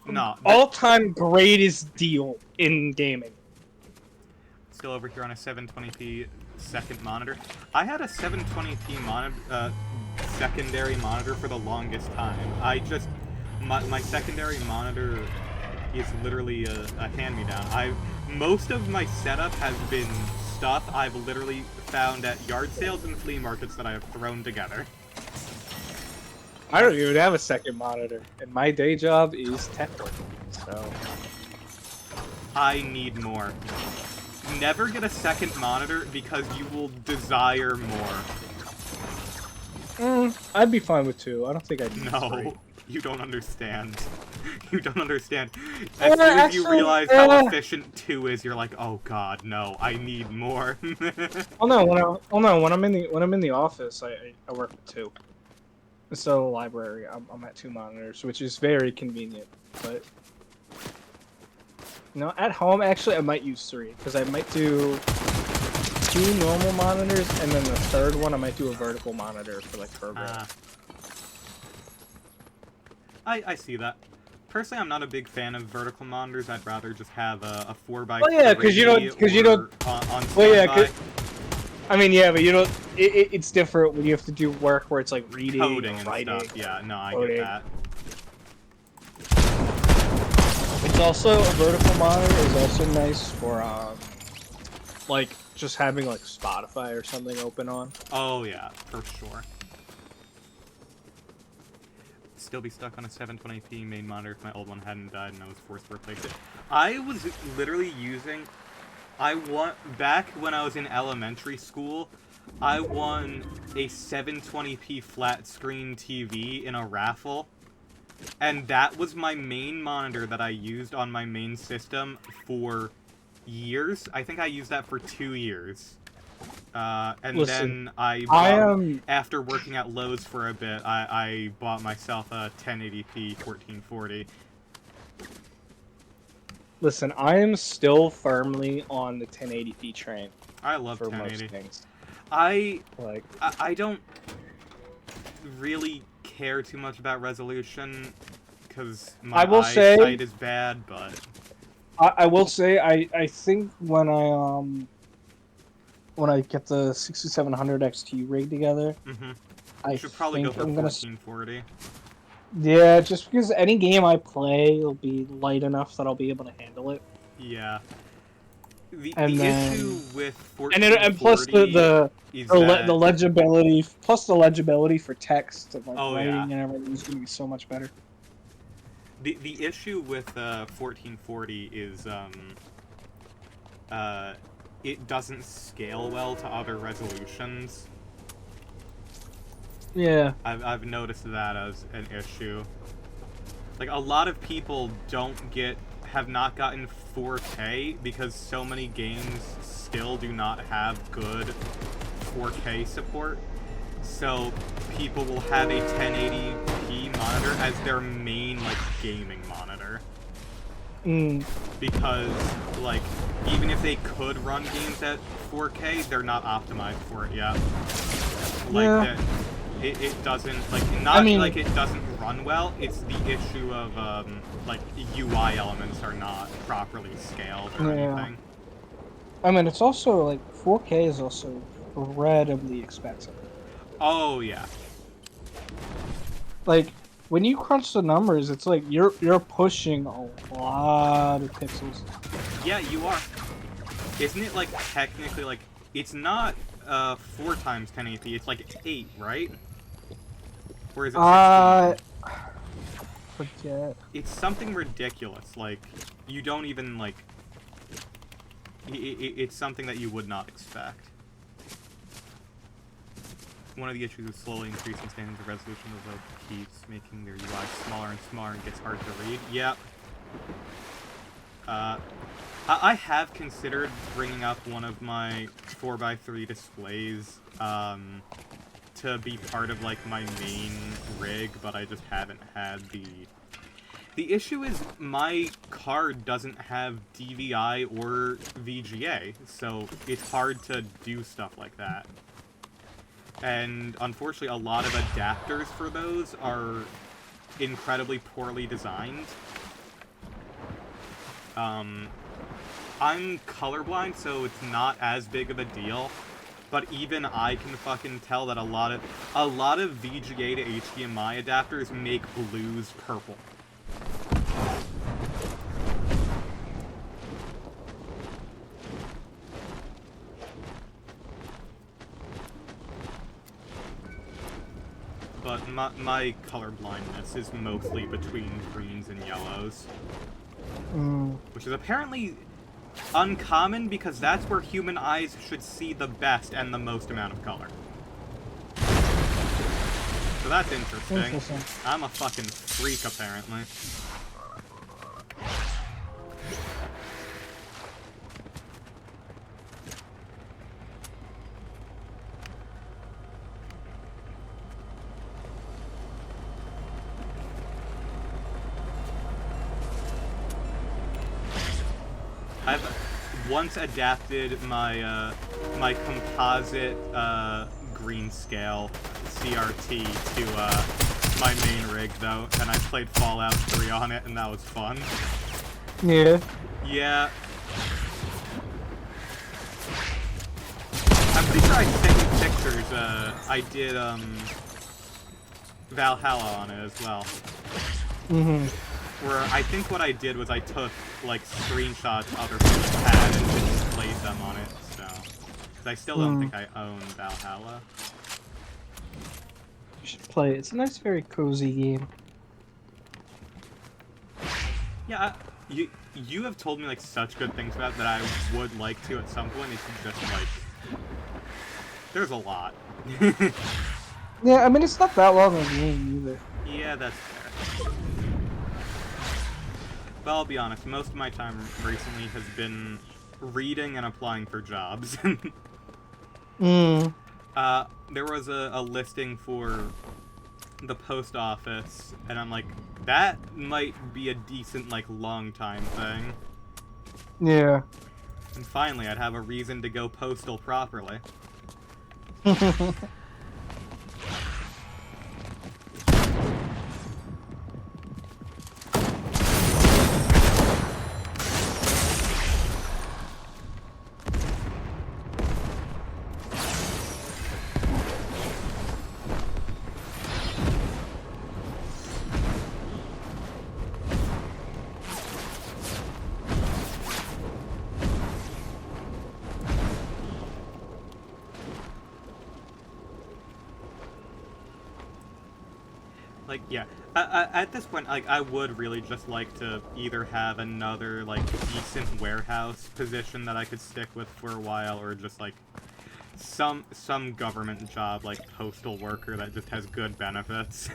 no. All-time greatest deal in gaming. Still over here on a 720p second monitor. I had a 720p secondary monitor for the longest time. My secondary monitor is literally a hand-me-down. Most of my setup has been stuff I've literally found at yard sales and flea markets that I have thrown together. I don't even have a second monitor, and my day job is tech work, so... I need more. Never get a second monitor because you will desire more. I'd be fine with 2. I don't think I'd need 3. No, you don't understand. You don't understand. As soon as you realize how efficient 2 is, you're like, oh god, no, I need more. Oh no, when I'm in the office, I work with 2. Instead of the library, I'm at 2 monitors, which is very convenient. But no, at home actually I might use 3 because I might do 2 normal monitors, and then the third one I might do a vertical monitor for like programming. I see that. Personally, I'm not a big fan of vertical monitors. I'd rather just have a 4x3 well, yeah, because you don't. On Well, yeah, standby. I mean, yeah, but you don't. It's different when you have to do work where it's like reading, Coding or and writing. stuff. Yeah, no, I coding. get that. It's also a vertical monitor is also nice for like just having like Spotify or something open on. Oh yeah, for sure. Still be stuck on a 720p main monitor if my old one hadn't died and I was forced to replace it. I was literally using... back when I was in elementary school, I won a 720p flat screen TV in a raffle. And that was my main monitor that I used on my main system for years. I think I used that for 2 years. And Listen, then after working at Lowe's for a bit, I bought myself a 1080p 1440. Listen, I am still firmly on the 1080p train. I love for 1080. most things. I don't really care too much about resolution because my eyesight is bad, but I will say I think when I get the 6700 XT rig together, I should probably go for 1440. Yeah, just because any game I play will be light enough that I'll be able to handle it. Yeah. The then, issue with 1440 and plus the legibility, plus the legibility for text and like writing and everything is going to be so much better. The issue with 1440 is it doesn't scale well to other resolutions. Yeah. I've noticed that as an issue. Like, a lot of people have not gotten 4K because so many games still do not have good 4K support. So people will have a 1080p monitor as their main, like, gaming monitor. Because, like, even if they could run games at 4K, they're not optimized for it yet. Like, it doesn't, like, like it doesn't run well, it's the issue of, like, UI elements are not properly scaled or anything. I mean, it's also, like, 4K is also incredibly expensive. Oh, yeah. Like, when you crunch the numbers, it's like you're pushing a lot of pixels. Yeah, you are. Isn't it, like, technically, like, it's not 4 times 1080p, it's like 8, right? Or is it 16? Forget. It's something ridiculous, like, you don't even, like... It's something that you would not expect. one of the issues with slowly increasing standards of resolution is that it keeps making their UI smaller and smaller and gets hard to read. Yep. I have considered bringing up one of my 4x3 displays to be part of like my main rig, but I just haven't had the... The issue is my card doesn't have DVI or VGA, so it's hard to do stuff like that. And unfortunately, a lot of adapters for those are incredibly poorly designed. I'm colorblind, so it's not as big of a deal. But even I can fucking tell that a lot of VGA to HDMI adapters make blues purple. But my colorblindness is mostly between greens and yellows. Which is apparently uncommon because that's where human eyes should see the best and the most amount of color. So that's interesting. I'm a fucking freak, apparently. I've once adapted my my composite green scale CRT to my main rig though, and I played Fallout 3 on it, and that was fun. Yeah. Yeah. I'm pretty sure I sent you pictures. I did Valhalla on it as well. Where I think what I did was I took, like, screenshots other people had and displayed them on it, so... Because I still don't think I own Valhalla. You should play it. It's a nice, very cozy game. Yeah, you have told me, like, such good things about it that I would like to at some point. It's just, like... There's a lot. Yeah, I mean, it's not that long of a game either. Yeah, that's fair. But I'll be honest, most of my time recently has been reading and applying for jobs. There was a listing for the post office, and I'm like, that might be a decent, like, long time thing. Yeah. And finally, I'd have a reason to go postal properly. Like, yeah, at this point, like, I would really just like to either have another, like, decent warehouse position that I could stick with for a while, or just, like, some government job, like postal worker that just has good benefits.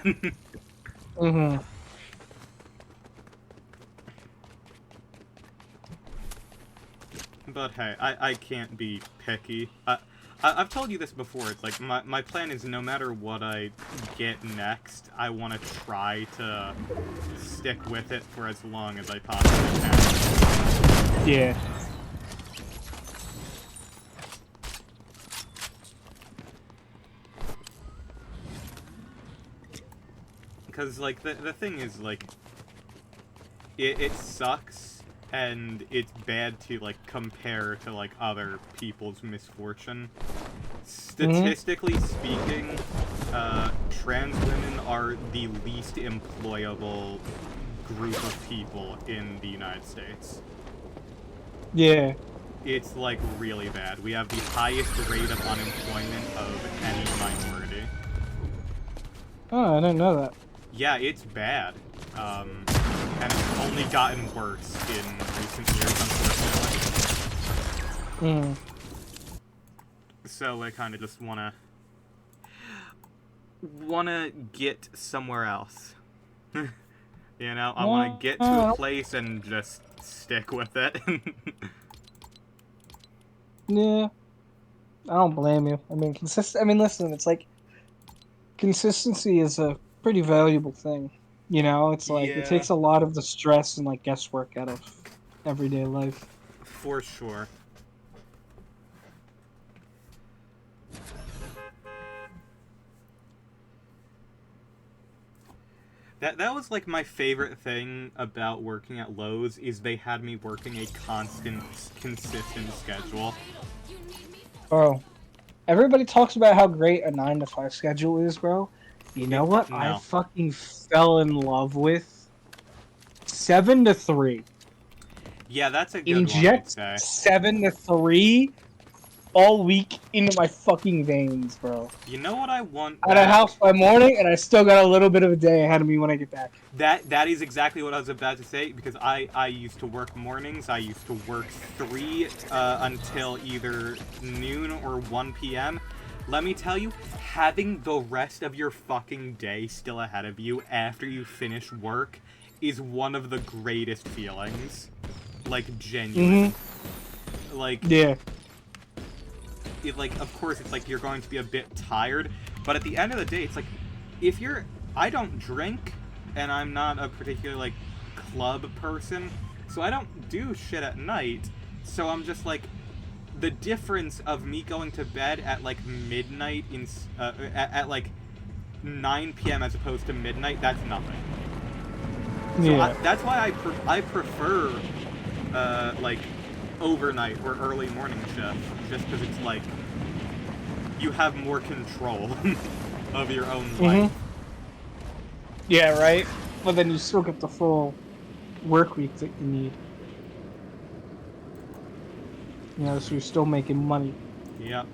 But hey, I can't be picky. I've told you this before, it's like, my plan is no matter what I get next, I want to try to stick with it for as long as I possibly can. Yeah. Because, like, the thing is, like, it sucks, and it's bad to, like, compare to, like, other people's misfortune. Statistically speaking, trans women are the least employable group of people in the United States. Yeah. It's, like, really bad. We have the highest rate of unemployment of any minority. Oh, I didn't know that. Yeah, it's bad. And it's only gotten worse in recent years, unfortunately. So I kind of just want to... want to get somewhere else. You know, I want to get to a place and just stick with it. Yeah, I don't blame you. I mean, I mean, listen, it's like consistency is a pretty valuable thing. You know, it's like it Yeah, takes a lot of the stress and like guesswork out of everyday life. for sure. That was like my favorite thing about working at Lowe's is they had me working a constant, consistent schedule. Bro, everybody talks about how great a 9 to 5 schedule is, bro. You know what? I No. fucking fell in love with 7 to 3. Yeah, that's a good one, I'd Inject say. 7 to 3 all week into my fucking veins, bro. You know what I want Out of back? house by morning, and I still got a little bit of a day ahead of me when I get back. That is exactly what I was about to say, because I used to work mornings. I used to work 3 until either noon or 1 p.m. Let me tell you, having the rest of your fucking day still ahead of you after you finish work is one of the greatest feelings. Like, genuine. Like, Yeah. of course, it's like you're going to be a bit tired, but at the end of the day, it's like, if you're... I don't drink, and I'm not a particular, like, club person, so I don't do shit at night, so I'm just like, the difference of me going to bed at, like, midnight, at like, 9 p.m. as opposed to midnight, that's nothing. So Yeah. that's why I prefer, like, overnight or early morning shift, just because it's like you have more control of your own life. Yeah, right? But then you still get the full work week that you need. You know, so you're still making money. Yep.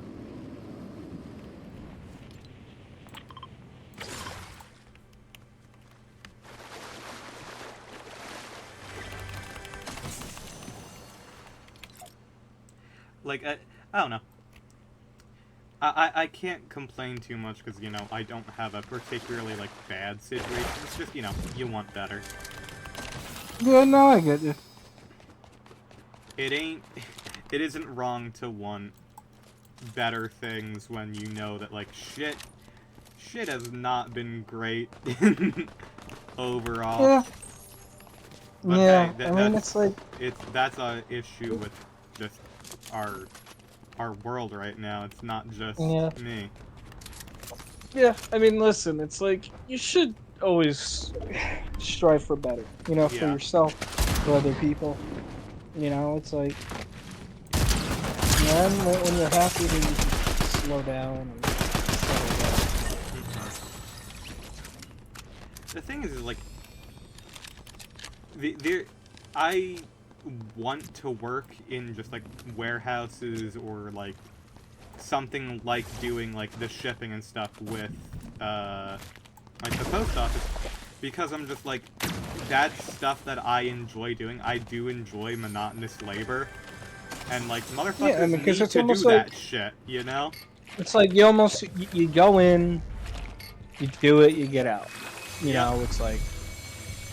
Like, I don't know. I can't complain too much because, you know, I don't have a particularly, like, bad situation. It's just, you know, you want better. Yeah, no, I get you. It isn't wrong to want better things when you know that, like, shit has not been great overall. Yeah. But Yeah, hey, I mean, it's like... that's a issue with just our world right now. It's not just me. Yeah, I mean, listen, it's like, you should always strive for better. You know, for Yeah. yourself, for other people. You know, it's like... Man, when you're happy, then you can slow down and settle down. The thing is like, I want to work in just like warehouses or like something like doing like the shipping and stuff with like the post office, because I'm just like, that's stuff that I enjoy doing. I do enjoy monotonous labor, and like motherfuckers need it's to do almost that like... shit, you know? It's like you go in, you do it, you get out. You know, it's like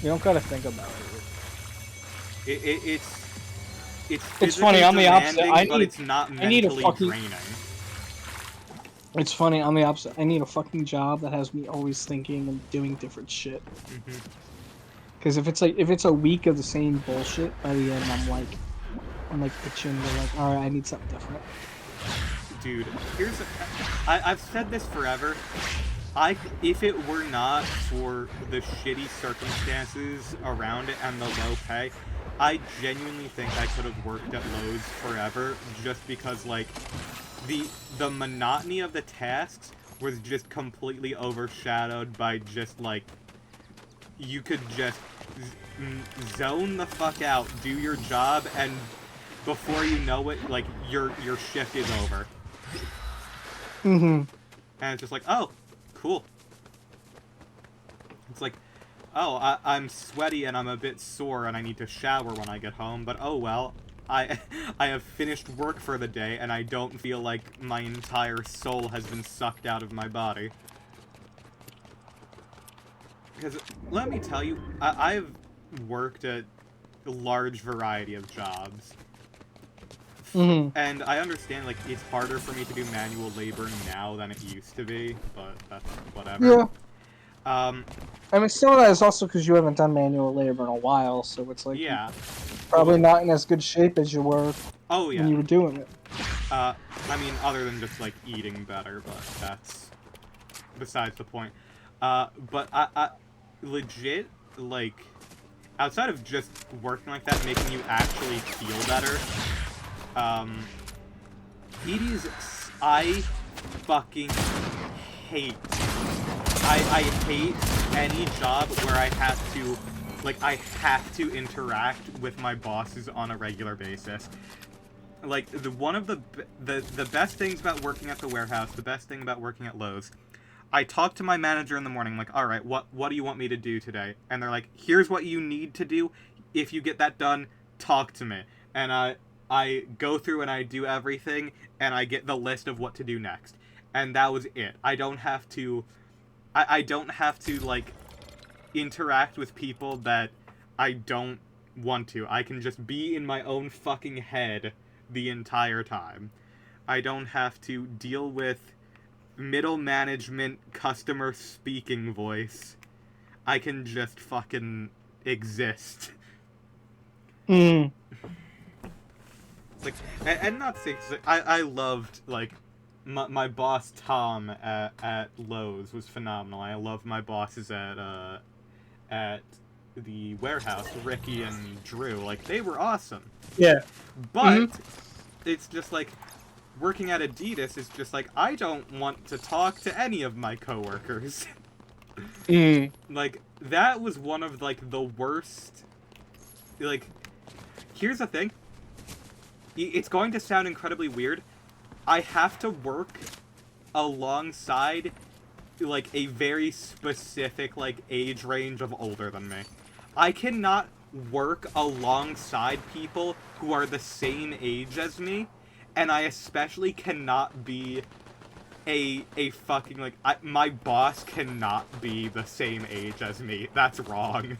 you don't gotta think about it. It's funny, I'm the opposite. but it's not mentally draining. It's funny, I'm the opposite. I need a fucking job that has me always thinking and doing different shit. Because if it's a week of the same bullshit, by the end I'm like itching to like, all right, I need something different. Dude, I've said this forever. If it were not for the shitty circumstances around it and the low pay, I genuinely think I could have worked at Lowe's forever, just because, like, the monotony of the tasks was just completely overshadowed by just, like, you could just zone the fuck out, do your job, and before you know it, like, your shift is over. And it's just like, oh, cool. It's like, oh, I'm sweaty and I'm a bit sore and I need to shower when I get home, but oh well, I have finished work for the day and I don't feel like my entire soul has been sucked out of my body. Because let me tell you, I've worked at a large variety of jobs. Mhm. And I understand, like, it's harder for me to do manual labor now than it used to be, but that's whatever. Yeah. Um, I mean, some of that is also because you haven't done manual labor in a while, so it's like yeah. you're probably not in as good shape as you were Oh, when yeah. you were doing it. I mean, other than just, like, eating better, but that's besides the point. But I legit, like, outside of just working like that, making you actually feel better, it is, I fucking hate, I hate any job where I have to, like, I have to interact with my bosses on a regular basis. Like, one of the best things about working at the warehouse, the best thing about working at Lowe's, I talk to my manager in the morning, like, all right, what do you want me to do today? And they're like, here's what you need to do. If you get that done, talk to me. And I go through and I do everything, and I get the list of what to do next. And that was it. I don't have to, I don't have to, like, interact with people that I don't want to. I can just be in my own fucking head the entire time. I don't have to deal with middle management customer speaking voice. I can just fucking exist. Mm. Like, and not say, I loved, like, my boss Tom at Lowe's was phenomenal. I loved my bosses at the warehouse, Ricky and Drew. Like, they were awesome. Yeah. But it's just like, working at Adidas is just like, I don't want to talk to any of my coworkers. Mm. Like, that was one of, like, the worst. Like, here's the thing. It's going to sound incredibly weird. I have to work alongside, like, a very specific, like, age range of older than me. I cannot work alongside people who are the same age as me, and I especially cannot be a fucking, like, my boss cannot be the same age as me. That's wrong.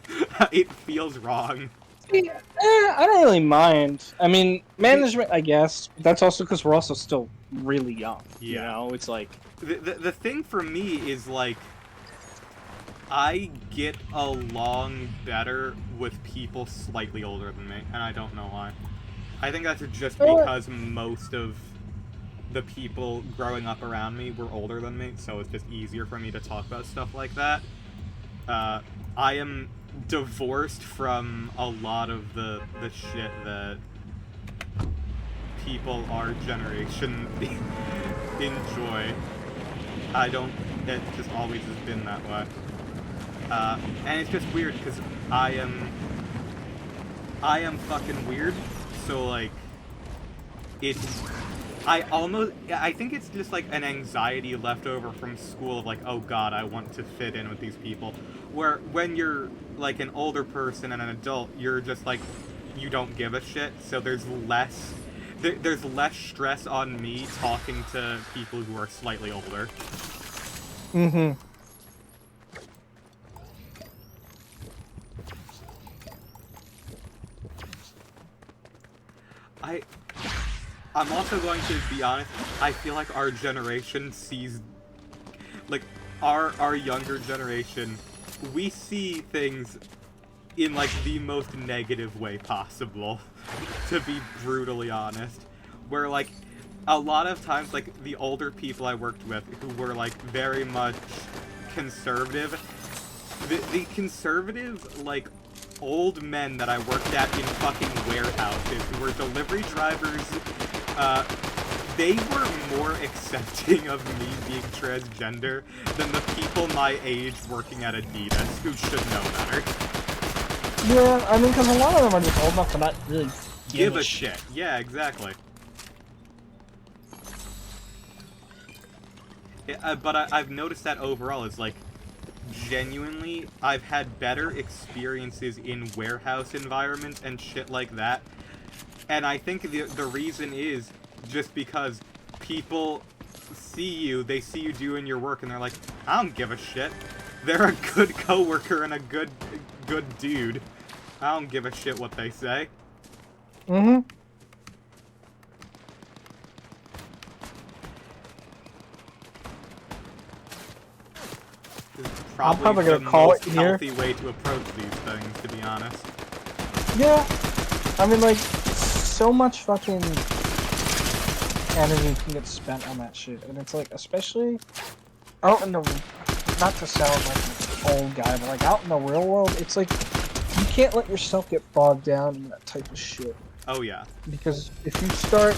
It feels wrong. I don't really mind. I mean, management, I guess. But that's also because we're also still really young. You Yeah. know, it's like The thing for me is, like, I get along better with people slightly older than me, and I don't know why. I think that's just because most of the people growing up around me were older than me, so it's just easier for me to talk about stuff like that. I am divorced from a lot of the shit that people our generation enjoy. I don't, it just always has been that way. And it's just weird, because I am fucking weird, so, like, I think it's just, like, an anxiety left over from school of, like, oh god, I want to fit in with these people. Where, when you're, like, an older person and an adult, you're just, like, you don't give a shit, so there's less stress on me talking to people who are slightly older. mm-hmm. I'm also going to be honest, I feel like our generation sees, like, our younger generation, we see things in, like, the most negative way possible, to be brutally honest. Where, like, a lot of times, like, the older people I worked with who were, like, very much conservative, the conservative, like, old men that I worked at in fucking warehouses who were delivery drivers, they were more accepting of me being transgender than the people my age working at Adidas who should know better. Yeah, I mean, because a lot of them are just old enough to not really Give a shit. Yeah, exactly. But I've noticed that overall is, like, genuinely, I've had better experiences in warehouse environments and shit like that. And I think the reason is just because people see you, they see you doing your work, and they're like, I don't give a shit. They're a good coworker and a good dude. I don't give a shit what they say. Mm-hmm. This is I'm probably the gonna call most it here. healthy way to approach these things, to be honest. Yeah. I mean, like, so much fucking energy can get spent on that shit, and it's like, especially out in the, not to sound like an old guy, but like out in the real world, it's like, you can't let yourself get bogged down in that type of shit. Oh yeah. Because if you start,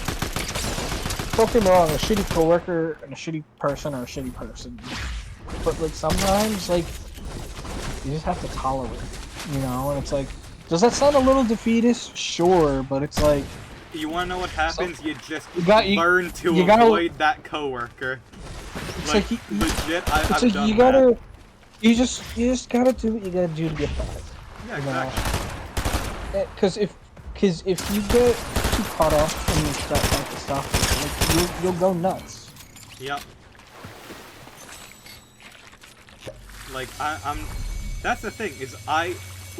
don't get me wrong, a shitty coworker and a shitty person are a shitty person. But like sometimes, like, you just have to tolerate it, you know? And it's like, does that sound a little defeatist? Sure, but it's like... You wanna know what happens? You just learn to avoid that coworker. It's like legit, I've done you that. gotta... You just gotta do what you gotta do to get by. Yeah, exactly. Because if you get too caught up in that type of stuff, like, you'll go nuts. Yep. Like, I'm... That's the thing, is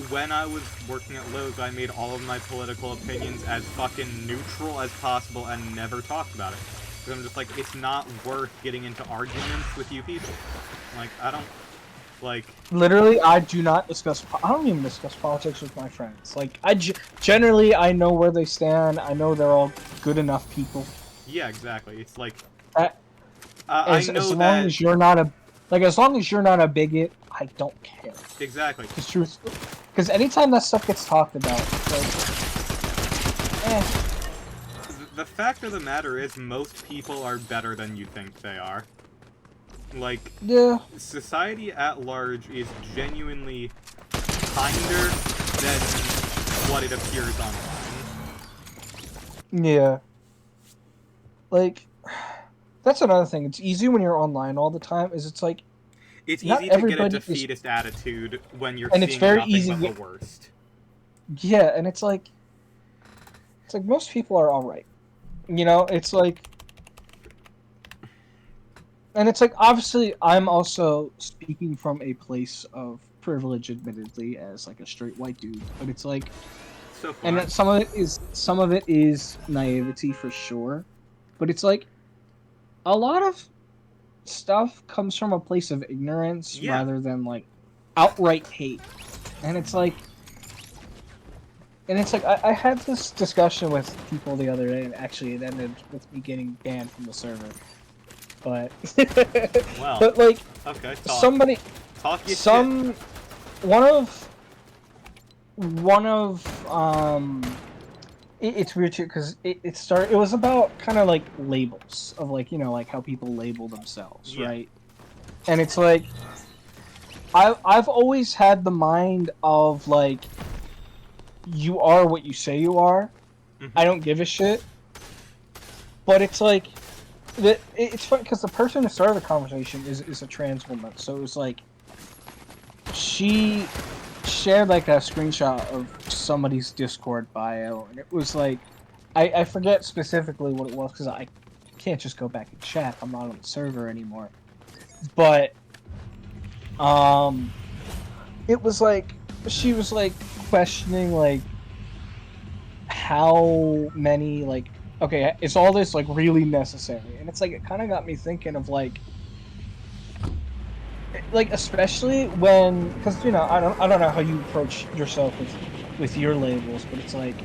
when I was working at Lowe's, I made all of my political opinions as fucking neutral as possible and never talked about it. Because I'm just like, it's not worth getting into arguments with you people. Like, I don't... Like... Literally, I don't even discuss politics with my friends. Like, generally, I know where they stand, I know they're all good enough people. Yeah, exactly. It's like... I know as long that... as you're not a... Like, as long as you're not a bigot, I don't care. Exactly. Because anytime that stuff gets talked about, it's like... The fact of the matter is, most people are better than you think they are. Like, yeah. Society at large is genuinely kinder than what it appears online. Yeah. Like, that's another thing. It's easy when you're online all the time, it's like... It's easy to get a defeatist attitude when you're seeing nothing but the worst. Yeah, and it's like most people are alright. You know, it's like... And it's like, obviously, I'm also speaking from a place of privilege, admittedly, as like a straight white dude. But it's like... So far. And some of it is naivety for sure. But it's like, a lot of stuff comes from a place of ignorance rather than like outright hate. And it's like I had this discussion with people the other day, and actually it ended with me getting banned from the server. But well, but like, okay, it's weird too, because it was about kind of like labels of, like, you know, like how people label themselves, right? And it's like, I've always had the mind of like, you are what you say you are. I don't give a shit. But it's like, it's funny because the person who started the conversation is a trans woman, so it was like, she shared like a screenshot of somebody's Discord bio, and it was like, I forget specifically what it was because I can't just go back and check. I'm not on the server anymore. But it was like, she was like questioning like how many, like, okay, is all this like really necessary? And it's like, it kind of got me thinking of like especially when, because, you know, I don't know how you approach yourself with your labels, but it's like,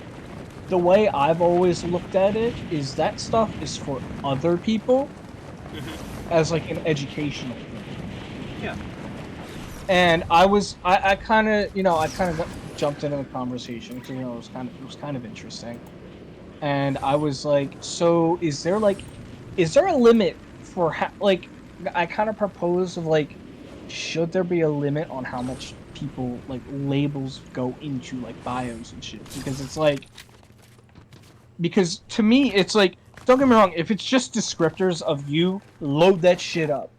the way I've always looked at it is that stuff is for other people as like an educational thing. Yeah. And I kind of, you know, I kind of jumped into the conversation because, you know, it was kind of interesting. And I was like, so is there a limit for how, like, I kind of proposed of like, should there be a limit on how much people, like, labels go into like bios and shit? Because it's like, because to me it's like, don't get me wrong, if it's just descriptors of you, load that shit up.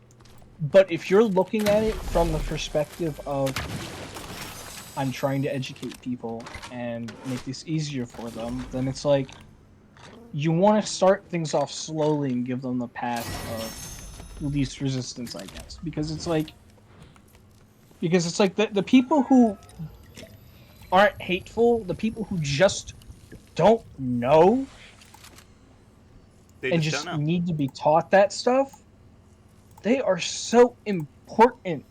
But if you're looking at it from the perspective of, I'm trying to educate people and make this easier for them, then it's like, you want to start things off slowly and give them the path of least resistance, I guess. Because it's like, Because it's like the people who aren't hateful, the people who just don't know They and just don't just know. need to be taught that stuff, they are so important.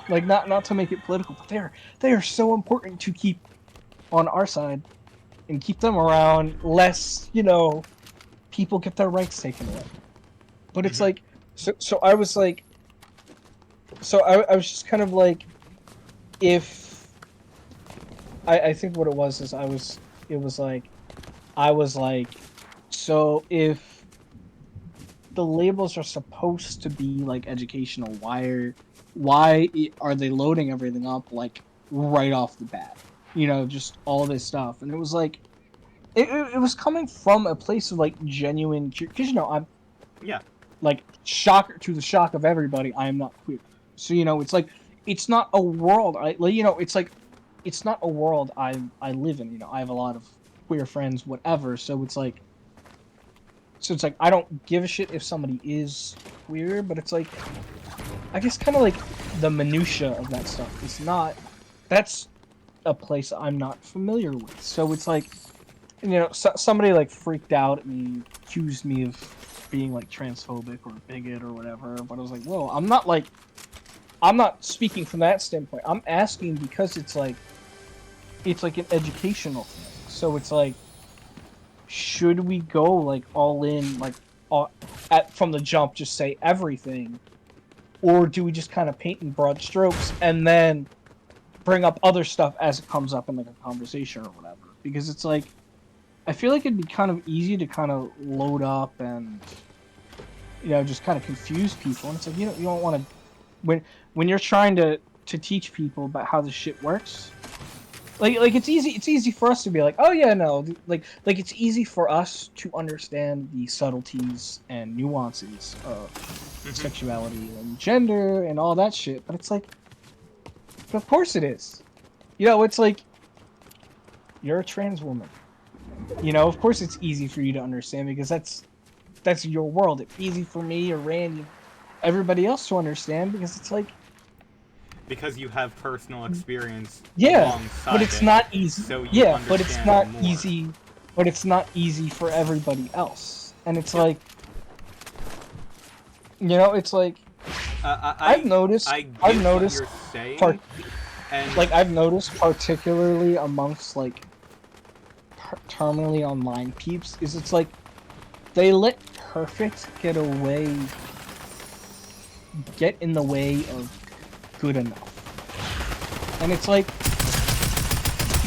Like not to make it political, but they are so important to keep on our side and keep them around, lest, people get their rights taken away. But it's Hmm. like, so I was like, I was just kind of like, if I think what it was is it was like, I was like, so if the labels are supposed to be like educational, why are they loading everything up like right off the bat? Just all this stuff, and it was like, it was coming from a place of like genuine, because I'm Yeah. like, shock to the shock of everybody, I am not queer. So it's like, it's not a world it's like, it's not a world I live in. I have a lot of queer friends, whatever. So it's like I don't give a shit if somebody is queer, but it's like, I guess kind of like the minutia of that stuff is not, that's a place I'm not familiar with. So it's like, somebody like freaked out at me, accused me of being like transphobic or bigot or whatever. But I was like, whoa, I'm not speaking from that standpoint. I'm asking because it's like an educational thing. So it's like, should we go like all in, like from the jump, just say everything, or do we just kind of paint in broad strokes and then bring up other stuff as it comes up in like a conversation or whatever? Because it's like, I feel like it'd be kind of easy to kind of load up and just kind of confuse people, and it's like, you don't want to, when you're trying to teach people about how this shit works. Like it's easy for us to be like, oh yeah, no, like it's easy for us to understand the subtleties and nuances of Hmm. sexuality and gender and all that shit, but it's like, but of course it is. It's like, you're a trans woman. Of course it's easy for you to understand because that's your world. It's easy for me or Randy, everybody else to understand because it's like, Because you have personal experience yeah, but alongside it's it, not easy. so you Yeah, but it's understand not more. easy. But it's not easy for everybody else. And it's Yep. like, it's like, I've I noticed I I've get what noticed you're saying, part and like I've noticed particularly amongst like terminally online peeps is, it's like, they let perfect get in the way of good enough. And it's like,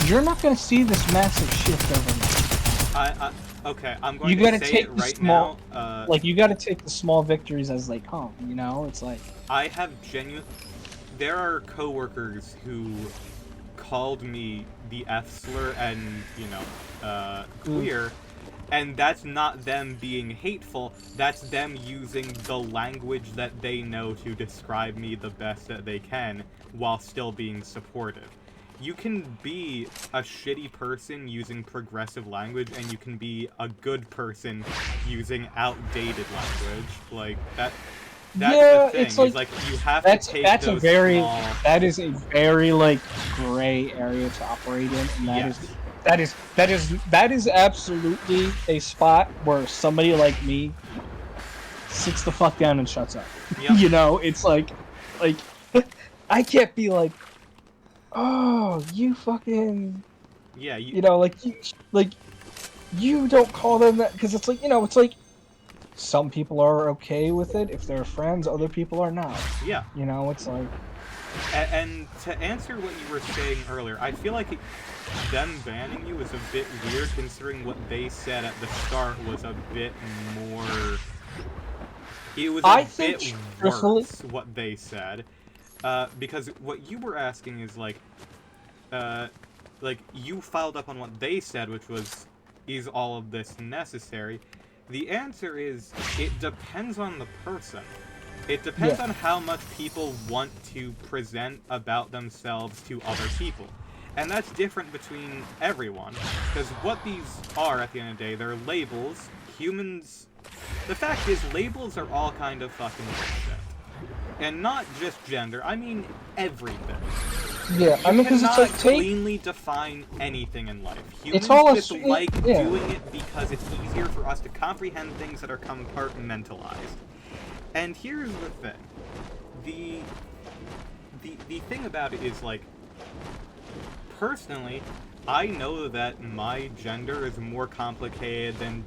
you're not going to see this massive shift overnight. okay, I'm You going to got to say it take the right now. small, like, you got to take the small victories as they come. It's like, I have genuine. There are coworkers who called me the F slur and mm, queer, and that's not them being hateful. That's them using the language that they know to describe me the best that they can, while still being supportive. You can be a shitty person using progressive language, and you can be a good person using outdated language. Like that. That's the yeah, thing. it's Is like, like you have to that's take that's a those very small. that is a very like gray area to operate in, and Yes. that is absolutely a spot where somebody like me sits the fuck down and shuts up. Yep. It's like I can't be like, oh, you fucking, Yeah. You. like you don't call them that, because it's like, it's like, some people are okay with it if they're friends, other people are not. Yeah. It's like, And to answer what you were saying earlier, I feel like them banning you is a bit weird, considering what they said at the start was a bit more. It was a I think bit truthfully, worse what they said, because what you were asking is uh, like you followed up on what they said, which was, is all of this necessary? The answer is, it depends on the person. It depends yeah, on how much people want to present about themselves to other people. And that's different between everyone. Because what these are, at the end of the day, they're labels. Humans. The fact is, labels are all kind of fucking bullshit. And not just gender, I mean everything. Yeah, I mean, because it's like cleanly define anything in life. Humans It's all just like yeah. doing it because it's easier for us to comprehend things that are compartmentalized. And here's the thing. The thing about it is, like, personally, I know that my gender is more complicated than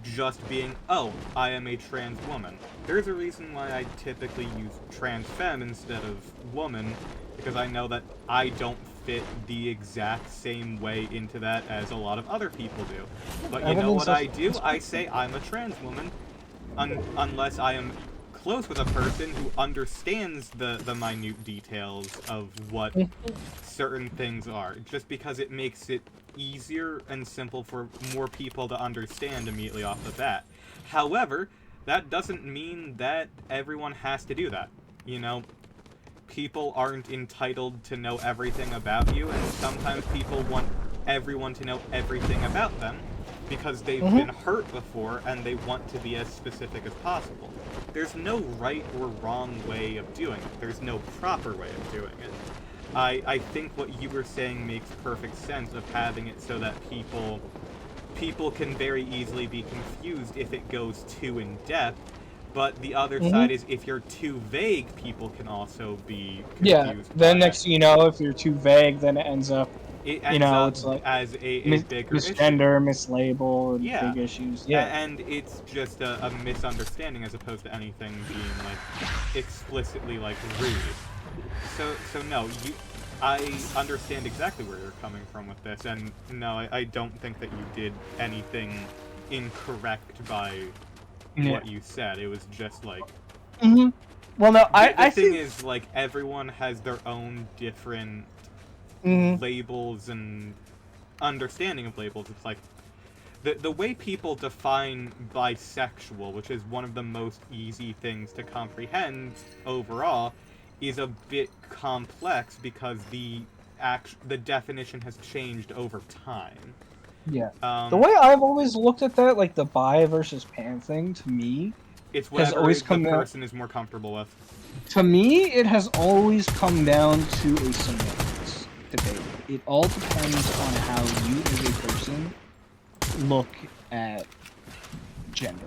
just being, oh, I am a trans woman. There's a reason why I typically use trans femme instead of woman, because I know that I don't fit the exact same way into that as a lot of other people do. But you know what I do? I say I'm a trans woman, unless I am close with a person who understands the minute details of what certain things are, just because it makes it easier and simple for more people to understand immediately off the bat. However, that doesn't mean that everyone has to do that. You know, people aren't entitled to know everything about you, and sometimes people want everyone to know everything about them because they've been hurt before and they want to be as specific as possible. There's no right or wrong way of doing it. There's no proper way of doing it. I think what you were saying makes perfect sense, of having it so that people can very easily be confused if it goes too in depth. But the other side is, if you're too vague, people can also be confused. Yeah, then next thing you know, if you're too vague, then it ends up, it's like as a bigger misgender, mislabel, yeah. big issues. Yeah, And it's just a misunderstanding as opposed to anything being, like, explicitly, like, rude. So no, I understand exactly where you're coming from with this, and no, I don't think that you did anything incorrect by what you said. It was just like... Well, no, the thing is, like, everyone has their own different labels and understanding of labels. It's like, the way people define bisexual, which is one of the most easy things to comprehend overall, is a bit complex because the definition has changed over time. Yeah. The way I've always looked at that, like the bi versus pan thing, to me, it's whatever the person is more comfortable with. To me, it has always come down to a semantics debate. It all depends on how you as a person look at gender.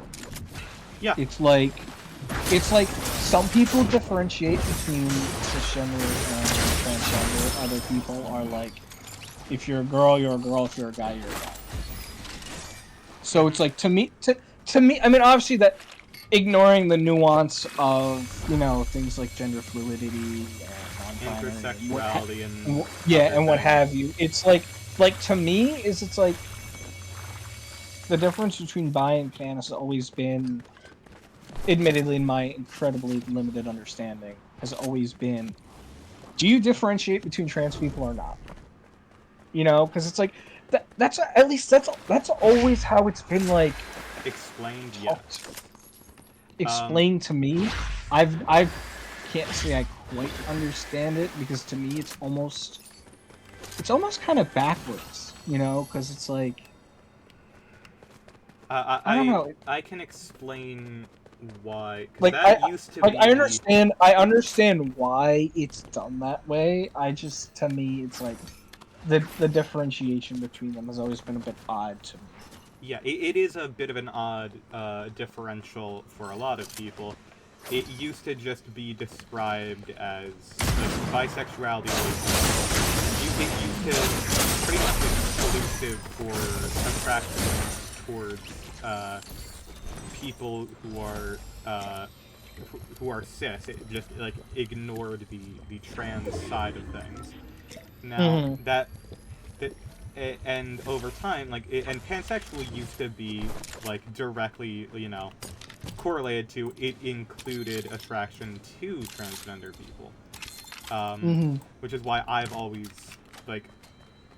Yeah. It's like some people differentiate between cisgender and transgender. Other people are like, if you're a girl, you're a girl. If you're a guy, you're a guy. So it's like, to me, I mean, obviously that, ignoring the nuance of, things like gender fluidity and intersexuality and what have you. It's like to me, it's like the difference between bi and pan has always been, admittedly in my incredibly limited understanding, has always been, do you differentiate between trans people or not? Because it's like that's at least that's always how it's been, like, explained. Explained to me. I can't say I quite understand it, because to me it's almost kind of backwards, because it's like, I don't know. I can explain why. Like, that used to be... I understand why it's done that way. To me, it's like the differentiation between them has always been a bit odd to me. Yeah, it is a bit of an odd differential for a lot of people. It used to just be described as, like, bisexuality. It used to be pretty much exclusive for attraction towards people who are cis. It just, like, ignored the trans side of things. Now and over time, like, and pansexual used to be, like, directly, correlated to, it included attraction to transgender people, which is why I've always, like,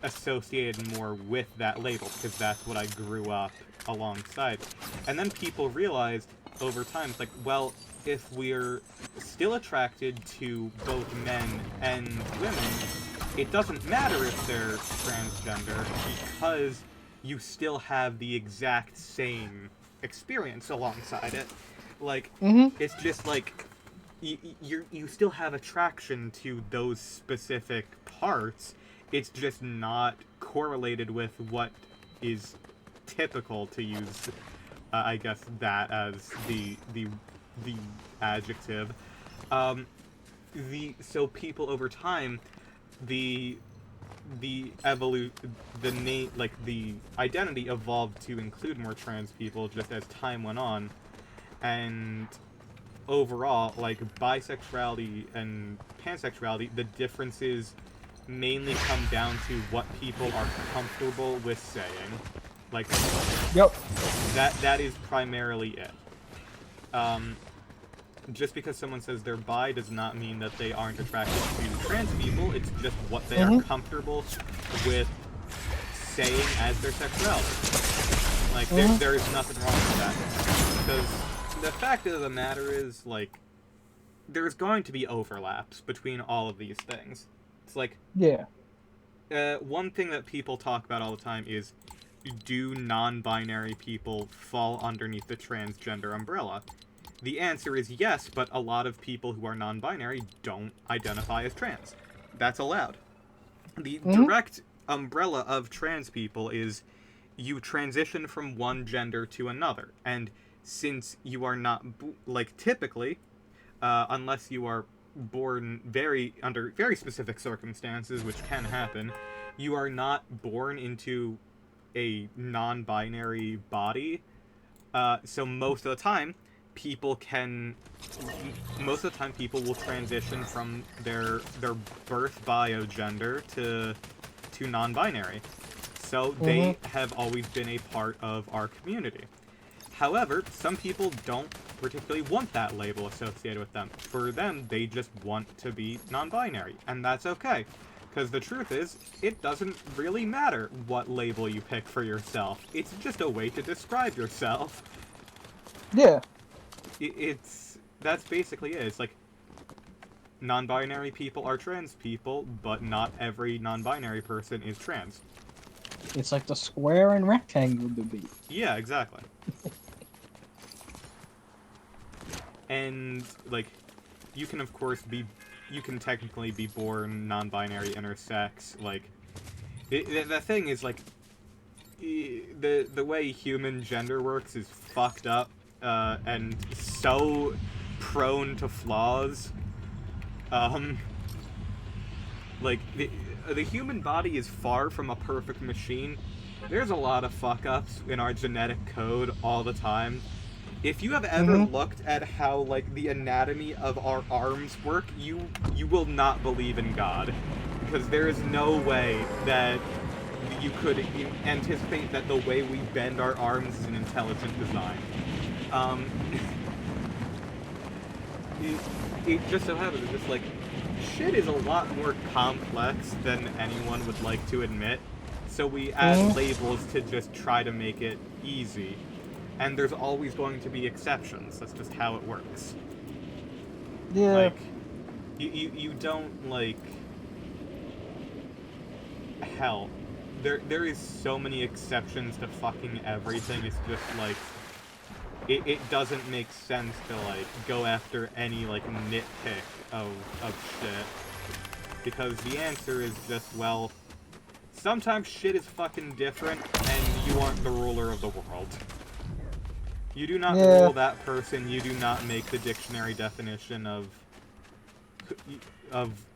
associated more with that label, because that's what I grew up alongside. And then people realized over time, it's like, well, if we're still attracted to both men and women, it doesn't matter if they're transgender, because you still have the exact same experience alongside it. Like, Mm-hmm. it's just like you still have attraction to those specific parts. It's just not correlated with what is typical, to use, I guess, that as the adjective. Um, so people over time, the the identity evolved to include more trans people just as time went on, and overall, like, bisexuality and pansexuality, the differences mainly come down to what people are comfortable with saying. Like, Yep. that is primarily it. Just because someone says they're bi does not mean that they aren't attracted to trans people. It's just what they are comfortable with saying as their sexuality. Like, there is nothing wrong with that. Because the fact of the matter is, like, there's going to be overlaps between all of these things. It's like, Yeah. one thing that people talk about all the time is, do non-binary people fall underneath the transgender umbrella? The answer is yes, but a lot of people who are non-binary don't identify as trans. That's allowed. The direct umbrella of trans people is you transition from one gender to another. And since you are not, like, typically, unless you are born under very specific circumstances, which can happen, you are not born into a non-binary body. So most of the time, people will transition from their birth biogender to non-binary. So they have always been a part of our community. However, some people don't particularly want that label associated with them. For them, they just want to be non-binary, and that's okay. Because the truth is, it doesn't really matter what label you pick for yourself. It's just a way to describe yourself. Yeah. That's basically it. It's like, non-binary people are trans people, but not every non-binary person is trans. It's like the square and rectangle debate. Yeah, exactly. And, like, you can, of course, you can technically be born non-binary intersex. Like, the thing is, like, the way human gender works is fucked up, and so prone to flaws. Like, the human body is far from a perfect machine. There's a lot of fuck-ups in our genetic code all the time. If you have ever looked at how, like, the anatomy of our arms work, you will not believe in God. Because there is no way that you could anticipate that the way we bend our arms is an intelligent design. It just so happens, it's just like, shit is a lot more complex than anyone would like to admit. So we add labels to just try to make it easy. And there's always going to be exceptions. That's just how it works. Yeah. Like, you don't, like... Hell, there is so many exceptions to fucking everything. It's just, like... It doesn't make sense to, like, go after any, like, nitpick of shit. Because the answer is just, well... Sometimes shit is fucking different, and you aren't the ruler of the world. You do not rule that person, you do not make the dictionary definition of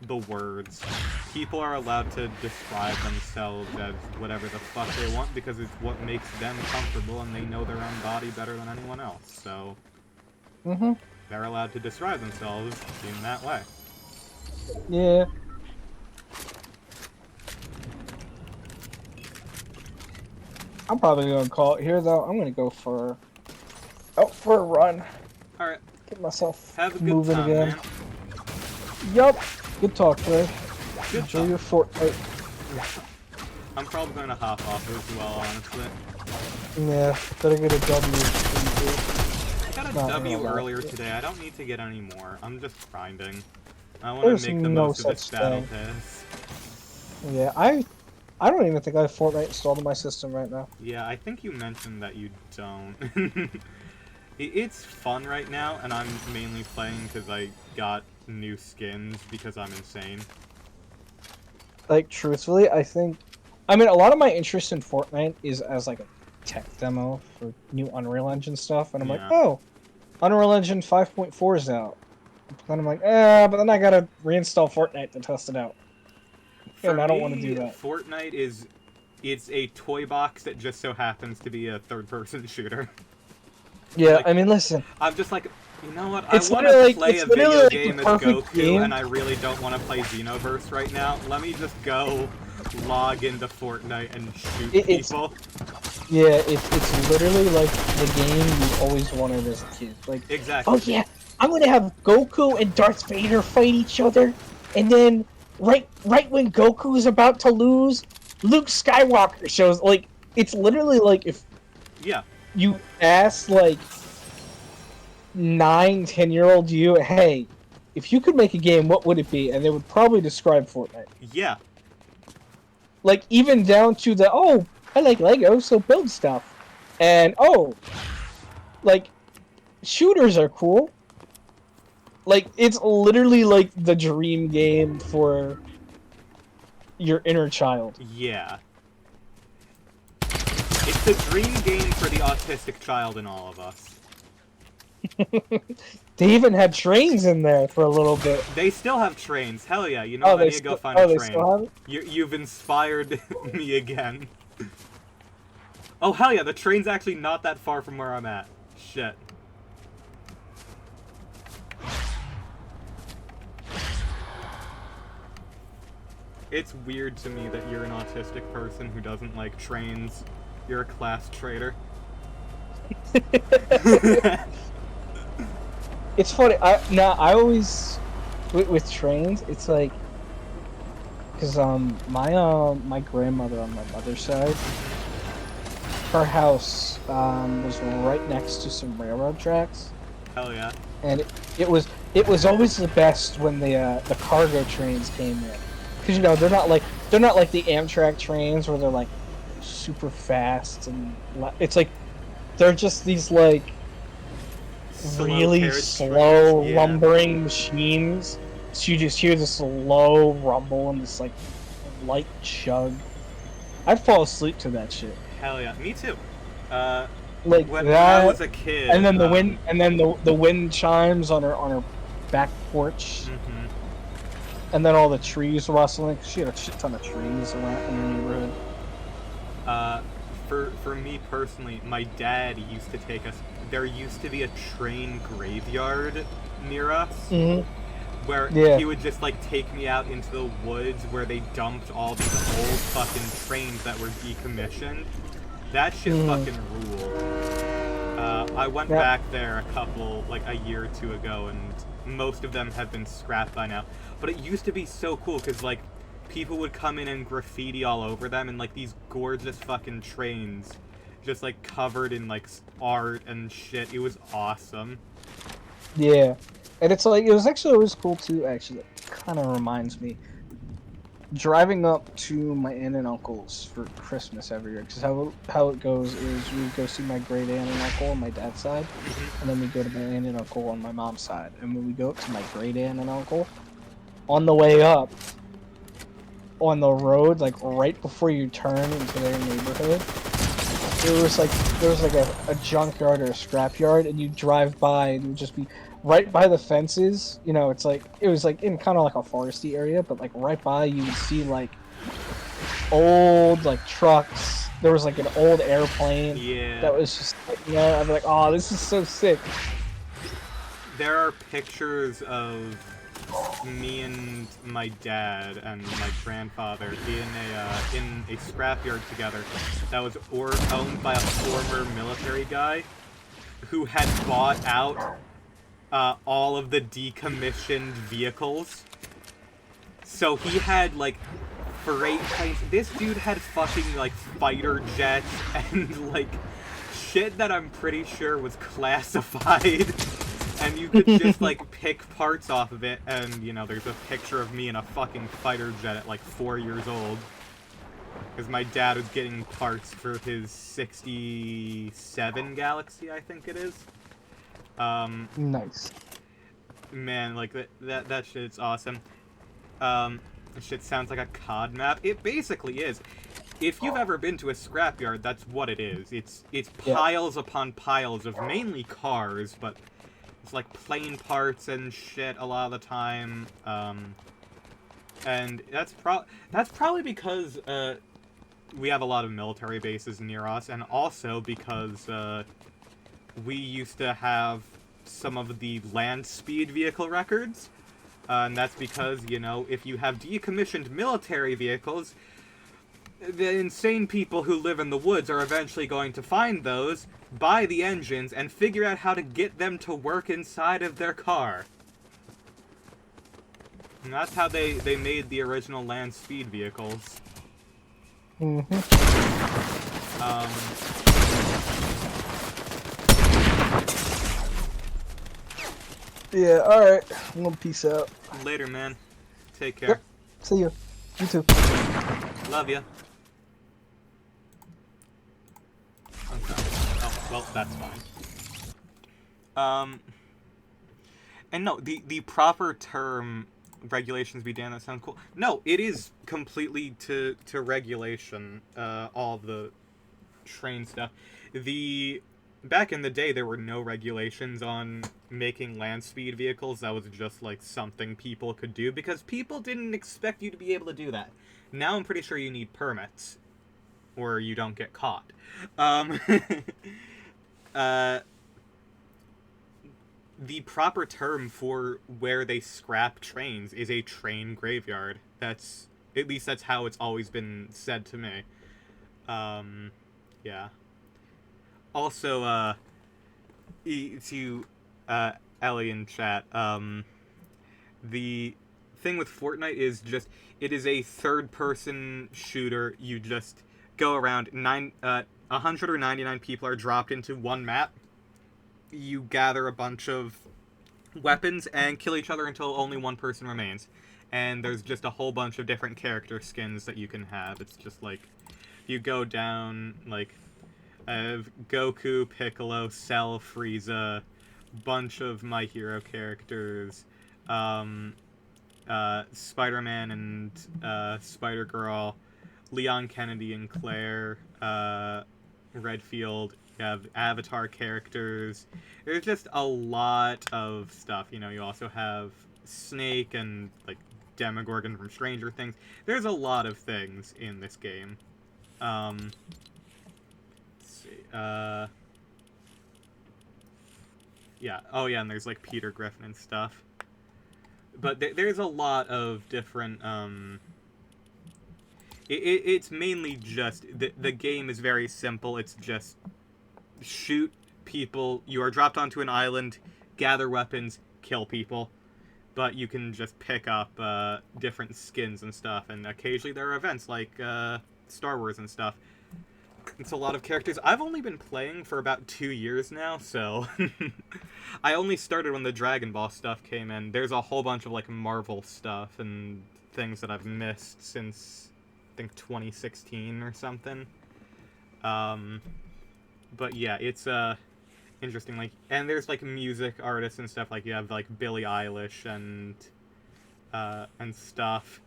the words. People are allowed to describe themselves as whatever the fuck they want because it's what makes them comfortable and they know their own body better than anyone else, so... They're allowed to describe themselves in that way. Yeah. I'm probably gonna call it here, though. I'm gonna go for a run. Alright. Get myself Have a good moving time, again. man. Yup. Good talk, Ray. Good Enjoy talk. your Fortnite. I'm probably going to hop off as well, honestly. Yeah, better get a W. I got a Not W real earlier life. today. I don't need to get any more. I'm just grinding. I want to make the no most of this such battle thing. pass. Yeah, I don't even think I have Fortnite installed on my system right now. Yeah, I think you mentioned that you don't. It's fun right now, and I'm mainly playing because I got new skins because I'm insane. Like, truthfully, I mean, a lot of my interest in Fortnite is as, like, a tech demo for new Unreal Engine stuff, and I'm like, Yeah. oh, Unreal Engine 5.4 is out. But then I'm like, but then I gotta reinstall Fortnite to test it out. For And I don't want to me, do that. Fortnite it's a toy box that just so happens to be a third-person shooter. Yeah, Like, I mean, listen, I'm just like, you know what? I it's want to literally play a literally video like game the as perfect Goku, game. and I really don't want to play Xenoverse right now. Let me just go log into Fortnite and shoot people. It's literally like the game you always wanted as a kid. Like, Exactly. oh yeah, I'm gonna have Goku and Darth Vader fight each other, and then right when Goku is about to lose, Luke Skywalker shows. Like, it's literally like if Yeah. you asked like 9, 10-year-old you, hey, if you could make a game, what would it be? And they would probably describe Fortnite. Yeah. Like, even down to the, oh, I like Lego, so build stuff. And, oh, like, shooters are cool. Like, it's literally like the dream game for your inner child. Yeah. It's the dream game for the autistic child in all of us. They even had trains in there for a little bit. They still have trains. Hell yeah. You know what? I need to go find a they train. still have it? You've inspired me again. Oh, hell yeah. The train's actually not that far from where I'm at. Shit. It's weird to me that you're an autistic person who doesn't like trains. You're a class traitor. It's funny. I always with trains. It's like because my grandmother on my mother's side, her house was right next to some railroad tracks. Hell yeah. And it was always the best when the cargo trains came in, because they're not like the Amtrak trains where they're like super fast and it's like they're just these like really carriage slow trains, yeah. lumbering machines. So you just hear this low rumble and this like light chug. I'd fall asleep to that shit. Hell yeah. Me too. Like when that, I was a kid. and then the wind chimes on her back porch. Mm-hmm. And then all the trees rustling. She had a shit ton of trees around in her neighborhood. For me personally, my dad used to take us. There used to be a train graveyard near us, where he would just like take me out into the woods where they dumped all these old fucking trains that were decommissioned. That shit fucking ruled. I went back there a year or two ago, and most of them have been scrapped by now. But it used to be so cool, because, like, people would come in and graffiti all over them, and, like, these gorgeous fucking trains just, like, covered in, like, art and shit. It was awesome. Yeah. And it's like, it was actually always cool, too, actually. It kind of reminds me. Driving up to my aunt and uncle's for Christmas every year, because how it goes is we go see my great aunt and uncle on my dad's side, and then we go to my aunt and uncle on my mom's side. And when we go up to my great aunt and uncle, on the way up, on the road, like right before you turn into their neighborhood, there was like a junkyard or a scrapyard, and you drive by and it would just be right by the fences. It was like in kind of like a foresty area, but like right by you would see like old like trucks. There was like an old airplane. Yeah. That was just I'd be like, oh, this is so sick. There are pictures of me and my dad and my grandfather in a scrapyard together that was owned by a former military guy who had bought out all of the decommissioned vehicles. So he had like freight planes. This dude had fucking like fighter jets and like shit that I'm pretty sure was classified. And you could just, like, pick parts off of it, and, there's a picture of me in a fucking fighter jet at, like, 4 years old. Because my dad was getting parts for his 67 Galaxy, I think it is. Nice. Man, like that shit's awesome. That shit sounds like a COD map. It basically is. If you've ever been to a scrapyard, that's what it is. It's Yeah. piles upon piles of mainly cars, but it's like plane parts and shit a lot of the time. And that's probably because we have a lot of military bases near us, and also because we used to have some of the land speed vehicle records. And that's because, you know, if you have decommissioned military vehicles, the insane people who live in the woods are eventually going to find those, buy the engines, and figure out how to get them to work inside of their car. And that's how they made the original land speed vehicles. Yeah, alright. I'm gonna peace out. Later, man. Take care. Yep. See you. You too. Love ya. Okay. Oh, well, that's fine. And no, the proper term, regulations be damned, that sounds cool. No, it is completely to regulation, all the train stuff. Back in the day, there were no regulations on making land speed vehicles. That was just, like, something people could do, because people didn't expect you to be able to do that. Now I'm pretty sure you need permits, or you don't get caught. The proper term for where they scrap trains is a train graveyard. At least that's how it's always been said to me. Yeah. Also, to Ellie in chat, the thing with Fortnite is just, it is a third-person shooter. You just go around, 199 people are dropped into one map. You gather a bunch of weapons and kill each other until only one person remains. And there's just a whole bunch of different character skins that you can have. It's just like, you go down, like, Goku, Piccolo, Cell, Frieza, bunch of My Hero characters, Spider-Man and Spider-Girl, Leon Kennedy and Claire, Redfield. You have Avatar characters. There's just a lot of stuff. You know, you also have Snake and, like, Demogorgon from Stranger Things. There's a lot of things in this game. Let's see. Yeah. Oh, yeah, and there's, like, Peter Griffin and stuff. But there's a lot of different, It's mainly just... The game is very simple. It's just shoot people. You are dropped onto an island, gather weapons, kill people. But you can just pick up different skins and stuff. And occasionally there are events like Star Wars and stuff. It's a lot of characters. I've only been playing for about 2 years now, so... I only started when the Dragon Ball stuff came in. There's a whole bunch of, like, Marvel stuff and things that I've missed since, I think, 2016 or something. But yeah, it's, interesting, like... And there's, like, music artists and stuff, like, you have, like, Billie Eilish and stuff.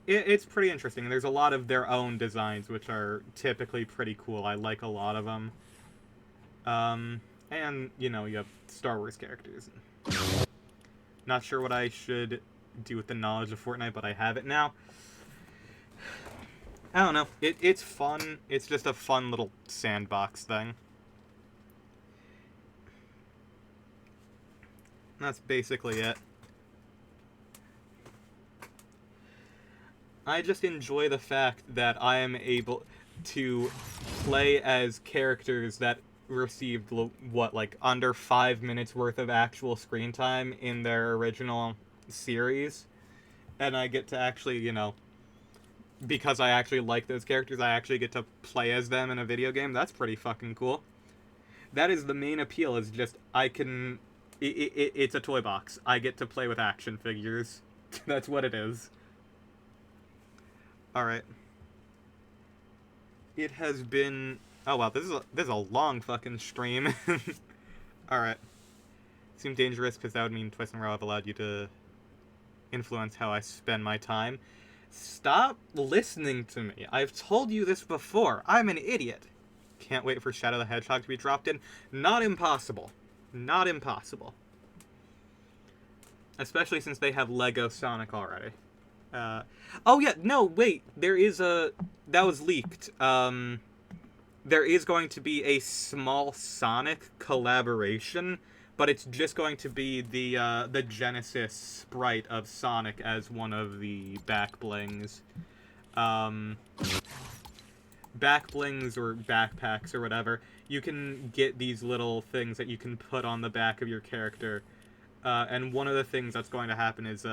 It's pretty interesting. There's a lot of their own designs, which are typically pretty cool. I like a lot of them. And, you know, you have Star Wars characters. Not sure what I should do with the knowledge of Fortnite, but I have it now. I don't know. It's fun. It's just a fun little sandbox thing. That's basically it. I just enjoy the fact that I am able to play as characters that received, what, like, under 5 minutes worth of actual screen time in their original series. And I get to actually, you know, because I actually like those characters, I actually get to play as them in a video game. That's pretty fucking cool. That is the main appeal, is just, I can... It's a toy box. I get to play with action figures. That's what it is. Alright. It has been... Oh, wow, this is a long fucking stream. Alright. Seemed dangerous because that would mean twice in a row I've allowed you to influence how I spend my time. Stop listening to me. I've told you this before. I'm an idiot. Can't wait for Shadow the Hedgehog to be dropped in. Not impossible. Not impossible. Especially since they have Lego Sonic already. Oh yeah, no, wait. There is a... That was leaked. There is going to be a small Sonic collaboration, but it's just going to be the Genesis sprite of Sonic as one of the back blings. Back blings or backpacks or whatever. You can get these little things that you can put on the back of your character. And one of the things that's going to happen is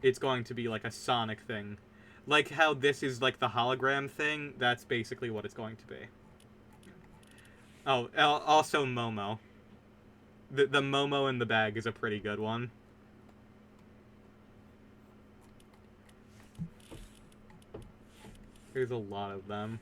it's going to be like a Sonic thing. Like how this is like the hologram thing, that's basically what it's going to be. Oh, also Momo. The Momo in the bag is a pretty good one. There's a lot of them.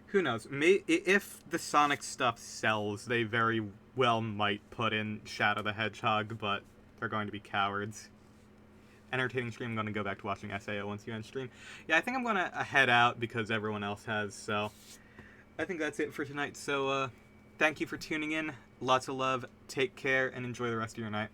Who knows? If the Sonic stuff sells, they very well might put in Shadow the Hedgehog, but they're going to be cowards. Entertaining stream. I'm going to go back to watching SAO once you end stream. Yeah, I think I'm going to head out because everyone else has, so I think that's it for tonight. So, thank you for tuning in. Lots of love. Take care and enjoy the rest of your night.